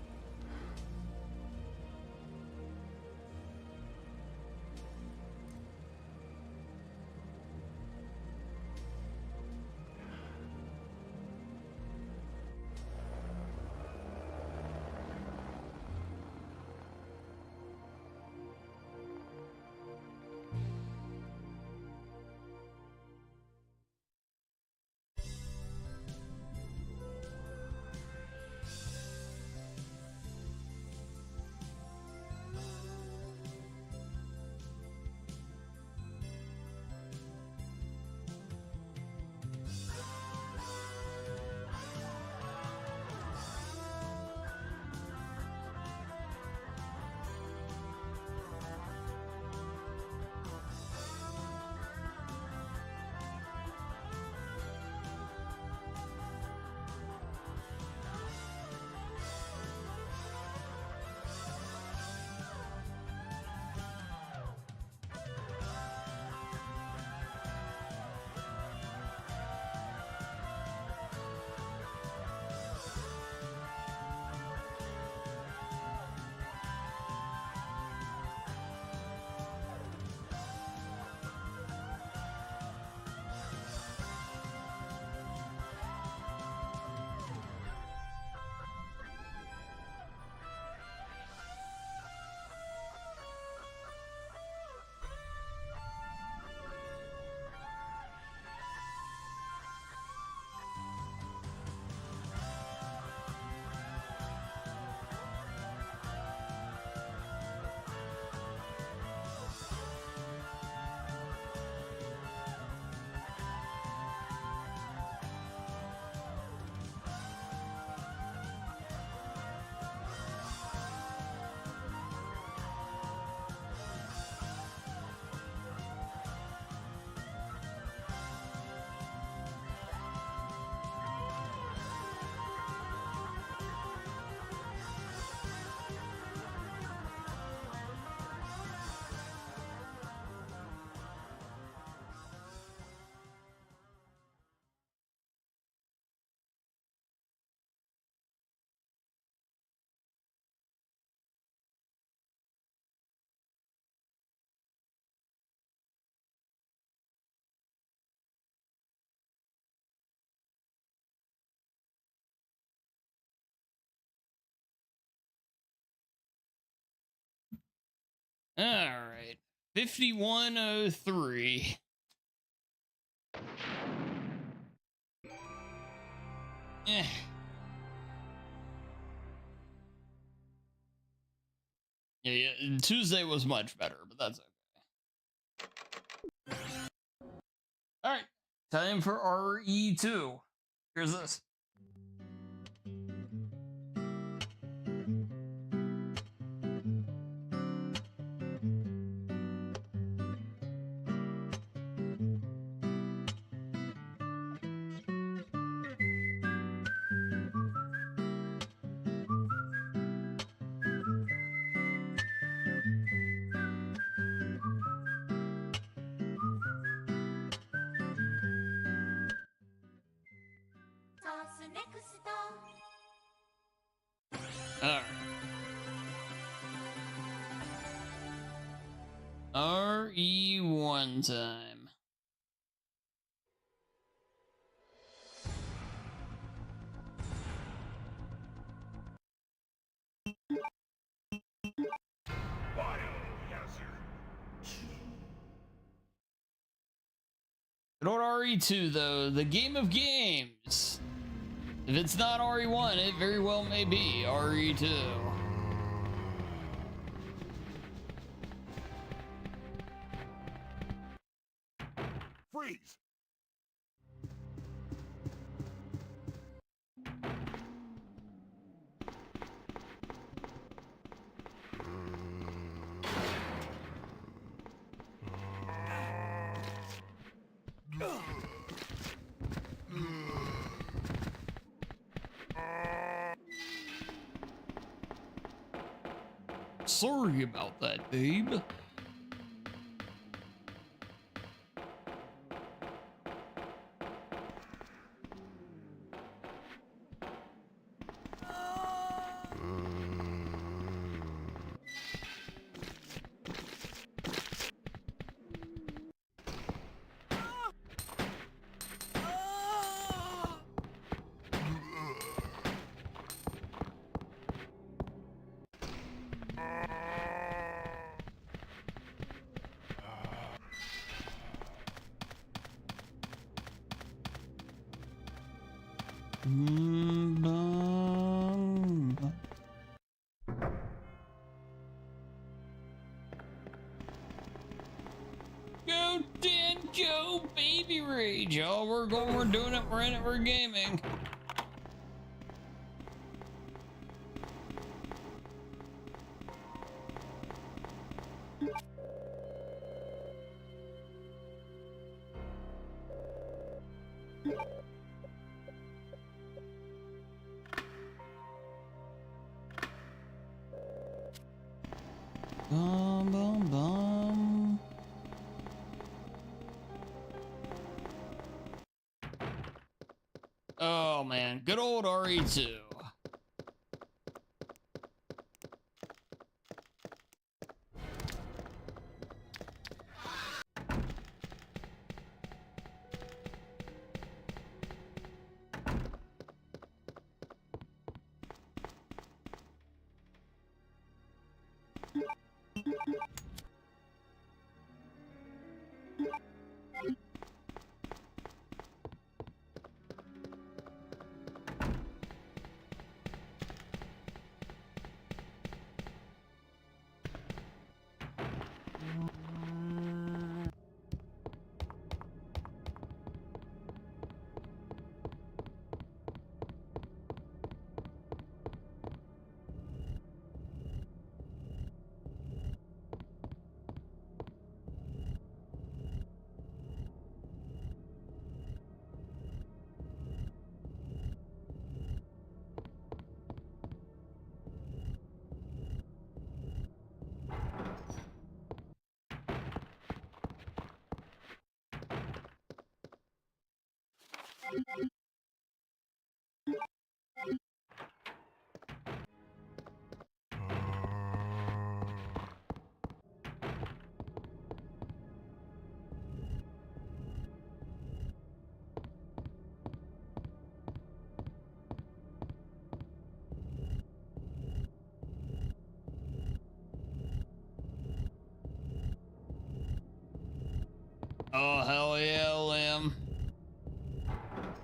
All right. 5103. Eh. Yeah, Tuesday was much better, but that's okay. All right. Time for RE2. Here's this. All right. RE1 time. Good old RE2 though, the game of games. If it's not RE1, it very well may be RE2. Freeze! Sorry about that, babe. Go, Dan, go, baby rage. Oh, we're going, we're doing it, we're in it, we're gaming. Bum, bum, bum. Oh man, good old RE2.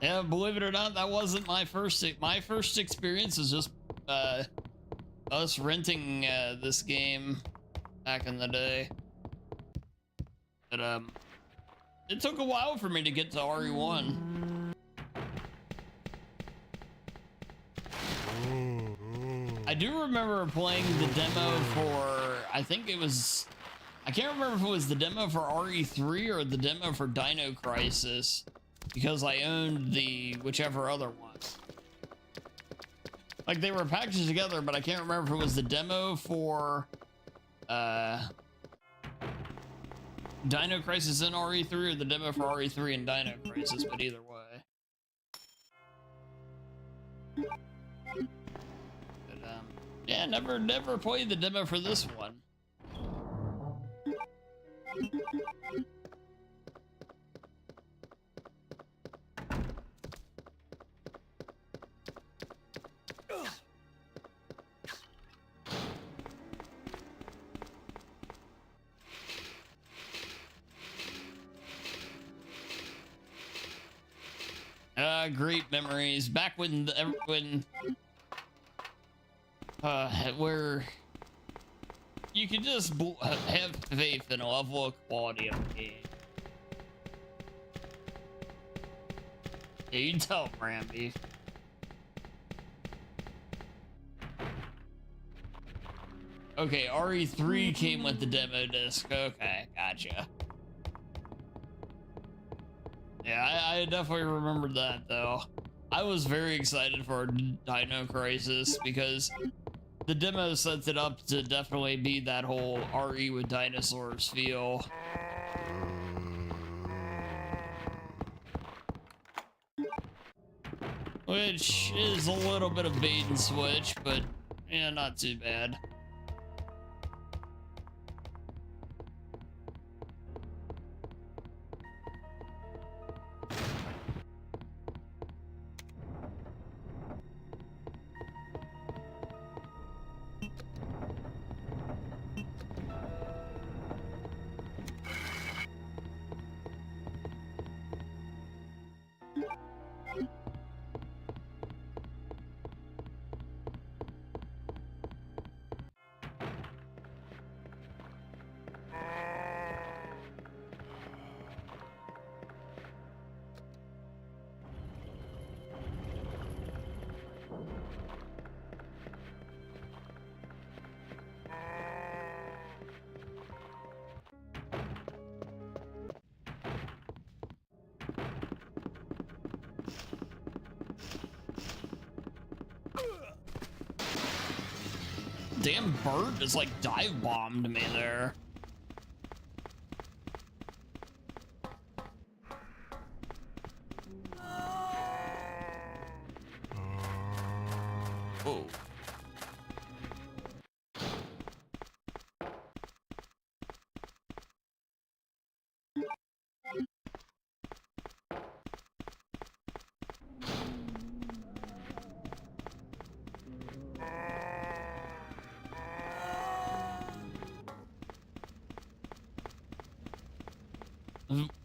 Yeah, believe it or not, that wasn't my first. My first experience is just us renting this game back in the day. But it took a while for me to get to RE1. I do remember playing the demo for, I think it was, I can't remember if it was the demo for RE3 or the demo for Dino Crisis, because I owned the whichever other one. Like, they were packaged together, but I can't remember if it was the demo for Dino Crisis in RE3 or the demo for RE3 and Dino Crisis, but either way. But, yeah, never played the demo for this one. Great memories back when where you could just have faith in a level of quality of the game. Yeah, you can tell, Ramby. Okay, RE3 came with the demo disc. Okay, gotcha. Yeah, I definitely remember that, though. I was very excited for Dino Crisis because the demo sets it up to definitely be that whole RE with dinosaurs feel. Which is a little bit of bait and switch, but yeah, not too bad. Damn bird just like dive bombed me there. Whoa.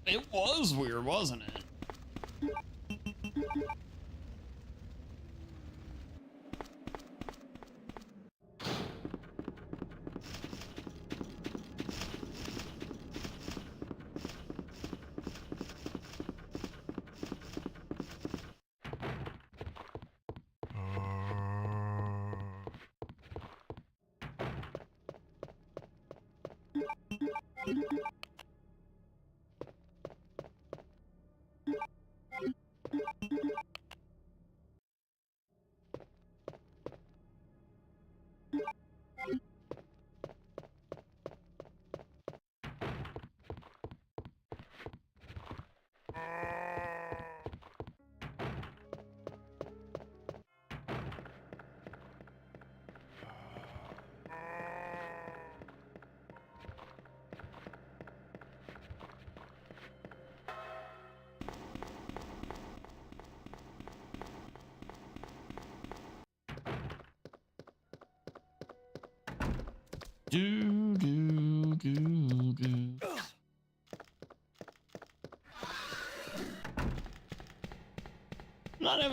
It was weird, wasn't it? Do do do do.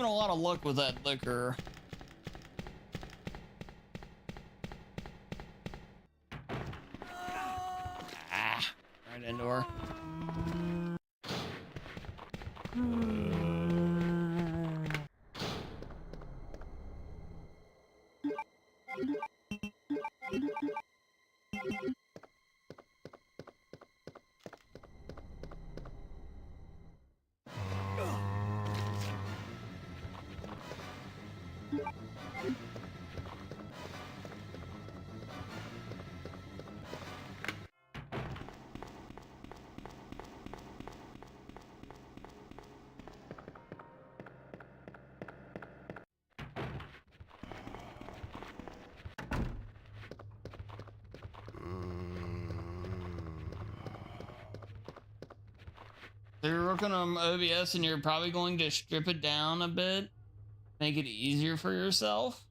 a lot of luck with that liquor. Ah, right into her. You're working on OBS and you're probably going to strip it down a bit, make it easier for yourself.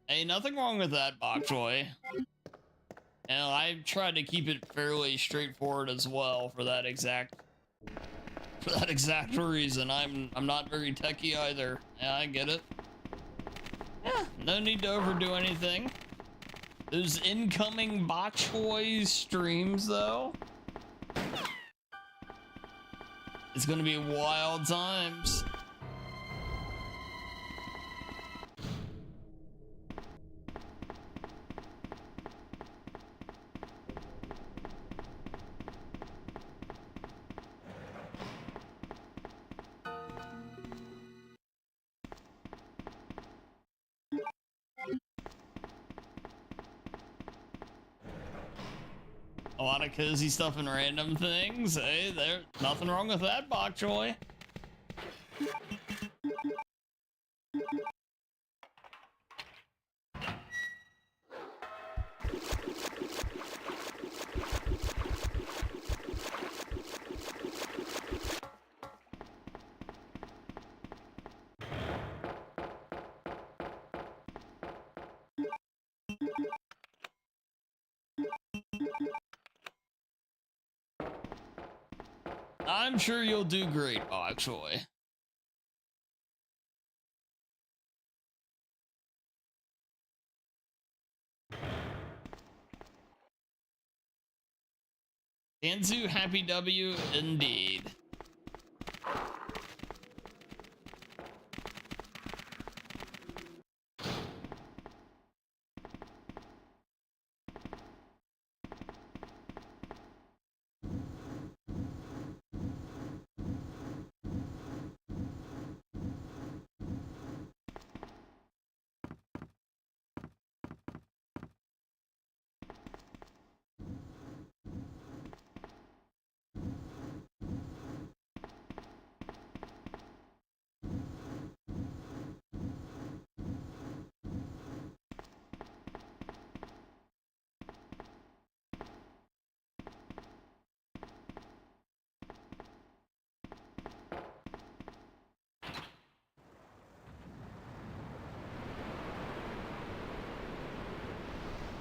Hey, nothing wrong with that, Bokchoy. And I tried to keep it fairly straightforward as well for that exact reason. I'm not very techie either. Yeah, I get it. Yeah, no need to overdo anything. Those incoming Bokchoy streams, though, it's gonna be wild times. A lot of cozy stuff and random things. Hey, there's nothing wrong with that, Bokchoy. I'm sure you'll do great, Bokchoy. Anzu, happy W indeed.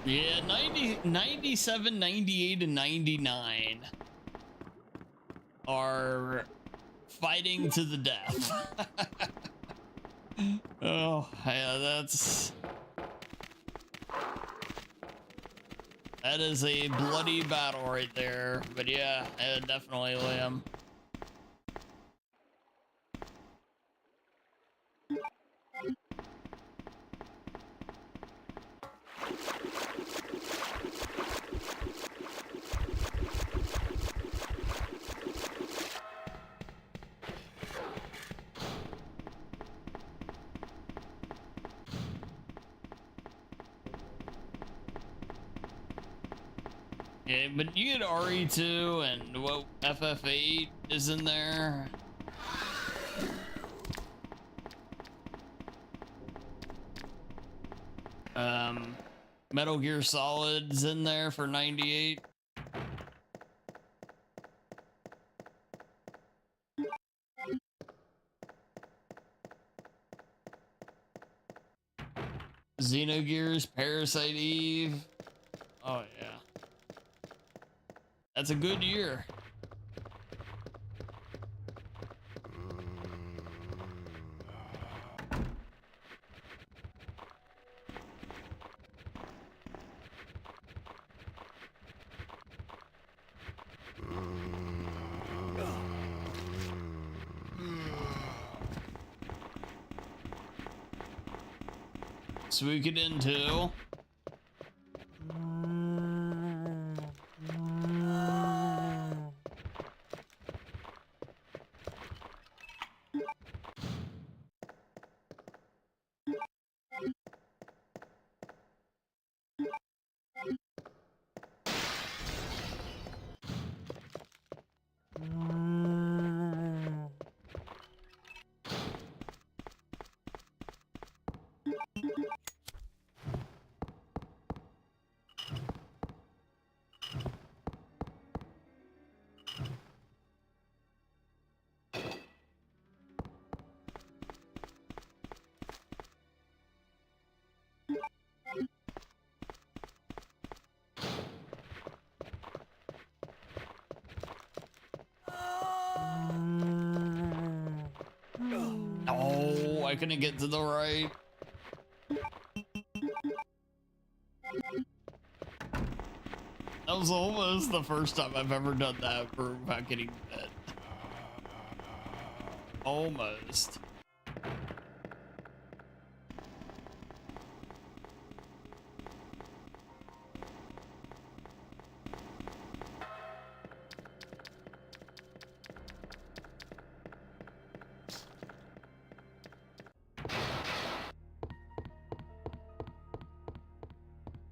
Yeah, 90, 97, 98, and 99 are fighting to the death. Oh, yeah, that is a bloody battle right there. But yeah, definitely, Liam. Yeah, but you get RE2 and what FF8 is in there. Metal Gear Solid's in there for 98. Xenogears, Parasite Eve. Oh yeah. That's a good year. So we get into oh, I couldn't get to the right. That was almost the first time I've ever done that for not getting bit. Almost.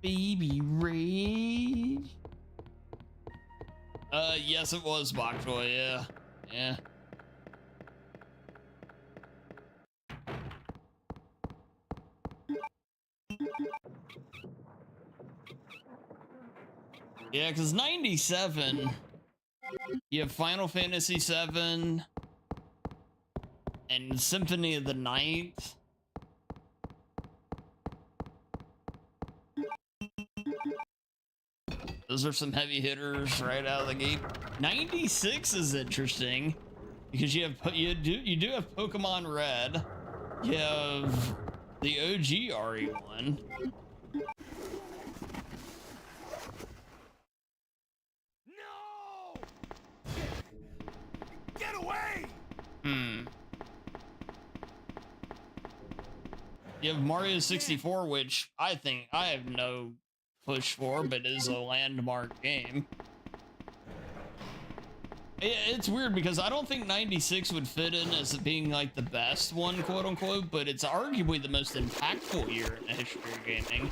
Baby Rage. Yes, it was Boktoy, yeah. Yeah. Yeah, because 97, you have Final Fantasy VII and Symphony of the Night. Those are some heavy hitters right out of the gate. 96 is interesting because you do have Pokemon Red. You have the OG RE1. No! Get away! You have Mario 64, which I think I have no push for, but is a landmark game. It's weird because I don't think 96 would fit in as being like the best one, quote unquote, but it's arguably the most impactful year in the history of gaming.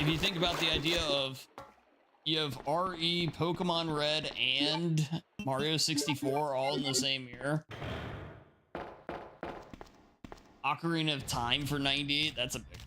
If you think about the idea of you have RE, Pokemon Red, and Mario 64 all in the same year. Ocarina of Time for 98, that's a big one.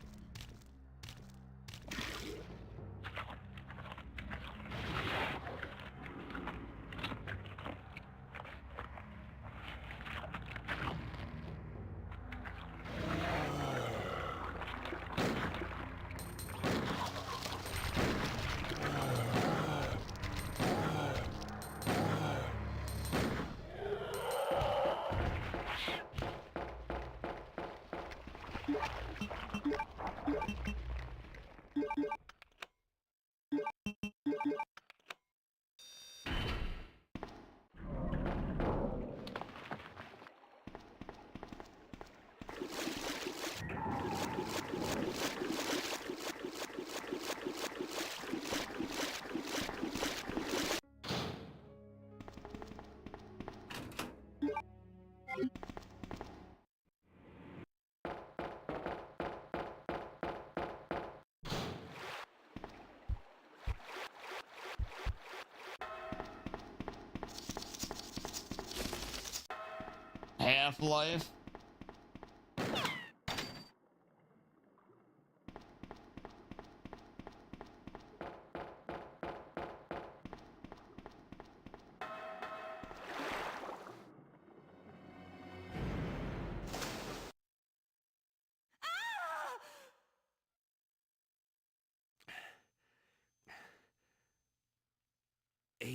Half-Life.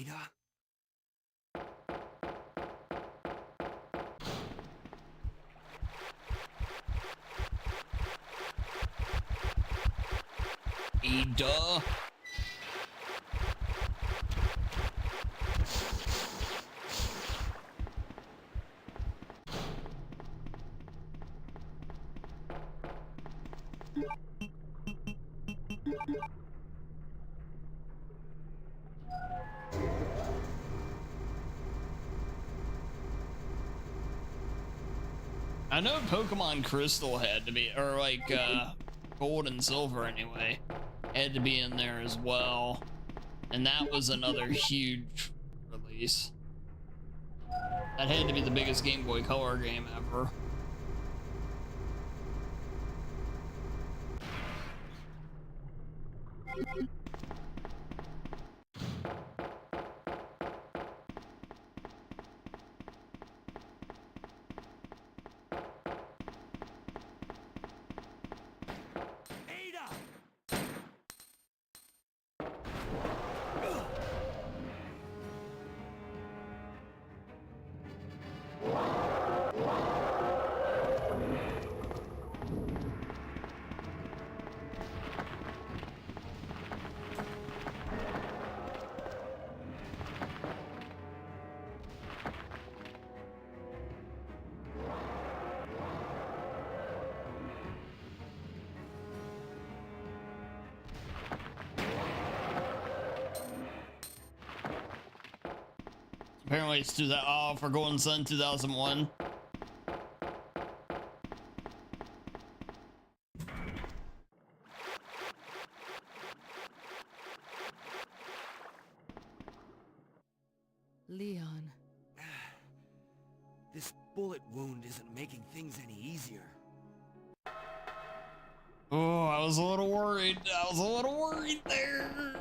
Ada? Ada. I know Pokemon Crystal had to be, or like Gold and Silver anyway, had to be in there as well. And that was another huge release. That had to be the biggest Game Boy Color game ever. Apparently it's to that for Golden Sun 2001. Leon. This bullet wound isn't making things any easier. Oh, I was a little worried. I was a little worried there.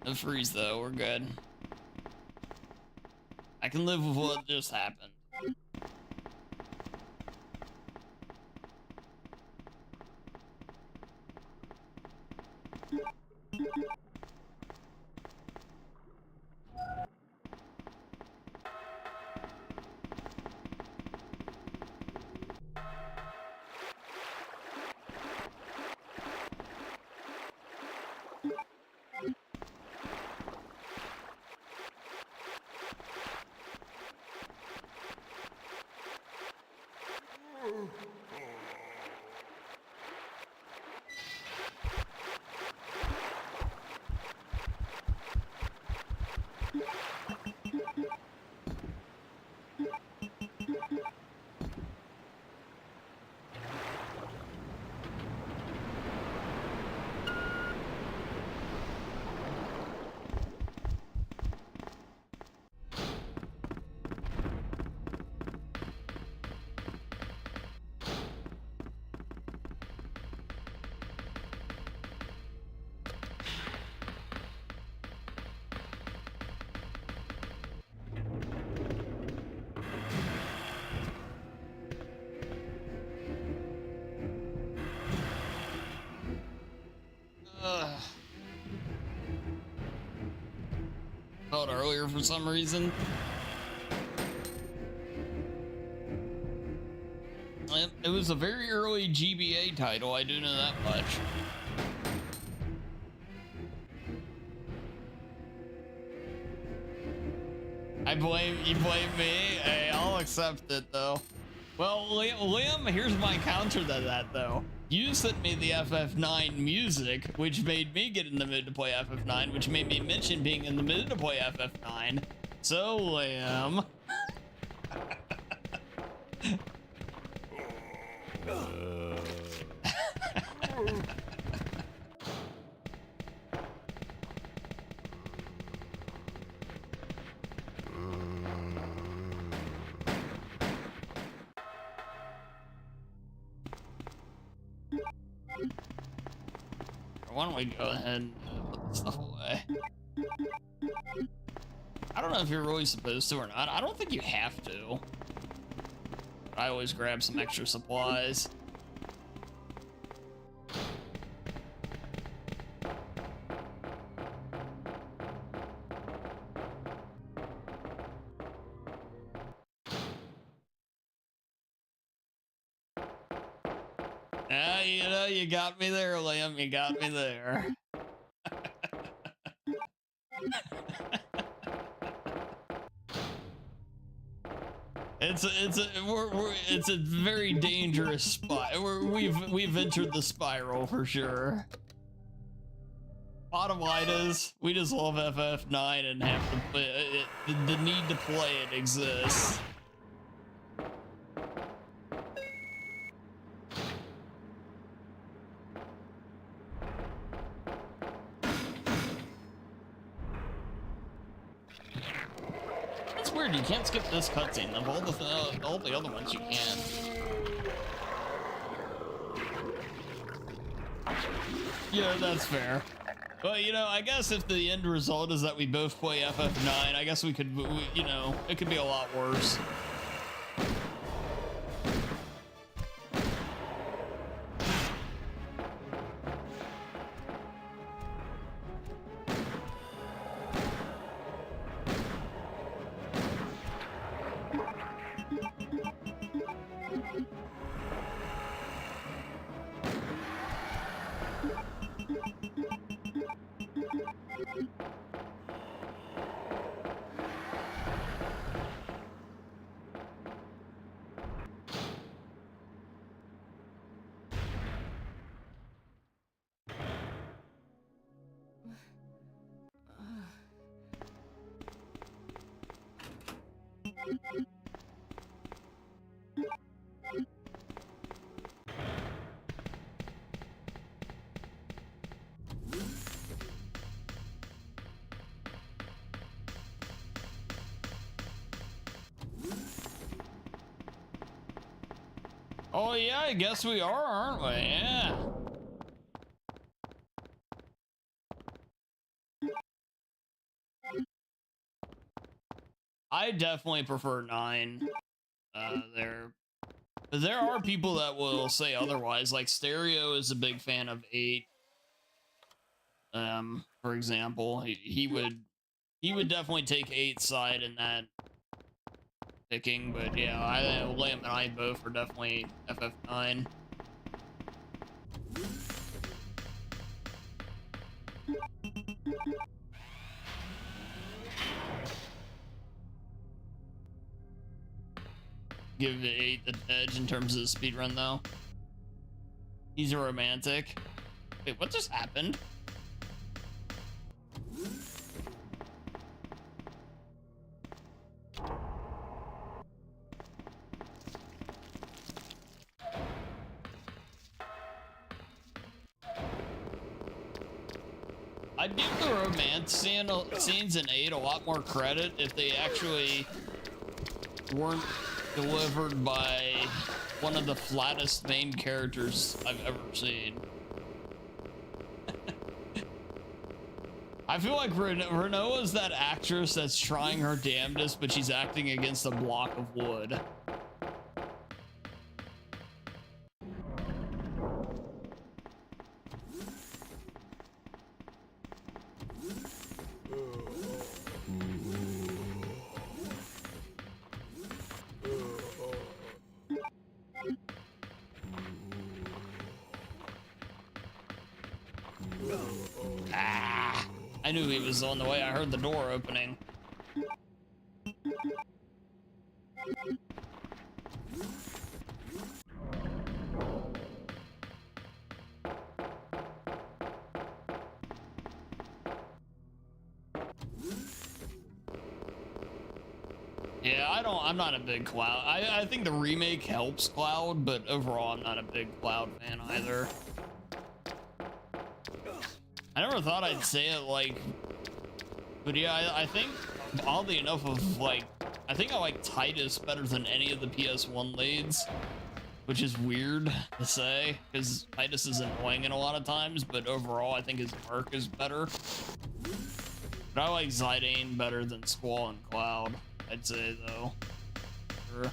No freeze though, we're good. I can live with what just happened. Felt earlier for some reason. It was a very early GBA title, I do know that much. You blame me? Hey, I'll accept it though. Well, Liam, here's my counter to that though. You sent me the FF9 music, which made me get in the mood to play FF9, which made me mention being in the mood to play FF9. So, Liam. Why don't we go ahead and put this stuff away? I don't know if you're really supposed to or not. I don't think you have to. I always grab some extra supplies. You know, you got me there, Liam. You got me there. It's a very dangerous spot. We've entered the spiral for sure. Bottom line is, we just love FF9 and have to play it. The need to play it exists. It's weird, you can't skip this cutscene. Of all the other ones, you can. Yeah, that's fair. Well, you know, I guess if the end result is that we both play FF9, I guess we could, you know, it could be a lot worse. Oh yeah, I guess we are, aren't we? Yeah. I definitely prefer 9 there. But there are people that will say otherwise, like Stereo is a big fan of 8. For example, he would definitely take 8's side in that picking, but yeah, Liam and I both are definitely FF9. Give 8 the edge in terms of the speedrun, though. He's a romantic. Wait, what just happened? I'd give the romance scenes in 8 a lot more credit if they actually weren't delivered by one of the flattest main characters I've ever seen. I feel like Renault is that actress that's trying her damnedest, but she's acting against a block of wood. I knew he was on the way. I heard the door opening. Yeah, I'm not a big Cloud. I think the remake helps Cloud, but overall I'm not a big Cloud fan either. I never thought I'd say it, like, but yeah, I think oddly enough of like, I think I like Titus better than any of the PS1 leads, which is weird to say because Titus is annoying in a lot of times, but overall I think his arc is better. But I like Zidane better than Squall and Cloud, I'd say though. Sure.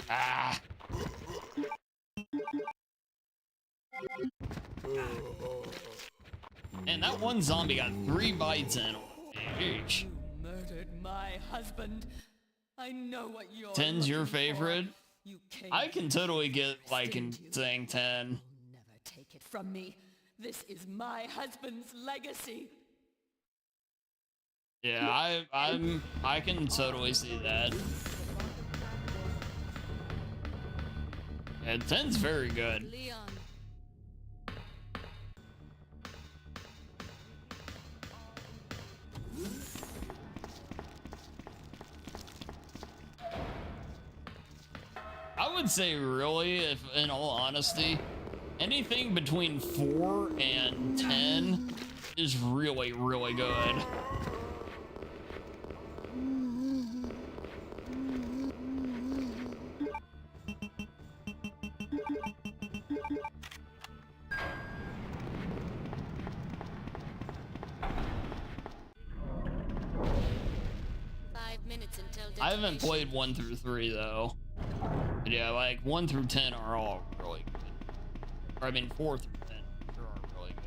Ah. And that one zombie got 3 bites in him. Sheesh. You murdered my husband. I know what you're 10's your looking for. favorite? You came I can totally get like in didn't you? saying 10. Never take it from me. This is my husband's legacy. Yeah, I can totally see that. And 10's very good. Leon. I would say really, if in all honesty, anything between 4 and 10 is really, really good. I haven't played 1 through 3 though. But yeah, like 1 through 10 are all really good. Or I mean 4 through 10 sure are really good.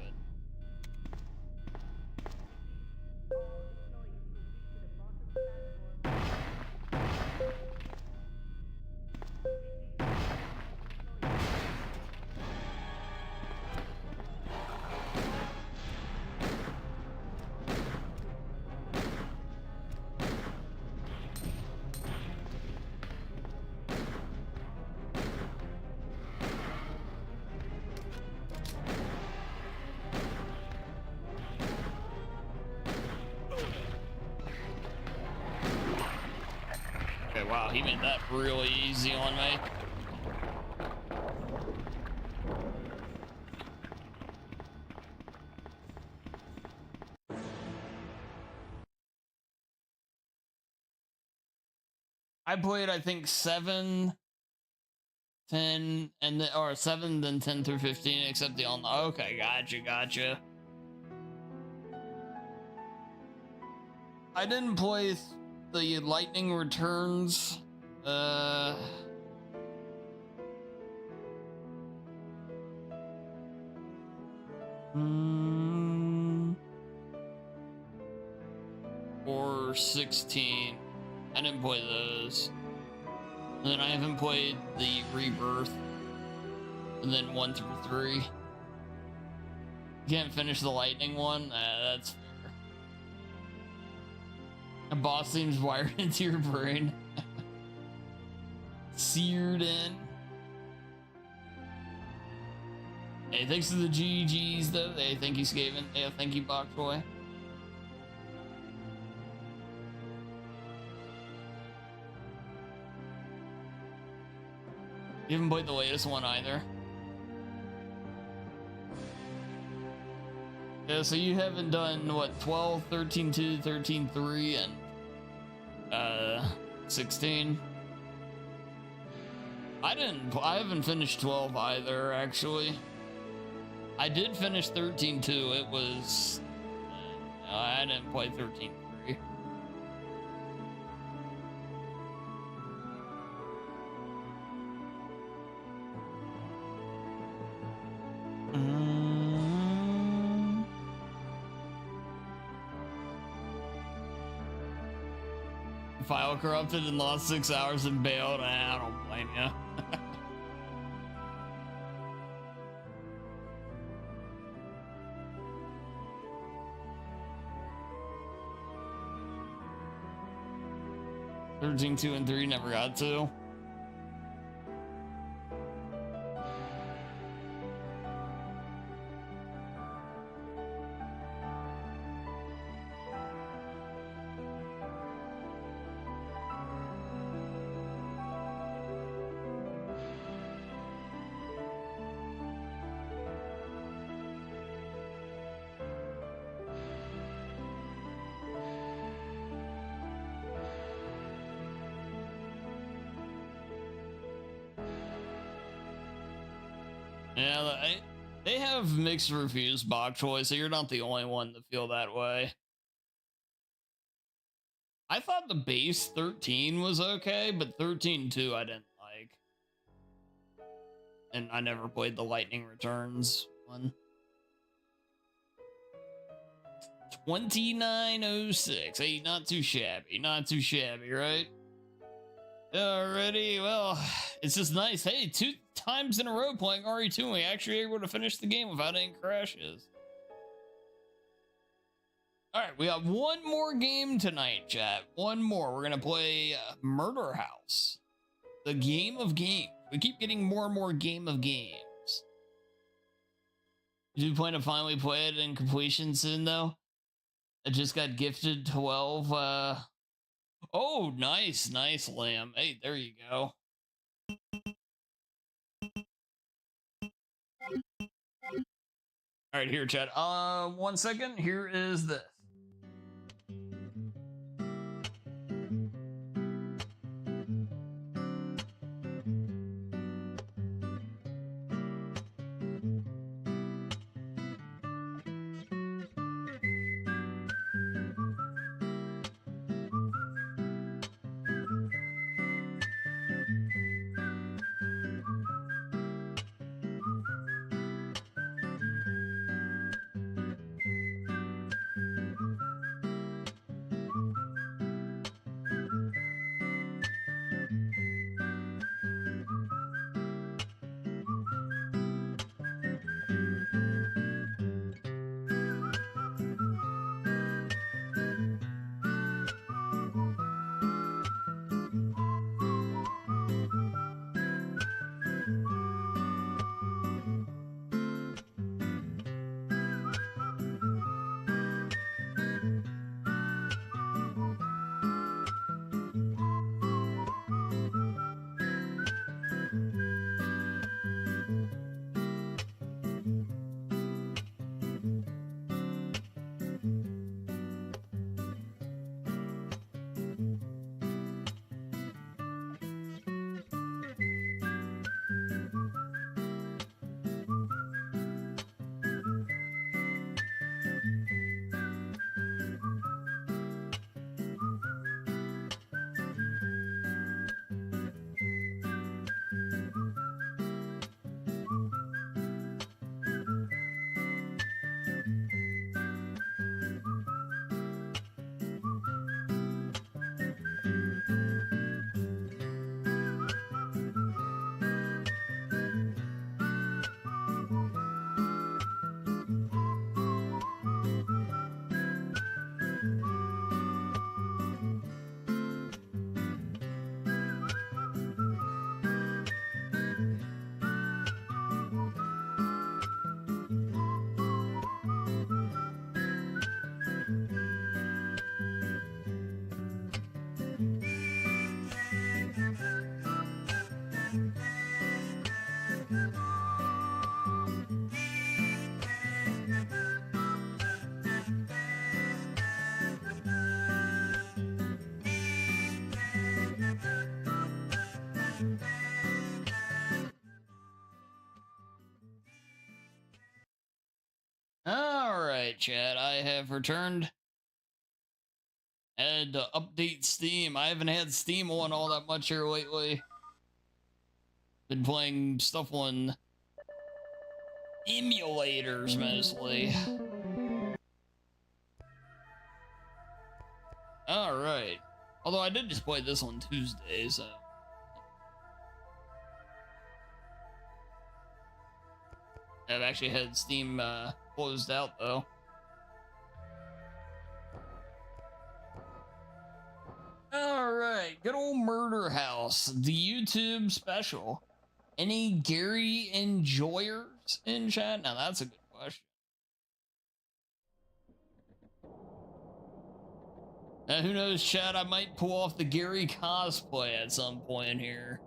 Okay, wow, he made that really easy on me. I played, I think, 7, 10, and then, or 7, then 10 through 15, except the online. Okay, gotcha. I didn't play the Lightning Returns. Or 16. I didn't play those. And then I haven't played the Rebirth. And then 1 through 3. Can't finish the Lightning one? That's fair. A boss seems wired into your brain. Seared in. Hey, thanks to the GGs though. Hey, thank you, Skaven. Hey, thank you, Bokboy. You haven't played the latest one either. Yeah, so you haven't done what, 12, 13.2, 13.3, and 16. I haven't finished 12 either, actually. I did finish 13.2. It was I didn't play 13.3. File corrupted and lost 6 hours and bailed. I don't blame you. Thirteen, 2, and 3 never got to. Yeah, they have mixed reviews, Bok Choy, so you're not the only one to feel that way. I thought the base 13 was okay, but 13.2 I didn't like. And I never played the Lightning Returns one. 2906. Hey, not too shabby. Not too shabby, right? Alrighty, well, it's just nice. Hey, 2 times in a row playing RE2 and we actually able to finish the game without any crashes. Alright, we got one more game tonight, chat. One more. We're gonna play Murder House. The game of games. We keep getting more and more game of games. Do you plan to finally play it in completion soon, though? I just got gifted 12. Oh, nice, nice, Lamb. Hey, there you go. All right, here, chat. 1 second. Here is this. Alright, chat, I have returned. Had to update Steam. I haven't had Steam on all that much here lately. Been playing stuff on emulators mostly. Alright. Although I did just play this on Tuesday, so. I've actually had Steam closed out though. Alright, good old Murder House, the YouTube special. Any Gary enjoyers in chat? Now that's a good question. Who knows, chat, I might pull off the Gary cosplay at some point here.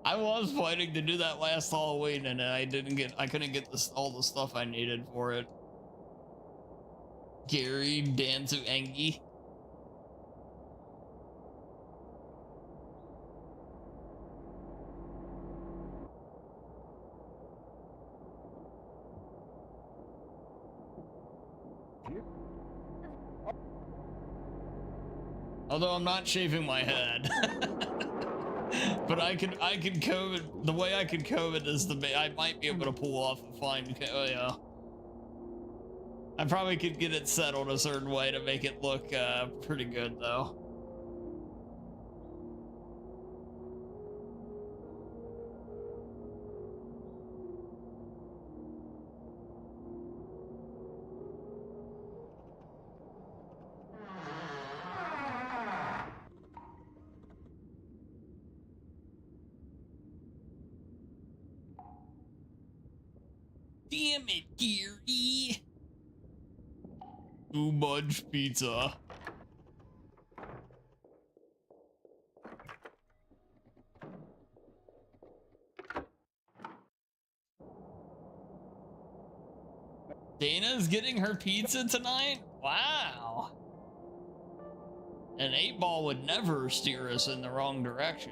I was planning to do that last Halloween and I couldn't get all the stuff I needed for it. Gary Danzu Engi. Although I'm not shaving my head. But I could code it. The way I could code it is I might be able to pull off a fine. Oh yeah. I probably could get it settled a certain way to make it look pretty good though. Damn it, Gary. Too much pizza. Dana's getting her pizza tonight? Wow. An 8-ball would never steer us in the wrong direction.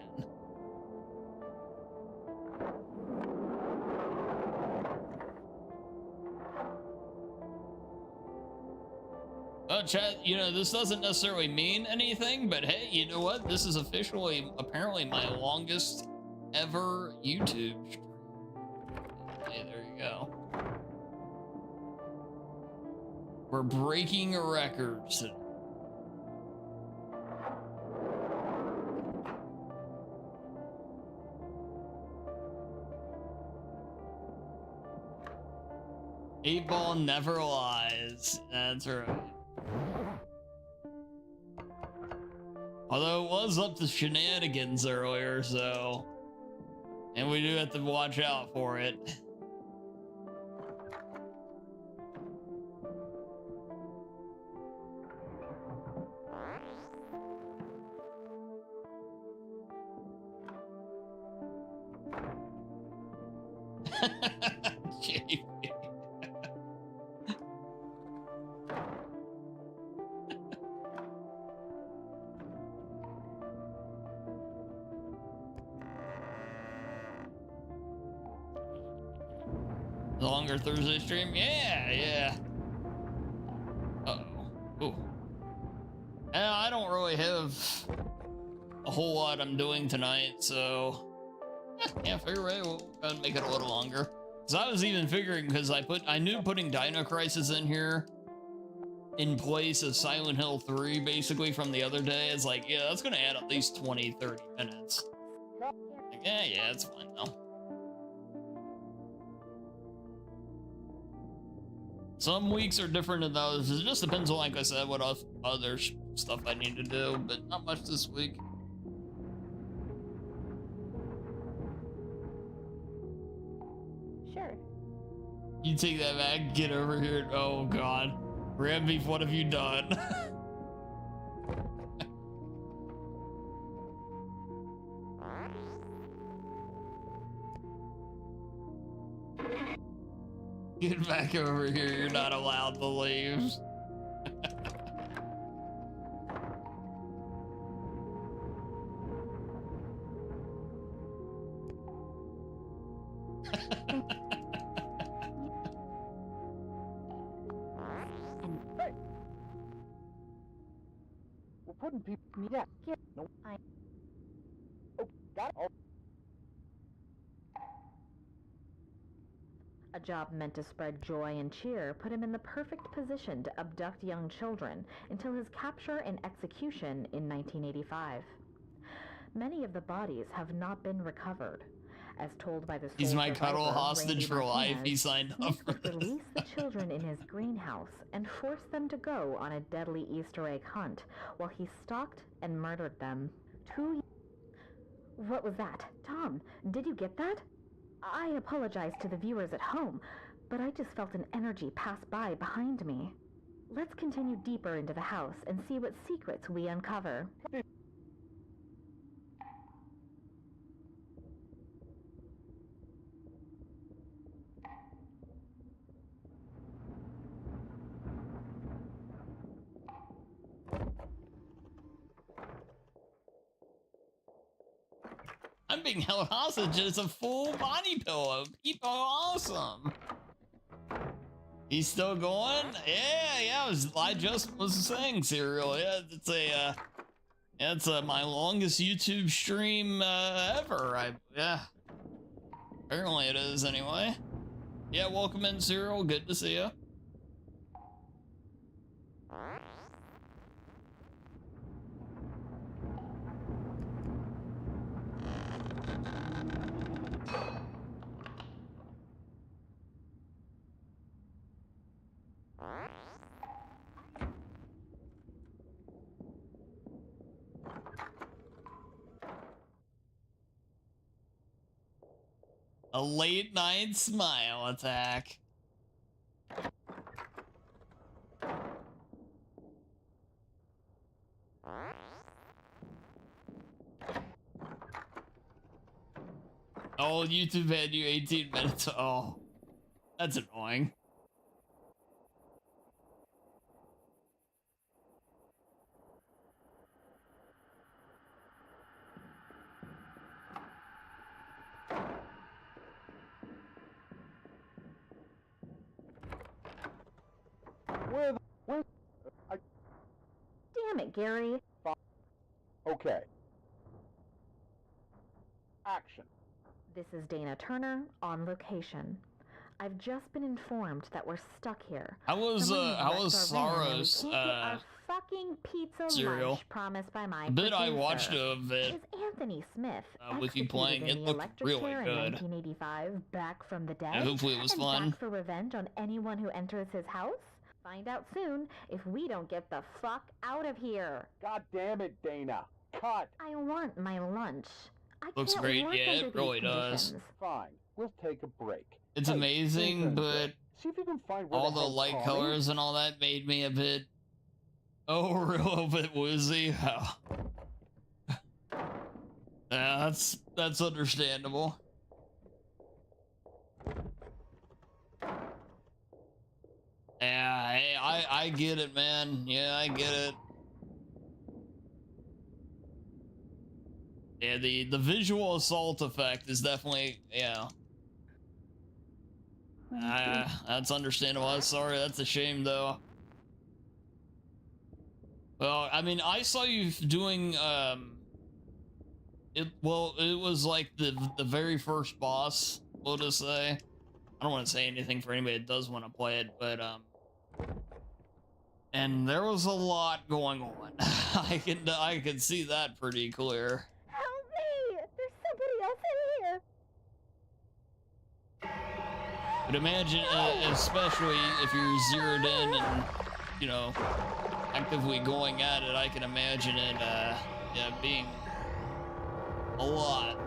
Well, chat, you know, this doesn't necessarily mean anything, but hey, you know what? This is officially, apparently, my longest ever YouTube stream. Hey, there you go. We're breaking records. Eight ball never lies. That's right. Although it was up to shenanigans earlier, so... And we do have to watch out for it. JP. Longer Thursday stream? Yeah. Uh-oh. Ooh. I don't really have a whole lot I'm doing tonight, so... Yeah, figure we'll go ahead and make it a little longer. Because I was even figuring, because I knew putting Dino Crisis in here in place of Silent Hill 3, basically, from the other day, is like, yeah, that's going to add at least 20, 30 minutes. Like, yeah, it's fine, though. Some weeks are different than others. It just depends on, like I said, what other stuff I need to do, but not much this week. Sure. You take that back, get over here. Oh god. Ram Beef, what have you done? Get back over here, you're not allowed to leave. We're putting people. Yeah. No. Oh, got it. A job meant to spread joy and cheer put him in the perfect position to abduct young children until his capture and execution in 1985. Many of the bodies have not been recovered. As told by the He's my survivor, cuddle hostage Randy for life. Martinez, He signed up for would release the children in his greenhouse and force them to go on a deadly Easter egg hunt while he stalked and murdered them. What was that? Tom, did you get that? I apologize to the viewers at home, but I just felt an energy pass by behind me. Let's continue deeper into the house and see what secrets we uncover. I'm being held hostage as a full body pillow. People are awesome. He's still going? Yeah. I just was saying, Serial. Yeah, Yeah, it's my longest YouTube stream ever. Yeah. Apparently it is anyway. Yeah, welcome in, Cyril. Good to see you. A late night smile attack. Oh, YouTube had you 18 minutes. Oh, that's annoying. Damn it, Gary. Okay. Action. This is Dana Turner on location. I've just been informed that we're stuck here. How was Sarah's fucking pizza cereal? Lunch promised by my The bit I producer. watched of it Is Anthony Smith with you playing, it looked really good. In 1985, back from the dead. Yeah, hopefully it was and fun. Back for revenge on anyone who enters his house. Find out soon if we don't get the fuck out of here. God damn it, Dana. Cut. I want my lunch. I Looks can't great. work Yeah, under it really these does. conditions. Fine. We'll take a break. It's Hey, amazing, intern, but see if you can find where all the the hell's light Tommy. colors and all that made me a bit, a little bit woozy. Yeah, that's understandable. Yeah, hey, I get it, man. Yeah, I get it. Yeah, the visual assault effect is definitely, yeah. That's understandable. I'm sorry, that's a shame though. Well, I mean, I saw you doing it was like the very first boss, we'll just say. I don't want to say anything for anybody that does want to play it, but and there was a lot going on. I can see that pretty clear. Help me! There's somebody else in here. But imagine, especially if you're zeroed in and, you know, actively going at it, I can imagine it, yeah, being a lot.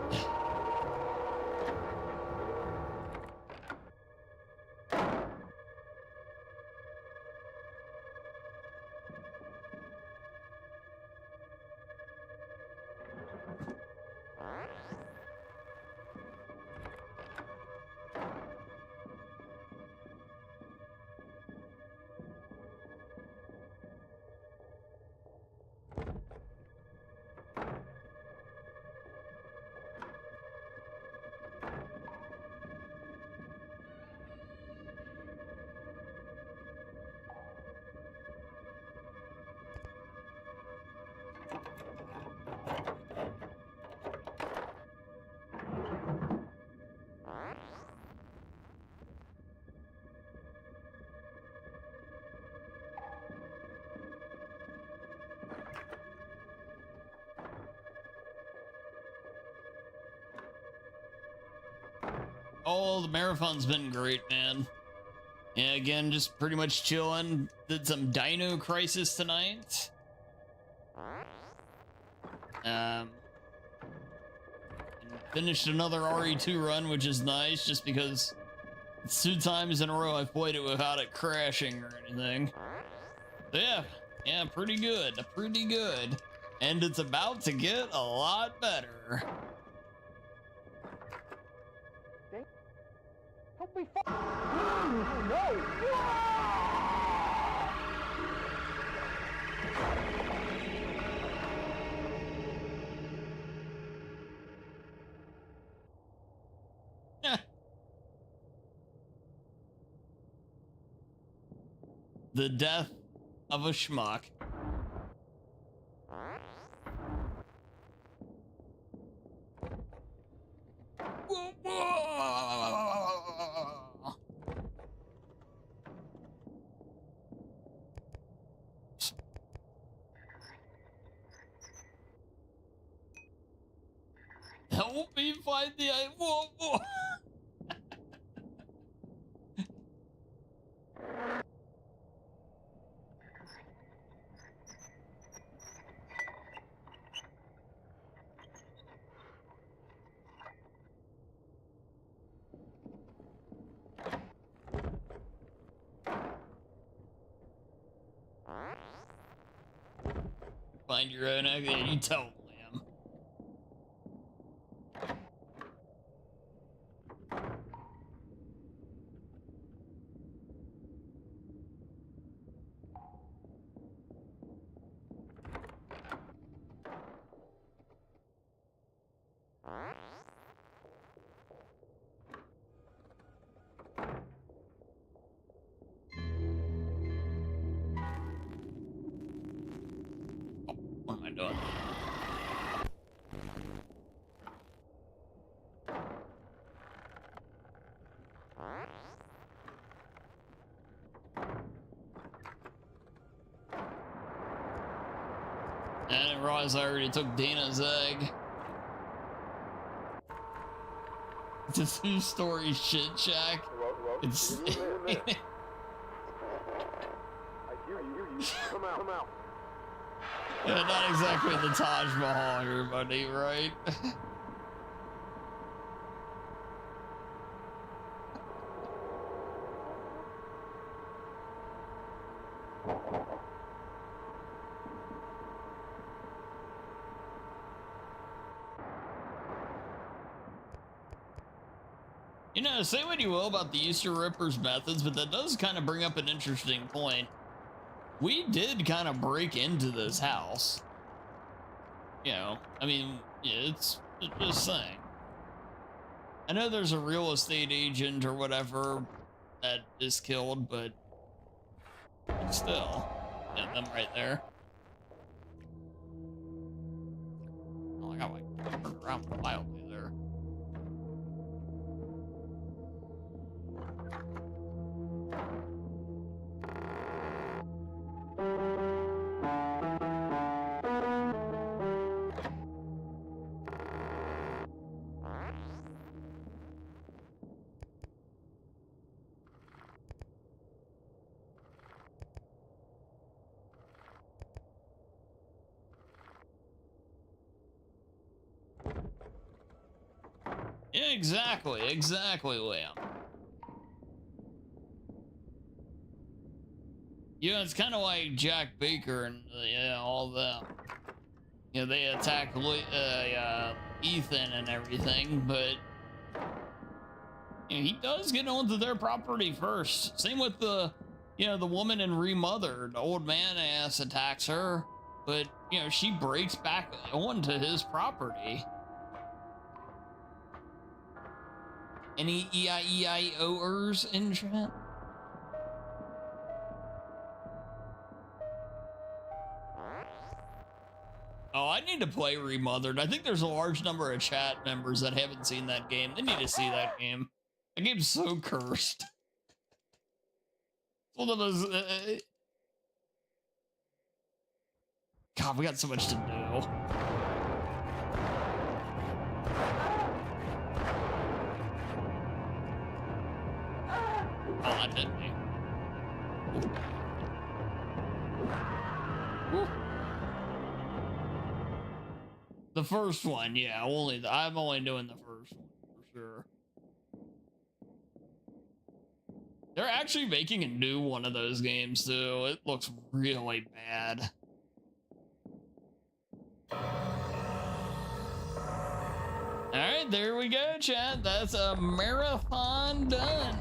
Oh, the marathon's been great, man. Yeah, again, just pretty much chilling. Did some Dino Crisis tonight. And finished another RE2 run, which is nice, just because it's 2 times in a row I've played it without it crashing or anything. So yeah, pretty good, pretty good. And it's about to get a lot better. Help me no! The death of a schmuck. Help me find the whoa, whoa. Find your own exit. You tell Liam. What am I doing? I didn't realize I already took Dana's egg. It's a two-story shit shack. It's I hear you. Come out. yeah, not exactly the Taj Mahal here, buddy, right? You know, say what you will about the Easter Ripper's methods, but that does kind of bring up an interesting point. We did kind of break into this house. You know, I mean, yeah, it's just saying. I know there's a real estate agent or whatever that is killed, but still, yeah, them right there. Oh, I got like turned around wildly there. Yeah, exactly, Liam. You know, it's kind of like Jack Baker and all them. You know, they attack Ethan and everything, but you know, he does get onto their property first. Same with the woman in Remothered. The old man ass attacks her, but you know, she breaks back onto his property. Any EIEIOers in chat? Oh, I need to play Remothered. I think there's a large number of chat members that haven't seen that game. They need to see that game. That game's so cursed. One of those. God, we got so much to do. Oh, that didn't me. Woo. The first one, yeah, I'm only doing the first one for sure. They're actually making a new one of those games too. It looks really bad. All right, there we go, chat. That's a marathon done.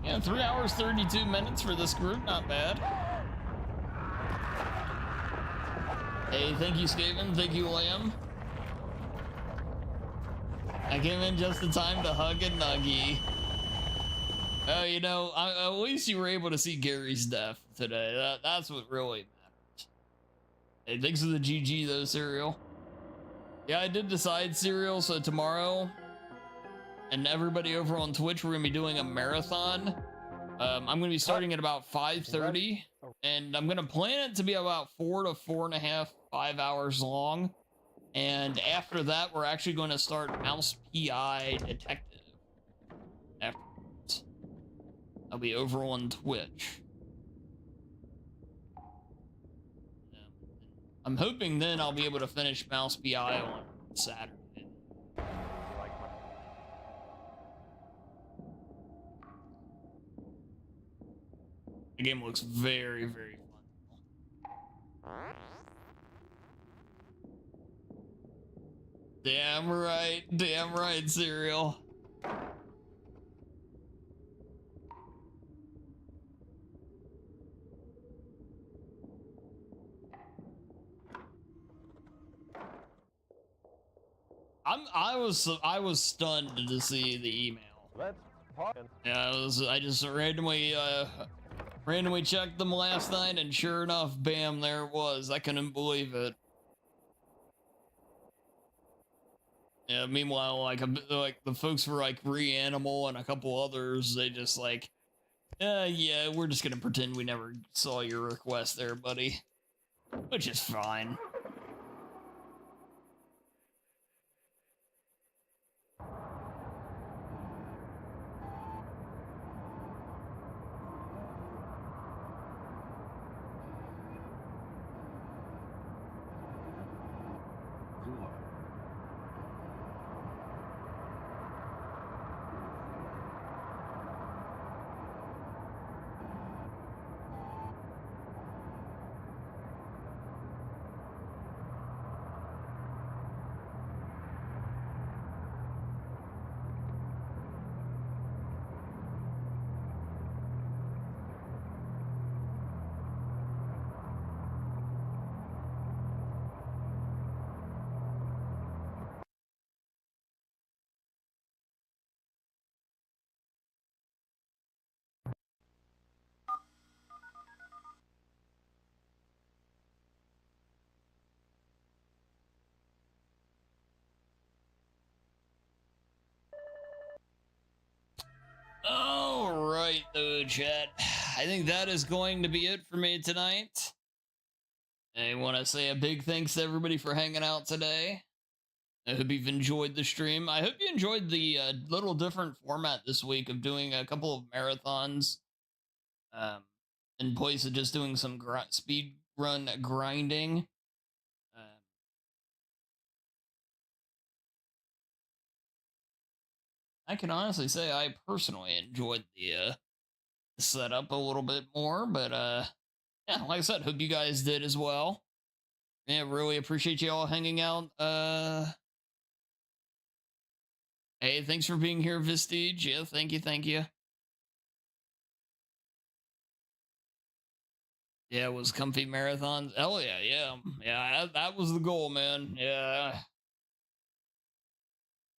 Yeah, 3 hours, 32 minutes for this group. Not bad. Hey, thank you, Skaven. Thank you, Liam. I came in just in time to hug and nuggy. You know, at least you were able to see Gary's death today. That's what really matters. Hey, thanks for the GG though, Serial. Yeah, I did decide, Serial, so tomorrow, and everybody over on Twitch, we're gonna be doing a marathon. I'm gonna be starting at about 5:30, and I'm gonna plan it to be about 4 to 4.5, 5 hours long. And after that, we're actually going to start Mouse PI Detective. Afterwards, I'll be over on Twitch. I'm hoping then I'll be able to finish Mouse PI on Saturday. The game looks very, very fun. Damn right, Serial. I was stunned to see the email. Let's party. Yeah, I just randomly checked them last night, and sure enough, bam, there it was. I couldn't believe it. Yeah, meanwhile, like the folks for like Reanimal and a couple others, they just like, yeah, we're just gonna pretend we never saw your request there, buddy. Which is fine. All right, though, chat. I think that is going to be it for me tonight. I want to say a big thanks to everybody for hanging out today. I hope you've enjoyed the stream. I hope you enjoyed the little different format this week of doing a couple of marathons in place of just doing some speed run grinding. I can honestly say I personally enjoyed the setup a little bit more, but yeah, like I said, hope you guys did as well. Yeah, really appreciate you all hanging out. Hey, thanks for being here, Vistige. Yeah, thank you. Yeah, it was comfy marathons. Hell yeah. That was the goal, man. Yeah.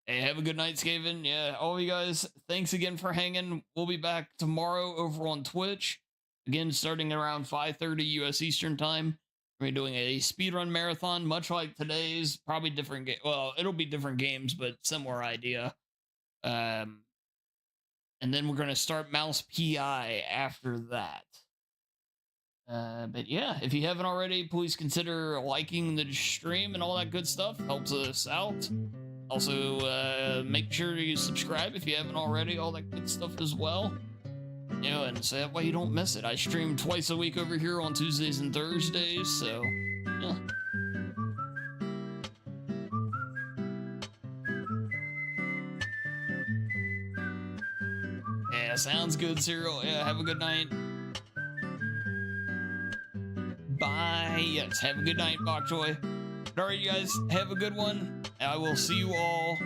Hey, have a good night, Skaven. Yeah, all of you guys, thanks again for hanging. We'll be back tomorrow over on Twitch. Again, starting around 5:30 US Eastern Time. We're doing a speedrun marathon, much like today's. Probably different game. Well, it'll be different games, but similar idea. And then we're going to start Mouse PI after that. But yeah, if you haven't already, please consider liking the stream and all that good stuff. Helps us out. Also, make sure you subscribe if you haven't already, all that good stuff as well. You know, and so that way you don't miss it. I stream twice a week over here on Tuesdays and Thursdays, so yeah. Yeah, sounds good, Serial. Yeah, have a good night. Bye. Yes, have a good night, Bokchoy. All right, you guys, have a good one. I will see you all